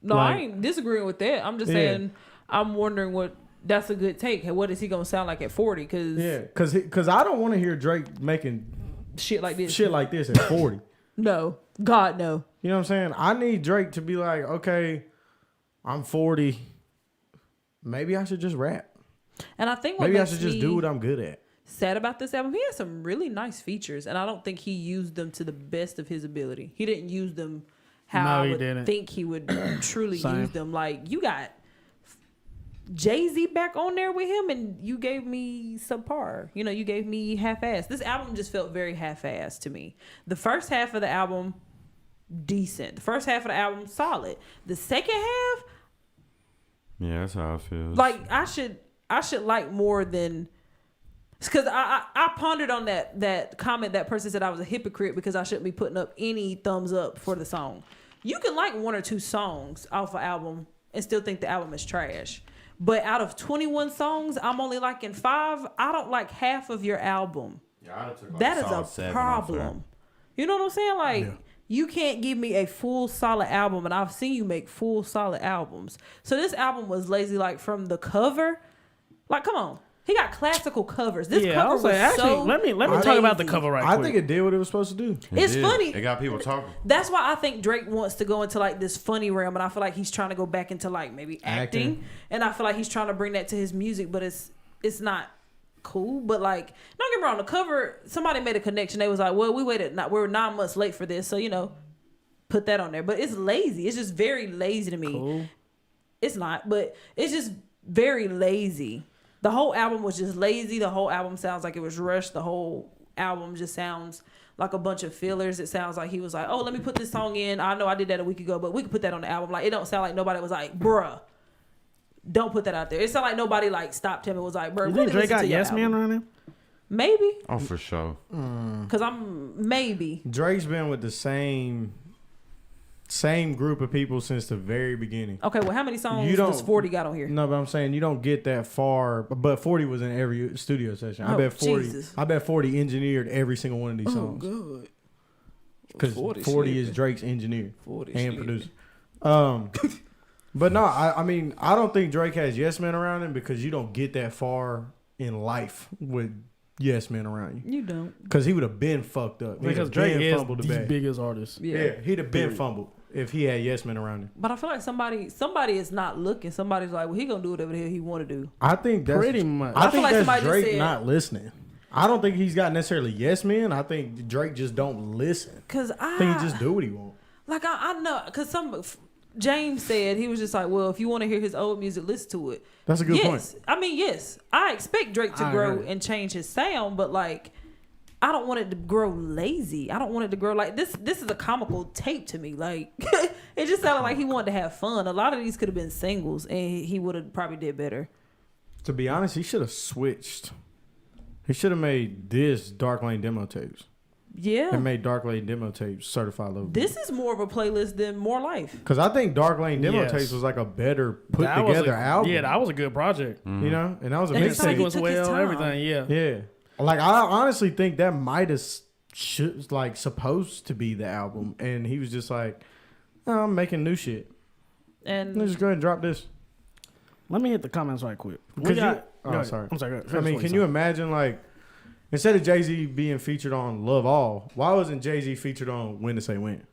S4: No,
S3: Like-
S4: I ain't disagreeing with that. I'm just
S3: Yeah.
S4: saying I'm wondering what. That's a good take. What is he gonna sound like at 40? Because
S3: Yeah, because I don't want to hear Drake making
S4: shit like this.
S3: shit like this at 40.
S4: No, God no.
S3: You know what I'm saying? I need Drake to be like, okay, I'm 40. Maybe I should just rap.
S4: And I think what
S3: Maybe I
S4: makes
S3: should just
S4: me
S3: do what I'm good at.
S4: sad about this album, he has some really nice features, and I don't think he used them to the best of his ability. He didn't use them how
S1: No,
S4: I
S1: he
S4: would
S1: didn't.
S4: think he would truly
S1: Same.
S4: use them. Like you got Jay-Z back on there with him, and you gave me subpar. You know, you gave me half-assed. This album just felt very half-assed to me. The first half of the album, decent. The first half of the album, solid. The second half,
S2: Yeah, that's how I feel.
S4: like I should like more than because I pondered on that comment that person said I was a hypocrite because I shouldn't be putting up any thumbs up for the song. You can like one or two songs off an album and still think the album is trash. But out of 21 songs, I'm only liking 5. I don't like half of your album.
S2: Yeah, I'd took like
S4: That
S2: solid
S4: is a
S2: 7 off there.
S4: problem. You know what I'm saying? Like, you can't give me a full solid album, and I've seen you make full solid albums. So this album was lazy, like from the cover. Like, come on, he got classical covers. This
S1: Yeah, I
S4: cover
S1: was
S4: was
S1: like, actually,
S4: so
S1: let me talk about the
S4: lazy.
S1: cover right
S3: I
S1: quick.
S3: think it did what it was supposed to do.
S2: It
S4: It's
S2: did.
S4: funny.
S2: It got people talking.
S4: That's why I think Drake wants to go into like this funny realm, and I feel like he's trying to go back into like maybe acting.
S3: Acting.
S4: And I feel like he's trying to bring that to his music, but it's not cool, but like, don't get me wrong. The cover, somebody made a connection. They was like, well, we're 9 months late for this, so put that on there. But it's lazy. It's just very lazy to me.
S1: Cool.
S4: It's not, but it's just very lazy. The whole album was just lazy. The whole album sounds like it was rushed. The whole album just sounds like a bunch of fillers. It sounds like he was like, oh, let me put this song in. I know I did that a week ago, but we could put that on the album. Like, it don't sound like nobody was like, bruh, don't put that out there. It sounded like nobody like stopped him and was like, bruh,
S1: You think Drake got Yes Man around him?
S4: Maybe.
S2: Oh, for sure.
S4: Because maybe.
S3: Drake's been with the same group of people since the very beginning.
S4: Okay, well, how many songs does 40 got on here?
S3: No, but I'm saying you don't get that far. But 40 was in every studio session. I bet 40.
S4: Jesus.
S3: I bet 40 engineered every single one of these songs.
S5: Good.
S3: Because 40 is Drake's engineer
S5: 40
S3: and producer. But no, I mean, I don't think Drake has yes men around him because you don't get that far in life with yes men around you.
S4: You don't.
S3: Because he would have been fucked up.
S1: Because Drake is the biggest artist.
S3: Yeah, he'd have been fumbled if he had yes men around him.
S4: But I feel like somebody is not looking. Somebody's like, well, he gonna do whatever the hell he want to do.
S3: I think that's
S1: Pretty much.
S3: I
S4: I feel
S3: think
S4: like
S3: that's
S4: somebody just
S3: Drake
S4: said-
S3: not listening. I don't think he's got necessarily yes men. I think Drake just don't listen.
S4: Cause
S3: I think he just do what he want.
S4: like I know, cause James said he was just like, well, if you want to hear his old music, listen to it.
S3: That's a good point.
S4: I mean, yes, I expect Drake to
S1: I
S4: grow
S1: agree.
S4: and change his sound, but like, I don't want it to grow lazy. I don't want it to grow like this. This is a comical tape to me. Like, it just sounded like he wanted to have fun. A lot of these could have been singles, and he would have probably did better.
S3: To be honest, he should have switched. He should have made this Dark Lane demo tapes.
S4: Yeah,
S3: And made Dark Lane demo tapes certified level.
S4: this is more of a playlist than More Life.
S3: Because I think Dark Lane demo
S1: Yes.
S3: tapes was like a better put
S1: That was
S3: together album.
S1: Yeah, that was a good project.
S3: You know, and that was a
S4: And
S3: big
S4: it's like
S3: thing.
S4: he
S1: Sequence
S4: took his
S1: well,
S4: time.
S1: everything. Yeah.
S3: Yeah, like I honestly think that might have should like supposed to be the album, and he was just like, oh, I'm making new shit.
S4: And
S3: Let's just go ahead and drop this.
S1: Let me hit the comments right quick.
S3: Could you-
S1: Go
S3: oh,
S1: ahead.
S3: sorry.
S1: I'm sorry. Go ahead.
S3: I
S1: Finish
S3: mean,
S1: what
S3: can
S1: you're
S3: you imagine like instead of Jay-Z being featured on Love All, why wasn't Jay-Z featured on When to Say When?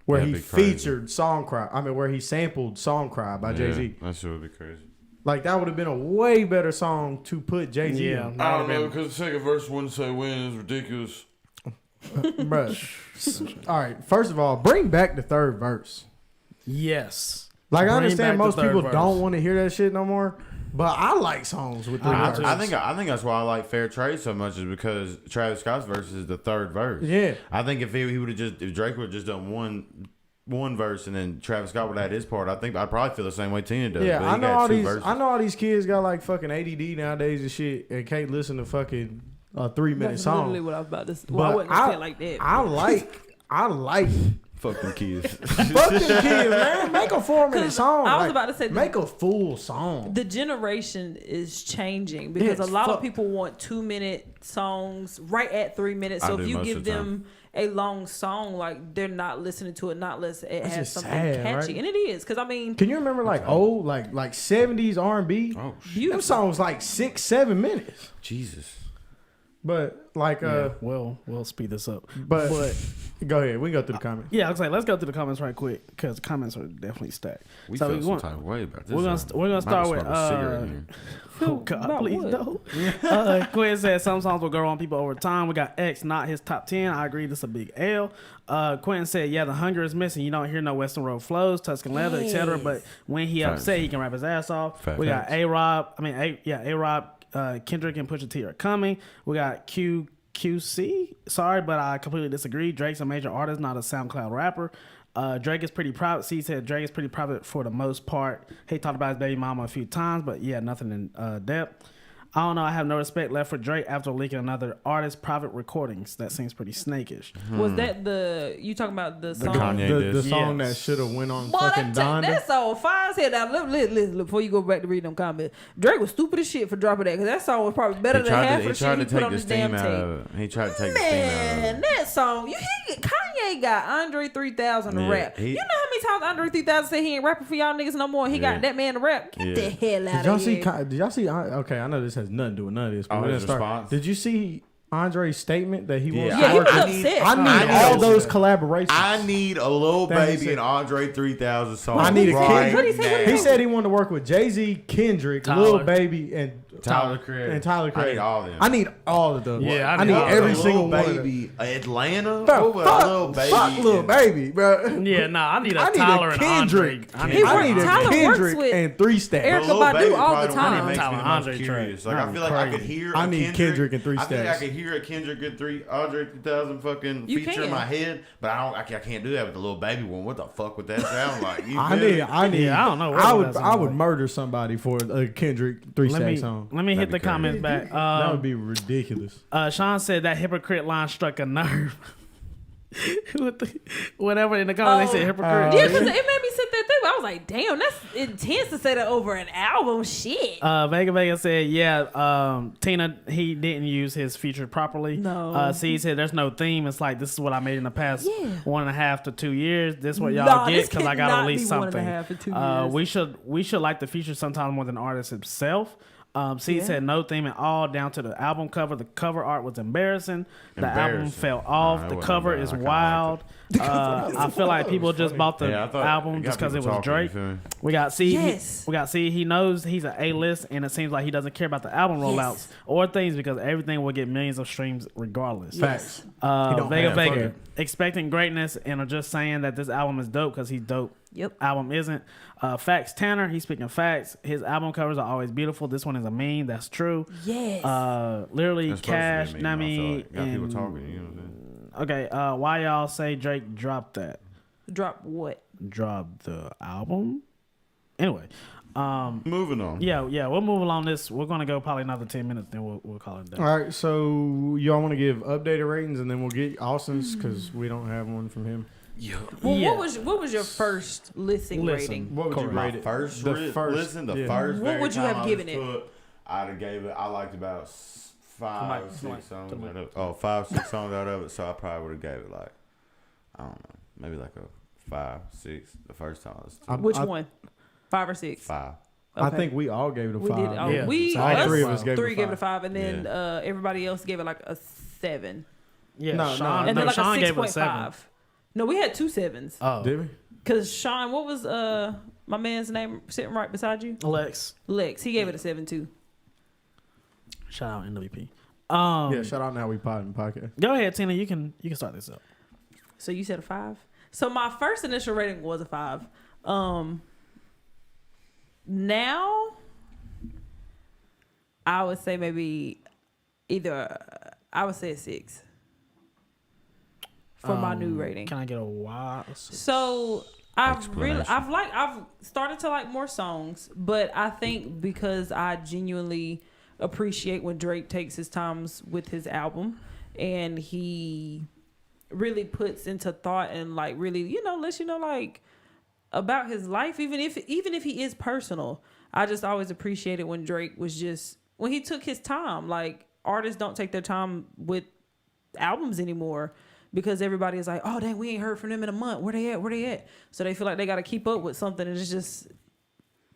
S3: Where
S2: That'd
S3: he
S2: be crazy.
S3: featured Song Cry. I mean, where he sampled Song Cry by Jay-Z.
S2: That shit would be crazy.
S3: Like that would have been a way better song to put Jay-Z
S1: Yeah.
S3: on.
S2: I don't know, because the second verse wouldn't say when is ridiculous.
S3: Bruh. All right, first of all, bring back the third verse.
S1: Yes.
S3: Like I
S1: Bring
S3: understand
S1: back
S3: most
S1: the third
S3: people
S1: verse.
S3: don't want to hear that shit no more, but I like songs with three
S1: I
S3: verses.
S2: I think that's why I like Fair Trade so much is because Travis Scott's verse is the third verse.
S3: Yeah.
S2: I think if he would have if Drake would have just done one verse and then Travis Scott would have had his part, I think I'd probably feel the same way Tina does.
S3: Yeah,
S2: but he
S3: I know
S2: got
S3: all
S2: two
S3: these.
S2: verses.
S3: I know all these kids got like fucking ADD nowadays and shit, and can't listen to fucking a 3-minute
S4: that's
S3: song.
S4: literally what I was about to say. Well, I
S3: But
S4: wouldn't have said like that.
S3: I like
S2: Fuck them kids.
S3: fuck them kids, man. Make a 4-minute
S4: 'Cause
S3: song.
S4: I was
S3: Like,
S4: about to say
S3: make a full song.
S4: the generation is changing because
S3: Yes,
S4: a lot
S3: fuck.
S4: of people want 2-minute songs right at 3 minutes. So
S2: I
S4: if
S2: do
S4: you
S2: most
S4: give
S2: of the
S4: them a long song, like they're not listening to it, not unless it
S3: That's
S4: has
S3: just
S4: something
S3: sad,
S4: catchy,
S3: right?
S4: and it is. Because I mean,
S3: Can you remember like old like 70s R&B?
S2: Oh shit.
S3: Them
S4: beautiful.
S3: songs like 6-7 minutes.
S2: Jesus.
S3: But like
S1: Yeah. We'll speed this up.
S3: but go ahead. We can go through the comments.
S1: Yeah, I was like, let's go through the comments right quick because the comments are definitely stacked.
S2: We
S1: So
S2: feel
S1: we
S2: some
S1: want-
S2: type of way about this.
S1: we're gonna
S2: Might
S1: start
S2: as
S1: with
S2: well smoke a cigarette in here.
S1: Oh God,
S4: About
S1: please
S4: what?
S1: no. Quinn said some songs will grow on people over time. We got X, not his top 10. I agree, this is a big L. Quentin said, yeah, the hunger is missing. You don't hear no Western Road flows, Tuscan Leather, etc. But when he
S2: Facts.
S1: upset, he can rap his ass off.
S2: Facts.
S1: We got A-Rob. A-Rob, Kendrick and Pusha T are coming. We got QC. Sorry, but I completely disagree. Drake's a major artist, not a SoundCloud rapper. Drake is pretty private. C said Drake is pretty private for the most part. He talked about his baby mama a few times, but yeah, nothing in depth. I don't know. I have no respect left for Drake after leaking another artist's private recordings. That seems pretty snakish.
S4: Was that you talking about the song?
S2: Kanye
S3: The
S2: diss.
S3: song
S1: Yes.
S3: that should have went on
S4: Boy,
S3: fucking Donda.
S4: that song fire as hell. Now, listen, before you go back to reading them comments, Drake was stupid as shit for dropping that because that song was probably better than half of the shit he put on
S2: the
S4: his damn
S2: steam out
S4: tape.
S2: of it. He tried to take the steam out of
S4: Man,
S2: it.
S4: that song, Kanye got Andre 3000 to
S2: Yeah,
S4: rap. You know how many times Andre 3000 said he ain't rapping for y'all niggas no more? And he
S2: Yeah.
S4: got that man to rap. Get
S2: Yeah.
S4: the hell out
S3: Did y'all
S4: of
S3: see?
S4: here.
S3: Did y'all see? Okay, I know this has nothing to do with none of this. But
S2: Oh,
S3: we're gonna
S2: his
S3: start.
S2: response?
S3: Did you see Andre's statement that he wants?
S2: Yeah,
S4: Yeah,
S3: to
S4: he
S3: work
S4: was
S3: with-
S4: upset.
S3: I need
S2: I need
S3: all
S2: to-
S3: those collaborations.
S2: I need a little
S3: That he
S2: baby
S3: said-
S2: and Andre 3000 song.
S3: I need a
S2: right
S3: kid.
S4: What he say?
S2: now.
S3: He said he wanted to work with Jay-Z, Kendrick,
S1: Tyler.
S3: Lil Baby, and
S2: Tyler Creator.
S3: And Tyler
S2: I
S3: Creator.
S2: need all of them.
S3: I need all of them.
S1: Yeah,
S3: I need
S1: all of
S3: every
S1: them.
S3: single
S2: Lil
S3: one. Of them.
S2: Baby, Atlanta.
S3: Bro,
S2: What
S3: fuck,
S2: Lil Baby.
S3: fuck Lil Baby, bro.
S1: Yeah, nah, I need a
S3: I need
S1: Tyler
S3: a
S1: and
S3: Kendrick.
S1: Andre.
S4: He
S3: I need a
S4: Tyler works
S3: Kendrick
S4: with
S3: and 3 Stacks.
S4: Erica
S2: Lil
S4: Badu
S2: Baby
S4: all
S2: probably
S4: the
S2: the one that
S4: time.
S2: makes me
S1: Tyler
S2: the
S1: Andre
S2: most curious. Like I
S3: That'd
S2: feel
S3: be
S2: like I
S3: crazy.
S2: could hear.
S3: I need Kendrick and 3
S2: I think I
S3: Stacks.
S2: could hear a Kendrick and 3 Andre 3000 fucking
S4: You
S2: feature in
S4: can.
S2: my head, but I can't do that with the Lil Baby one. What the fuck would that sound like? You
S3: I
S2: feel
S3: need.
S2: me?
S3: I need.
S1: Yeah, I don't know what
S3: I
S1: that
S3: would.
S1: sound
S3: I would
S1: like.
S3: murder somebody for a Kendrick 3
S1: Let me
S3: Stacks song.
S1: let me hit
S2: That'd
S1: the
S2: be
S1: comments
S2: crazy.
S1: back.
S3: That would be ridiculous.
S1: Sean said that hypocrite line struck a nerve. Whatever in the comments they said hypocrite.
S4: Yeah, because it made me sit there thinking. I was like, damn, that's intense to say that over an album. Shit.
S1: Vega said, yeah, Tina, he didn't use his feature properly.
S4: No.
S1: C said, there's no theme. It's like, this is what I made in the past
S4: Yeah.
S1: 1.5 to 2 years. This is what y'all
S4: Nah,
S1: get
S4: this
S1: because I got to
S4: cannot
S1: release
S4: be
S1: something.
S4: 1.5 to 2 years.
S1: We should like the feature sometimes more than the artist himself. C
S4: Yeah.
S1: said no theme at all down to the album cover. The cover art was embarrassing. The album
S2: Embarrassing.
S1: fell off.
S2: Nah, it
S1: the
S2: wasn't
S1: cover
S2: bad.
S1: is
S2: I kinda
S1: wild. I feel like people just bought the
S2: Yeah, I thought
S1: album
S2: it got
S1: just because it
S2: people
S1: was
S2: talking, you
S1: Drake.
S2: feel me?
S1: We got C.
S4: Yes.
S1: We got C. He knows he's an A-list, and it seems like he doesn't care about the album rollouts
S4: Yes.
S1: or things because everything will get millions of streams regardless.
S3: Facts.
S1: Vega
S3: have
S1: Vega
S3: fucking-
S1: expecting greatness and are just saying that this album is dope because he's dope.
S4: Yep.
S1: Album isn't. Facts Tanner, he's speaking facts. His album covers are always beautiful. This one is a meme. That's true.
S4: Yes.
S1: Literally
S2: That's supposed to be
S1: Cash,
S2: a meme, I feel
S1: Nami,
S2: like. Got people
S1: and
S2: talking. You know what I'm saying?
S1: okay. Why y'all say Drake dropped that?
S4: Drop what?
S1: Dropped the album. Anyway,
S2: Moving on.
S1: yeah. We'll move along this. We're gonna go probably another 10 minutes, then we'll call it done.
S3: All right, so y'all want to give updated ratings, and then we'll get Austin's because we don't have one from him.
S4: Well,
S1: Yeah.
S4: what was your first listening
S1: Listen.
S4: rating?
S3: What would you
S1: Correct.
S3: rate
S2: My
S3: it?
S2: first,
S3: The
S2: first listen, the
S3: yeah.
S2: first.
S4: What
S2: very
S4: would you
S2: time
S4: have
S2: I
S4: given
S2: was
S4: it?
S2: put, I'd have gave it. I liked about five,
S1: Come on,
S2: 6 songs.
S1: come on.
S2: Out of, oh, 5, 6 songs out of it. So I probably would have gave it like, I don't know, maybe like a 5, 6. The first time I listened to it.
S4: Which one? 5 or 6?
S2: 5.
S3: I
S4: Okay.
S3: think we all gave it a
S4: We
S3: 5.
S4: did.
S1: Yeah.
S4: We
S1: So
S3: all
S4: us
S3: three of us gave
S4: three
S3: it
S4: gave it
S3: a
S4: a 5, and then
S2: Yeah.
S4: everybody else gave it like a 7,
S1: Yeah,
S3: No,
S1: Sean,
S3: no.
S4: and then like
S1: Sean
S4: a
S1: gave it a
S4: 6.5.
S1: 7.
S4: No, we had 2 7s.
S1: Oh,
S3: Did we?
S4: Cause Sean, what was my man's name sitting right beside you?
S1: Lex.
S4: Lex. He gave it a 7 too.
S1: Shout out NWP.
S3: Yeah, shout out Now We Pod and Podcast.
S1: Go ahead, Tina. You can start this up.
S4: So you said a 5. So my first initial rating was a 5. Now I would say maybe I would say a 6 for my new rating.
S1: Can I get a why?
S4: So I've
S2: Explanation.
S4: I've started to like more songs, but I think because I genuinely appreciate when Drake takes his times with his album and he really puts into thought and like really, lets you know like about his life, even if he is personal. I just always appreciated when Drake was when he took his time. Like artists don't take their time with albums anymore because everybody is like, oh dang, we ain't heard from them in a month. Where they at? So they feel like they got to keep up with something, and it's just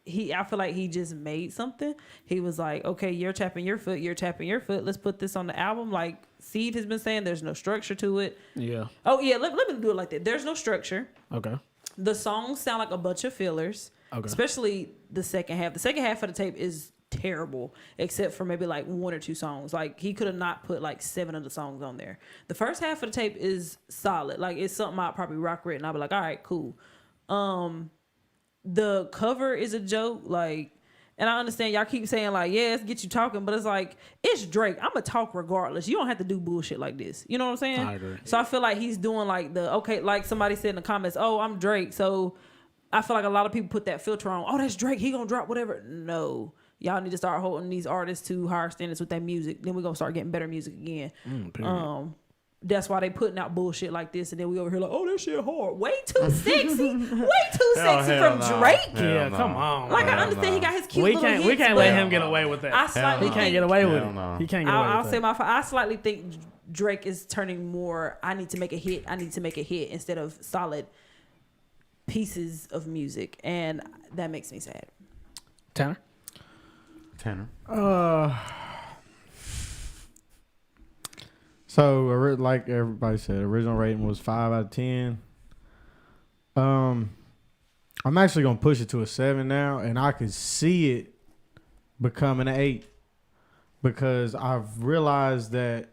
S4: I feel like he just made something. He was like, okay, you're tapping your foot. Let's put this on the album. Like Seed has been saying, there's no structure to it.
S1: Yeah.
S4: Oh yeah, let me do it like that. There's no structure.
S1: Okay.
S4: The songs sound like a bunch of fillers,
S1: Okay.
S4: especially the second half. The second half of the tape is terrible, except for maybe like 1 or 2 songs. Like he could have not put like 7 of the songs on there. The first half of the tape is solid. Like it's something I'd probably rock with, and I'd be like, all right, cool. The cover is a joke, like, and I understand y'all keep saying like, yeah, it's get you talking, but it's like, it's Drake. I'ma talk regardless. You don't have to do bullshit like this. You know what I'm saying?
S1: I agree.
S4: So I feel like he's doing like like somebody said in the comments, oh, I'm Drake. So I feel like a lot of people put that filter on, oh, that's Drake, he gonna drop whatever. No. Y'all need to start holding these artists to higher standards with their music. Then we're gonna start getting better music again. That's why they putting out bullshit like this, and then we over here like, oh, that shit hard. Way too sexy. Way too sexy from Drake.
S1: Yeah, come on.
S4: Like
S1: man.
S4: I understand he got his cute
S1: we
S4: little
S1: can't
S4: hits,
S1: let
S4: but
S1: him get away with that.
S4: I slightly
S1: He can't
S4: think,
S1: get away with
S2: Hell
S1: it.
S2: no.
S1: He can't get away
S4: I'll
S1: with
S4: say
S1: that.
S4: I slightly think Drake is turning more, I need to make a hit instead of solid pieces of music, and that makes me sad.
S1: Tanner.
S3: So like everybody said, original rating was 5 out of 10. I'm actually gonna push it to a 7 now, and I could see it becoming an 8. because I've realized that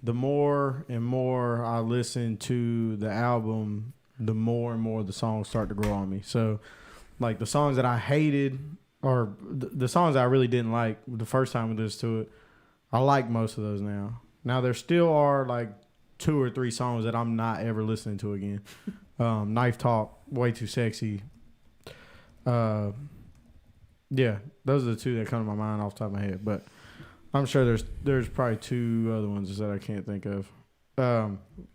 S3: the more and more I listen to the album, the more and more the songs start to grow on me. So, like the songs that I hated, or the songs I really didn't like the first time we listened to it, I like most of those now. Now there still are like 2 or 3 songs that I'm not ever listening to again. Knife Talk, Way Too Sexy. Yeah, those are the 2 that come to my mind off the top of my head. But I'm sure there's probably 2 other ones that I can't think of.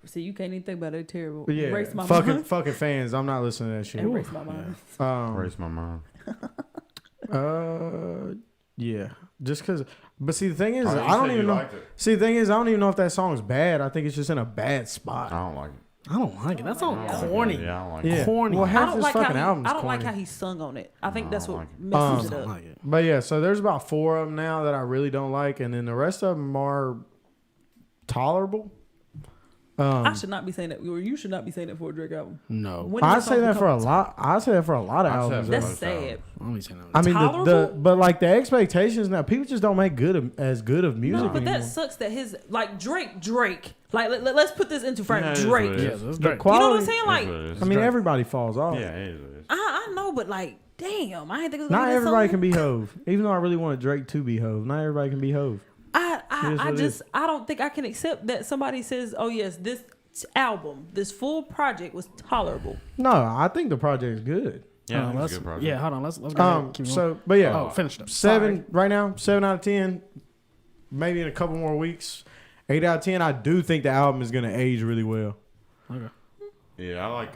S4: See, you can't even think about it. Terrible.
S3: But yeah,
S4: Erase my
S3: fucking fans. I'm not listening to that shit.
S4: Erase my mind.
S2: Erase my mind.
S3: Yeah, just because. But see, the thing is,
S2: Oh, you
S3: I don't
S2: said
S3: even
S2: you
S3: know.
S2: liked it.
S3: See, the thing is, I don't even know if that song's bad. I think it's just in a bad spot.
S2: I don't like it.
S1: I don't like it. That song
S2: I don't like it.
S1: corny.
S2: Yeah, I don't like
S3: Yeah.
S2: it.
S1: Corny.
S3: Well,
S4: I
S3: half
S4: don't
S3: his
S4: like
S3: fucking
S4: how
S3: album's
S4: I don't like
S3: corny.
S4: how he sung on it. I think
S2: No,
S4: that's
S2: I
S4: what
S2: don't like it.
S4: messes
S1: I
S4: it
S1: don't
S4: up.
S1: like it.
S3: But yeah, so there's about 4 of them now that I really don't like, and then the rest of them are tolerable.
S4: I should not be saying that, or you should not be saying that for a Drake album.
S1: No.
S4: When did
S3: I
S4: that
S3: say
S4: song
S3: that for a
S4: become-
S3: lot. I say that for a lot of
S2: I say
S3: albums.
S2: that
S4: That's
S2: for most
S4: sad.
S2: albums.
S1: Let me say that.
S3: I mean,
S4: Tolerable?
S3: but like the expectations now, people just don't make as good of music
S4: No, but
S3: anymore.
S4: that sucks that his like Drake. Like let's put this into frame.
S2: Yeah, it is
S4: Drake.
S2: what it
S1: Yeah,
S2: is.
S1: that's
S3: The
S1: Drake.
S4: You know what I'm
S3: quality-
S4: saying?
S2: That's
S4: Like
S2: what it is.
S3: I mean,
S1: Drake.
S3: everybody falls off.
S2: Yeah, it is what it is.
S4: I know, but like, damn, I ain't think it was
S3: Not
S4: gonna be this
S3: everybody
S4: song.
S3: can be Hove. Even though I really wanted Drake to be Hove, not everybody can be Hove. It is what it is.
S4: I don't think I can accept that somebody says, oh yes, this album, this full project was tolerable.
S3: No, I think the project's good.
S2: Yeah, I think it's
S1: let's,
S2: a good project.
S1: yeah, hold on. Let's go ahead. Keep going.
S3: So, but yeah,
S1: Oh, finished up.
S3: 7 right now, 7 out of 10. Maybe in a couple more weeks, 8 out of 10. I do think the album is gonna age really well.
S1: Okay.
S2: Yeah, I like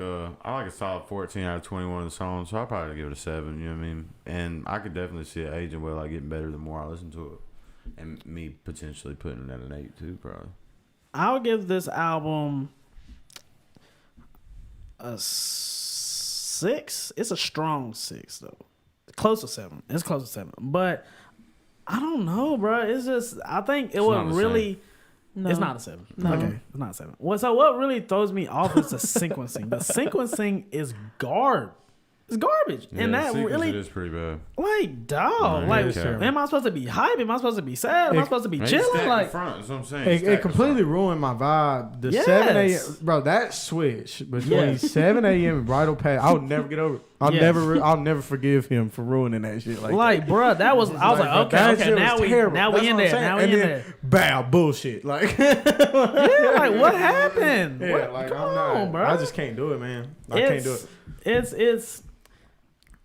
S2: a solid 14 out of 21 of the songs, so I'll probably give it a 7, you know what I mean? And I could definitely see it aging well, like getting better the more I listen to it. And me potentially putting it at an 8 too, probably.
S1: I'll give this album a 6. It's a strong 6 though. Close to 7. It's close to 7. But I don't know, bro. It's just I think it
S2: It's not
S1: would
S2: the
S1: really.
S4: No.
S1: It's not a 7.
S4: No.
S1: Okay, it's not a 7. Well, so what really throws me off is the sequencing. The sequencing is It's garbage,
S2: Yeah,
S1: and
S2: the
S1: that
S2: sequence,
S1: really
S2: it is pretty bad.
S1: like dog.
S2: No,
S1: Like,
S2: it is terrible.
S1: am I supposed to be hype? Am I supposed to be sad? Am I supposed to be
S2: Man, you stack
S1: chilling?
S2: the
S1: Like,
S2: front, that's what I'm saying.
S3: It completely ruined my vibe. The
S1: Yes.
S3: 7 a.m. Bro, that switch between
S1: Yes.
S3: 7 a.m. and Bridal Path, I'll never get over it. I'll
S1: Yes.
S3: I'll never forgive him for ruining that shit. Like
S1: bruh, that was. I was like,
S3: bro,
S1: okay,
S3: that
S1: okay.
S3: shit
S1: Now
S3: was
S1: we
S3: terrible.
S1: in
S3: That's what I'm
S1: there.
S3: saying.
S1: Now we
S3: And
S1: in
S3: then,
S1: there.
S3: bow, bullshit. Like,
S1: Yeah, like what happened?
S3: yeah,
S1: What-
S3: like
S1: come
S3: I'm not.
S1: on, bro.
S3: I just can't do it, man. I can't do it.
S1: It's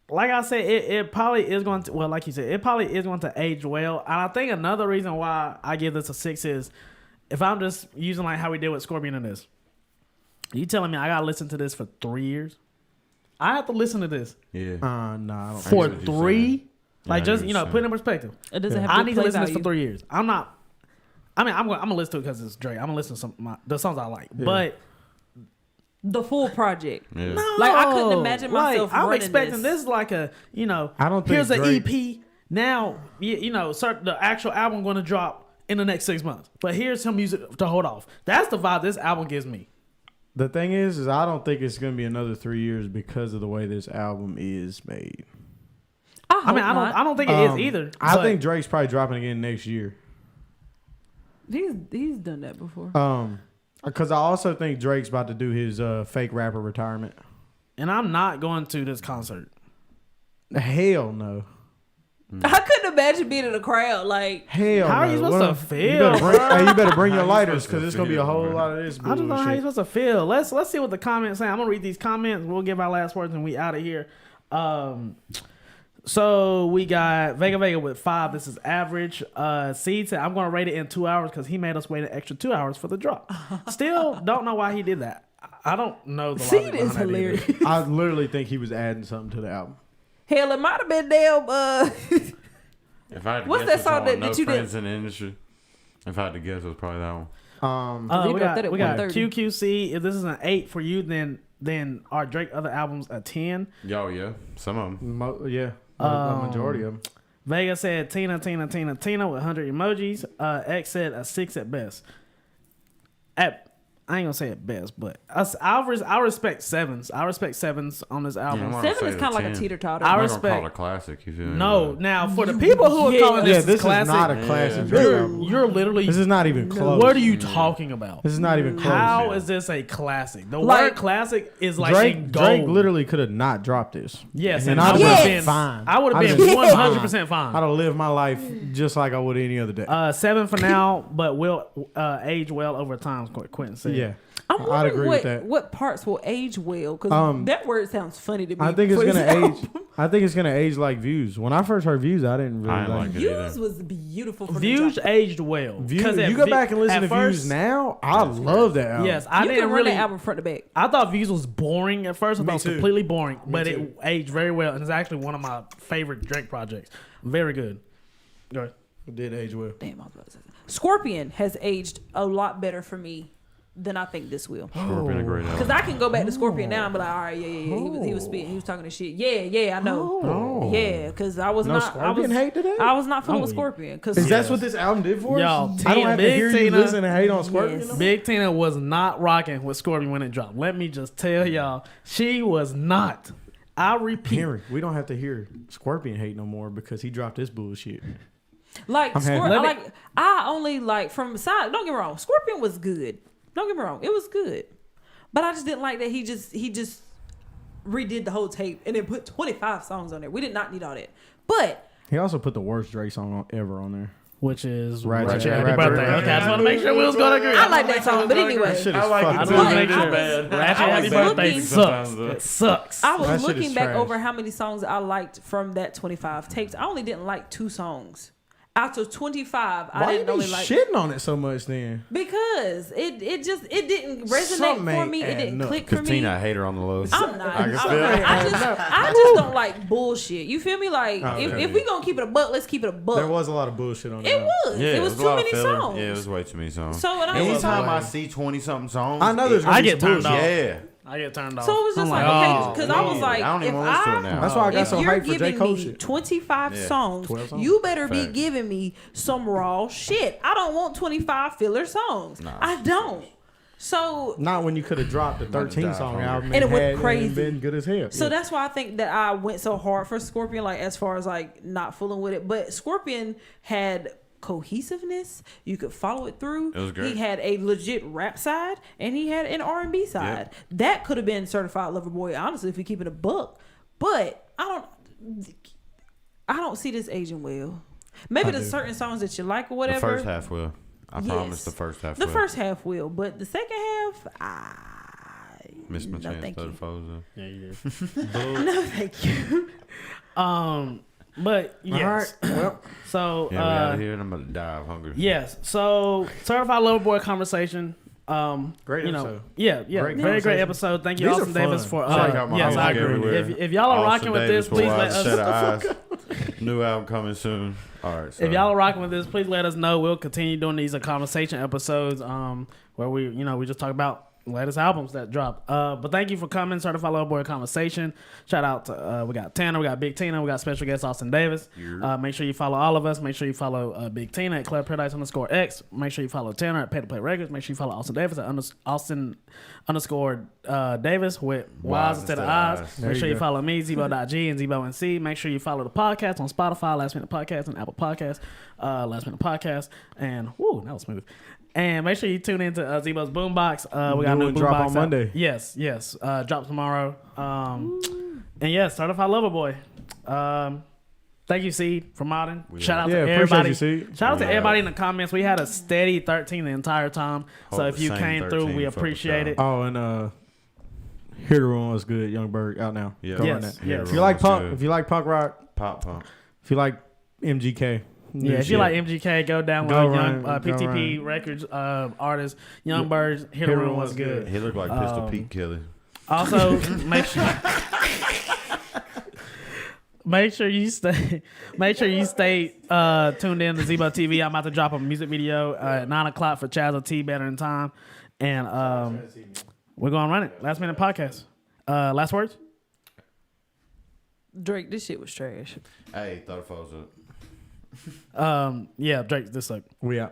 S1: like I said, it probably is going to. Well, like you said, it probably is going to age well. And I think another reason why I give this a 6 is if I'm just using like how we did with Scorpion and this. You telling me I gotta listen to this for 3 years? I have to listen to this
S2: Yeah.
S3: Nah, I don't.
S1: for
S2: get what you're
S1: 3.
S2: saying.
S1: Like
S2: Yeah, I
S1: just
S2: get
S1: you
S2: what
S1: know,
S2: you're
S1: put it in perspective.
S4: It doesn't have
S1: I
S4: good
S1: need to
S4: play
S1: listen to this
S4: value.
S1: for 3 years. I'm not. I mean, I'm gonna listen to it because it's Drake. I'm gonna listen to the songs I like, but
S4: The full project.
S2: Yeah.
S1: no,
S4: Like, I couldn't imagine myself
S1: I'm
S4: running
S1: expecting
S4: this.
S1: like a
S3: I don't think
S1: here's an
S3: Drake-
S1: EP. Now the actual album going to drop in the next 6 months, but here's some music to hold off. That's the vibe this album gives me.
S3: The thing is I don't think it's gonna be another 3 years because of the way this album is made.
S1: I mean, I don't think it is either.
S3: I
S1: but
S3: think Drake's probably dropping again next year.
S4: He's done that before.
S3: Because I also think Drake's about to do his fake rapper retirement.
S1: and I'm not going to this concert.
S3: Hell no.
S4: I couldn't imagine being in a crowd. Like,
S3: Hell
S1: How
S3: no.
S1: are you supposed
S3: What
S1: to
S3: if-
S1: feel,
S3: You better bring,
S1: bro?
S3: hey, you better bring your
S2: How you
S3: lighters
S2: supposed
S3: because
S2: to
S3: it's gonna be a
S2: feel,
S3: whole
S2: bro?
S3: lot of this
S1: I don't know how you're
S3: bullshit.
S1: supposed to feel. Let's see what the comments say. I'm gonna read these comments. We'll give our last words and we out of here. So we got Vega with 5. This is average. Seed said I'm gonna rate it in 2 hours because he made us wait an extra 2 hours for the drop. Still don't know why he did that. I don't know the logic
S4: Seed
S1: behind
S4: is
S1: that either.
S4: hilarious.
S3: I literally think he was adding something to the album.
S4: Hell, it might have been damn.
S2: If I had to
S4: What's
S2: guess
S4: that song
S2: which one,
S4: that
S2: no
S4: you did?
S2: friends in the industry. If I had to guess, it was probably that one.
S4: We
S1: We
S4: got that at
S1: got
S4: 1:30.
S1: QQC. If this is an 8 for you, then our Drake other albums a 10.
S2: Yo, yeah, some of them.
S3: Yeah, a majority of them.
S1: Vega said Tina with 100 emojis. X said a 6 at best. I ain't gonna say it best, but I respect sevens. I respect sevens on this album.
S2: Yeah,
S4: Seven is kind of like a teeter totter.
S1: I
S2: I'm not
S1: respect-
S2: gonna call it a classic. You feel me?
S1: No, now for the people who are calling
S3: Yeah,
S1: this,
S3: this
S1: classic,
S3: is not a classic.
S2: Yeah.
S3: Drake album.
S1: you're literally.
S3: This is not even close.
S1: What are you talking about?
S3: This is not even close.
S1: How is this a classic? The
S4: Like-
S1: word classic is like in
S3: Drake
S1: gold.
S3: literally could have not dropped this.
S1: Yes,
S3: and
S1: I
S3: I
S1: would
S3: would
S1: have
S3: have
S1: been
S3: been fine.
S1: I would have
S3: I'd
S1: been
S3: been
S1: 100% fine.
S3: I'd have lived my life just like I would any other day.
S1: 7 for now, but will age well over time. Quentin said.
S3: Yeah,
S4: I'm
S3: I'd
S4: wondering
S3: agree with that.
S4: what parts will age well, because that word sounds funny to me.
S3: I think it's
S4: for this
S3: gonna
S4: album.
S3: age. I think it's gonna age like Views. When I first heard Views, I didn't really
S2: I ain't
S3: like
S2: like
S3: it.
S2: it
S4: Views
S2: either.
S4: was beautiful. For
S1: Views
S4: the drop.
S1: aged well.
S3: Views,
S1: 'Cause at
S3: you go back and listen
S1: at
S3: to
S1: first,
S3: Views now. I love that album.
S1: Yes, I
S4: You
S1: didn't
S4: can run
S1: really.
S4: the album front to back.
S1: I thought Views was boring at first. I thought it was
S3: too.
S1: completely boring, but
S3: too.
S1: it aged very well, and it's actually one of my favorite Drake projects. Very good. Go ahead.
S3: It did age well.
S4: Damn, I was about to say that. Scorpion has aged a lot better for me than I think this will.
S2: Scorpion a great album.
S4: Because I can go back to Scorpion now and be like, all right, yeah. He was spitting, he was talking this shit. Yeah, I know. Yeah, because I was
S3: No
S4: not.
S3: Scorpion hate today?
S4: I was not feeling
S1: Oh,
S4: with Scorpion. Because
S3: Is that what this album did for
S1: Y'all,
S3: us? I don't have to
S1: Big
S3: hear you
S1: Tina-
S3: listen and hate on Scorpion.
S4: Yes.
S3: no more?
S1: Big Tina was not rocking with Scorpion when it dropped. Let me just tell y'all, she was not. I repeat.
S3: Henry, we don't have to hear Scorpion hate no more because he dropped this bullshit.
S4: like,
S3: I'm happy.
S4: I only like from the side. Don't get me wrong, Scorpion was good. Don't get me wrong, it was good. But I just didn't like that he just redid the whole tape and then put 25 songs on there. We did not need all that. But
S3: He also put the worst Drake song ever on there.
S1: Which is
S3: Ratchet.
S1: Ratchet Happy
S3: Ratchet.
S1: Birthday.
S3: Ratchet.
S1: Okay, I just want to make sure we was going to agree.
S4: I like that song. But anyway,
S3: That shit is
S2: I like
S3: fucking
S2: it
S1: I
S2: too.
S1: just want to
S4: Like,
S1: make
S4: I
S1: sure.
S4: was-
S1: Ratchet
S4: I
S1: Happy
S4: was
S1: Birthday
S4: looking-
S1: sucks.
S2: Sometimes,
S1: It sucks.
S4: I was
S3: That shit
S4: looking
S3: is
S4: back
S3: trash.
S4: over how many songs I liked from that 25 tapes. I only didn't like 2 songs. Out of 25, I
S3: Why you
S4: didn't
S3: be
S4: only like
S3: shitting on it so much then?
S4: because it didn't resonate
S3: Something
S4: for
S3: ain't
S4: me. It didn't
S3: adding up.
S4: click for
S2: Because
S4: me.
S2: Tina a hater on the low.
S4: I'm not.
S2: I can
S4: I'm
S2: feel
S4: not.
S2: it.
S4: I just don't like bullshit. You feel me? Like
S3: Oh,
S4: if,
S3: yeah.
S4: if we gonna keep it a buck, let's keep it a buck.
S3: There was a lot of bullshit on
S4: It
S3: that.
S4: was.
S2: Yeah,
S4: it was
S2: a
S4: too
S2: lot of
S4: many
S2: filler.
S4: songs.
S2: Yeah, it was way too many songs.
S4: So and I was
S2: Anytime
S4: like,
S2: I see 20-something songs,
S3: I know there's gonna
S1: I
S3: be
S1: get
S3: some
S1: turned
S3: bullshit.
S1: off.
S2: Yeah.
S1: I get turned off.
S4: so it was just
S1: I'm
S4: like,
S1: oh,
S4: okay, because I was
S2: man.
S4: like,
S2: I don't
S4: if
S2: even listen to it
S4: I
S2: now.
S3: That's why I got
S4: if
S3: so
S4: you're
S3: hyped for J.
S4: giving
S3: Cole
S4: me
S3: shit.
S4: 25
S2: Yeah.
S4: songs,
S3: 12 songs.
S4: you better be
S2: Facts.
S4: giving me some raw shit. I don't want 25 filler songs.
S2: Nah.
S4: I don't. So
S3: Not when you could have dropped a
S2: to
S3: 13
S2: die
S3: song
S2: hungry.
S3: album
S4: And it went
S3: had
S4: crazy.
S3: been good as hell.
S4: So
S3: Yeah.
S4: that's why I think that I went so hard for Scorpion, like as far as like not fooling with it. But Scorpion had cohesiveness. You could follow it through.
S2: It was great.
S4: He had a legit rap side and he had an R&B side. That could have been Certified Lover Boy, honestly, if we keep it a buck. But I don't see this aging well. Maybe
S3: I
S4: there's
S3: do.
S4: certain songs that you like or
S2: The
S4: whatever.
S2: first half will. I
S4: Yes.
S2: promise the first half
S4: The
S2: will.
S4: first half will, but the second half,
S2: Missed my
S4: no,
S2: chance.
S4: thank
S2: Throw
S4: you.
S2: the foes up.
S1: Yeah, you did.
S4: no, thank you.
S1: But yes.
S3: All right. Well,
S1: So
S2: Yeah, we out of here and I'm about to die of hunger.
S1: yes. So Certified Lover Boy conversation.
S3: Great
S1: you know,
S3: episode.
S1: yeah,
S3: Great
S1: very great
S3: conversation.
S1: episode. Thank you,
S3: These are
S1: Austyn Davis,
S3: fun.
S1: for
S2: Check out my
S1: yes, I
S2: homework
S1: agree.
S2: everywhere.
S1: If y'all are
S2: Austyn
S1: rocking with
S2: Davis
S1: this,
S2: for
S1: please
S2: Wild
S1: let
S2: Set
S1: us.
S2: of Eyes. New album coming soon. All right. So.
S1: If y'all are rocking with this, please let us know. We'll continue doing these conversation episodes, where we just talk about latest albums that drop. But thank you for coming, Certified Lover Boy Conversation. Shout out to we got Tanner, we got Big Tina, we got special guest Austyn Davis. Make sure you follow all of us. Make sure you follow Big Tina at Club Paradise _X. Make sure you follow Tanner at Pay to Play Records. Make sure you follow Austyn Davis at Austyn _Davis with Y's instead of I's.
S3: There
S1: Make
S3: you
S1: sure you
S3: go.
S1: follow me, Zebo G and ZEBONC. Make sure you follow the podcast on Spotify, Last Minute Podcast, and Apple Podcast, Last Minute Podcast. And whoo, that was smooth. And make sure you tune into Zebo's Boombox. We got a new
S3: one drop
S1: Boombox
S3: on
S1: out.
S3: Monday.
S1: Yes. Drop tomorrow. And yes, Certified Lover Boy. Thank you, Seed, for modding. Shout out to
S3: appreciate
S1: everybody.
S3: you, Seed.
S1: Shout out to
S2: Yeah.
S1: everybody in the comments. We had a steady 13 the entire time. So
S2: Hope
S1: if
S2: the
S1: you
S2: same
S1: came through,
S2: 13
S1: we
S2: fuck with
S1: appreciate
S2: y'all.
S1: it.
S3: Oh, and Hear the Room was good. Young Bird out now.
S2: Yeah.
S3: Go
S1: Yes,
S3: run that.
S1: yes.
S3: If you like
S2: Room was
S3: punk,
S2: good.
S3: if you like punk rock,
S2: Pop.
S3: if you like MGK,
S1: Yeah, if you like MGK, go download
S3: Go
S1: Young
S3: run, go
S1: PTP
S3: run.
S1: Records artist. Young Birds, Hit
S3: Hit
S1: Room was good.
S2: He looked like Pistol Pete Kelly.
S1: Also, make sure you stay tuned in to Zebo TV. I'm about to drop a music video at 9:00 for Chaz T Better in Time, and we're gonna run it. Last Minute Podcast. Last words.
S4: Drake, this shit was trash.
S2: Hey, throw the foes up.
S1: Yeah, Drake. This sucked.
S3: we out.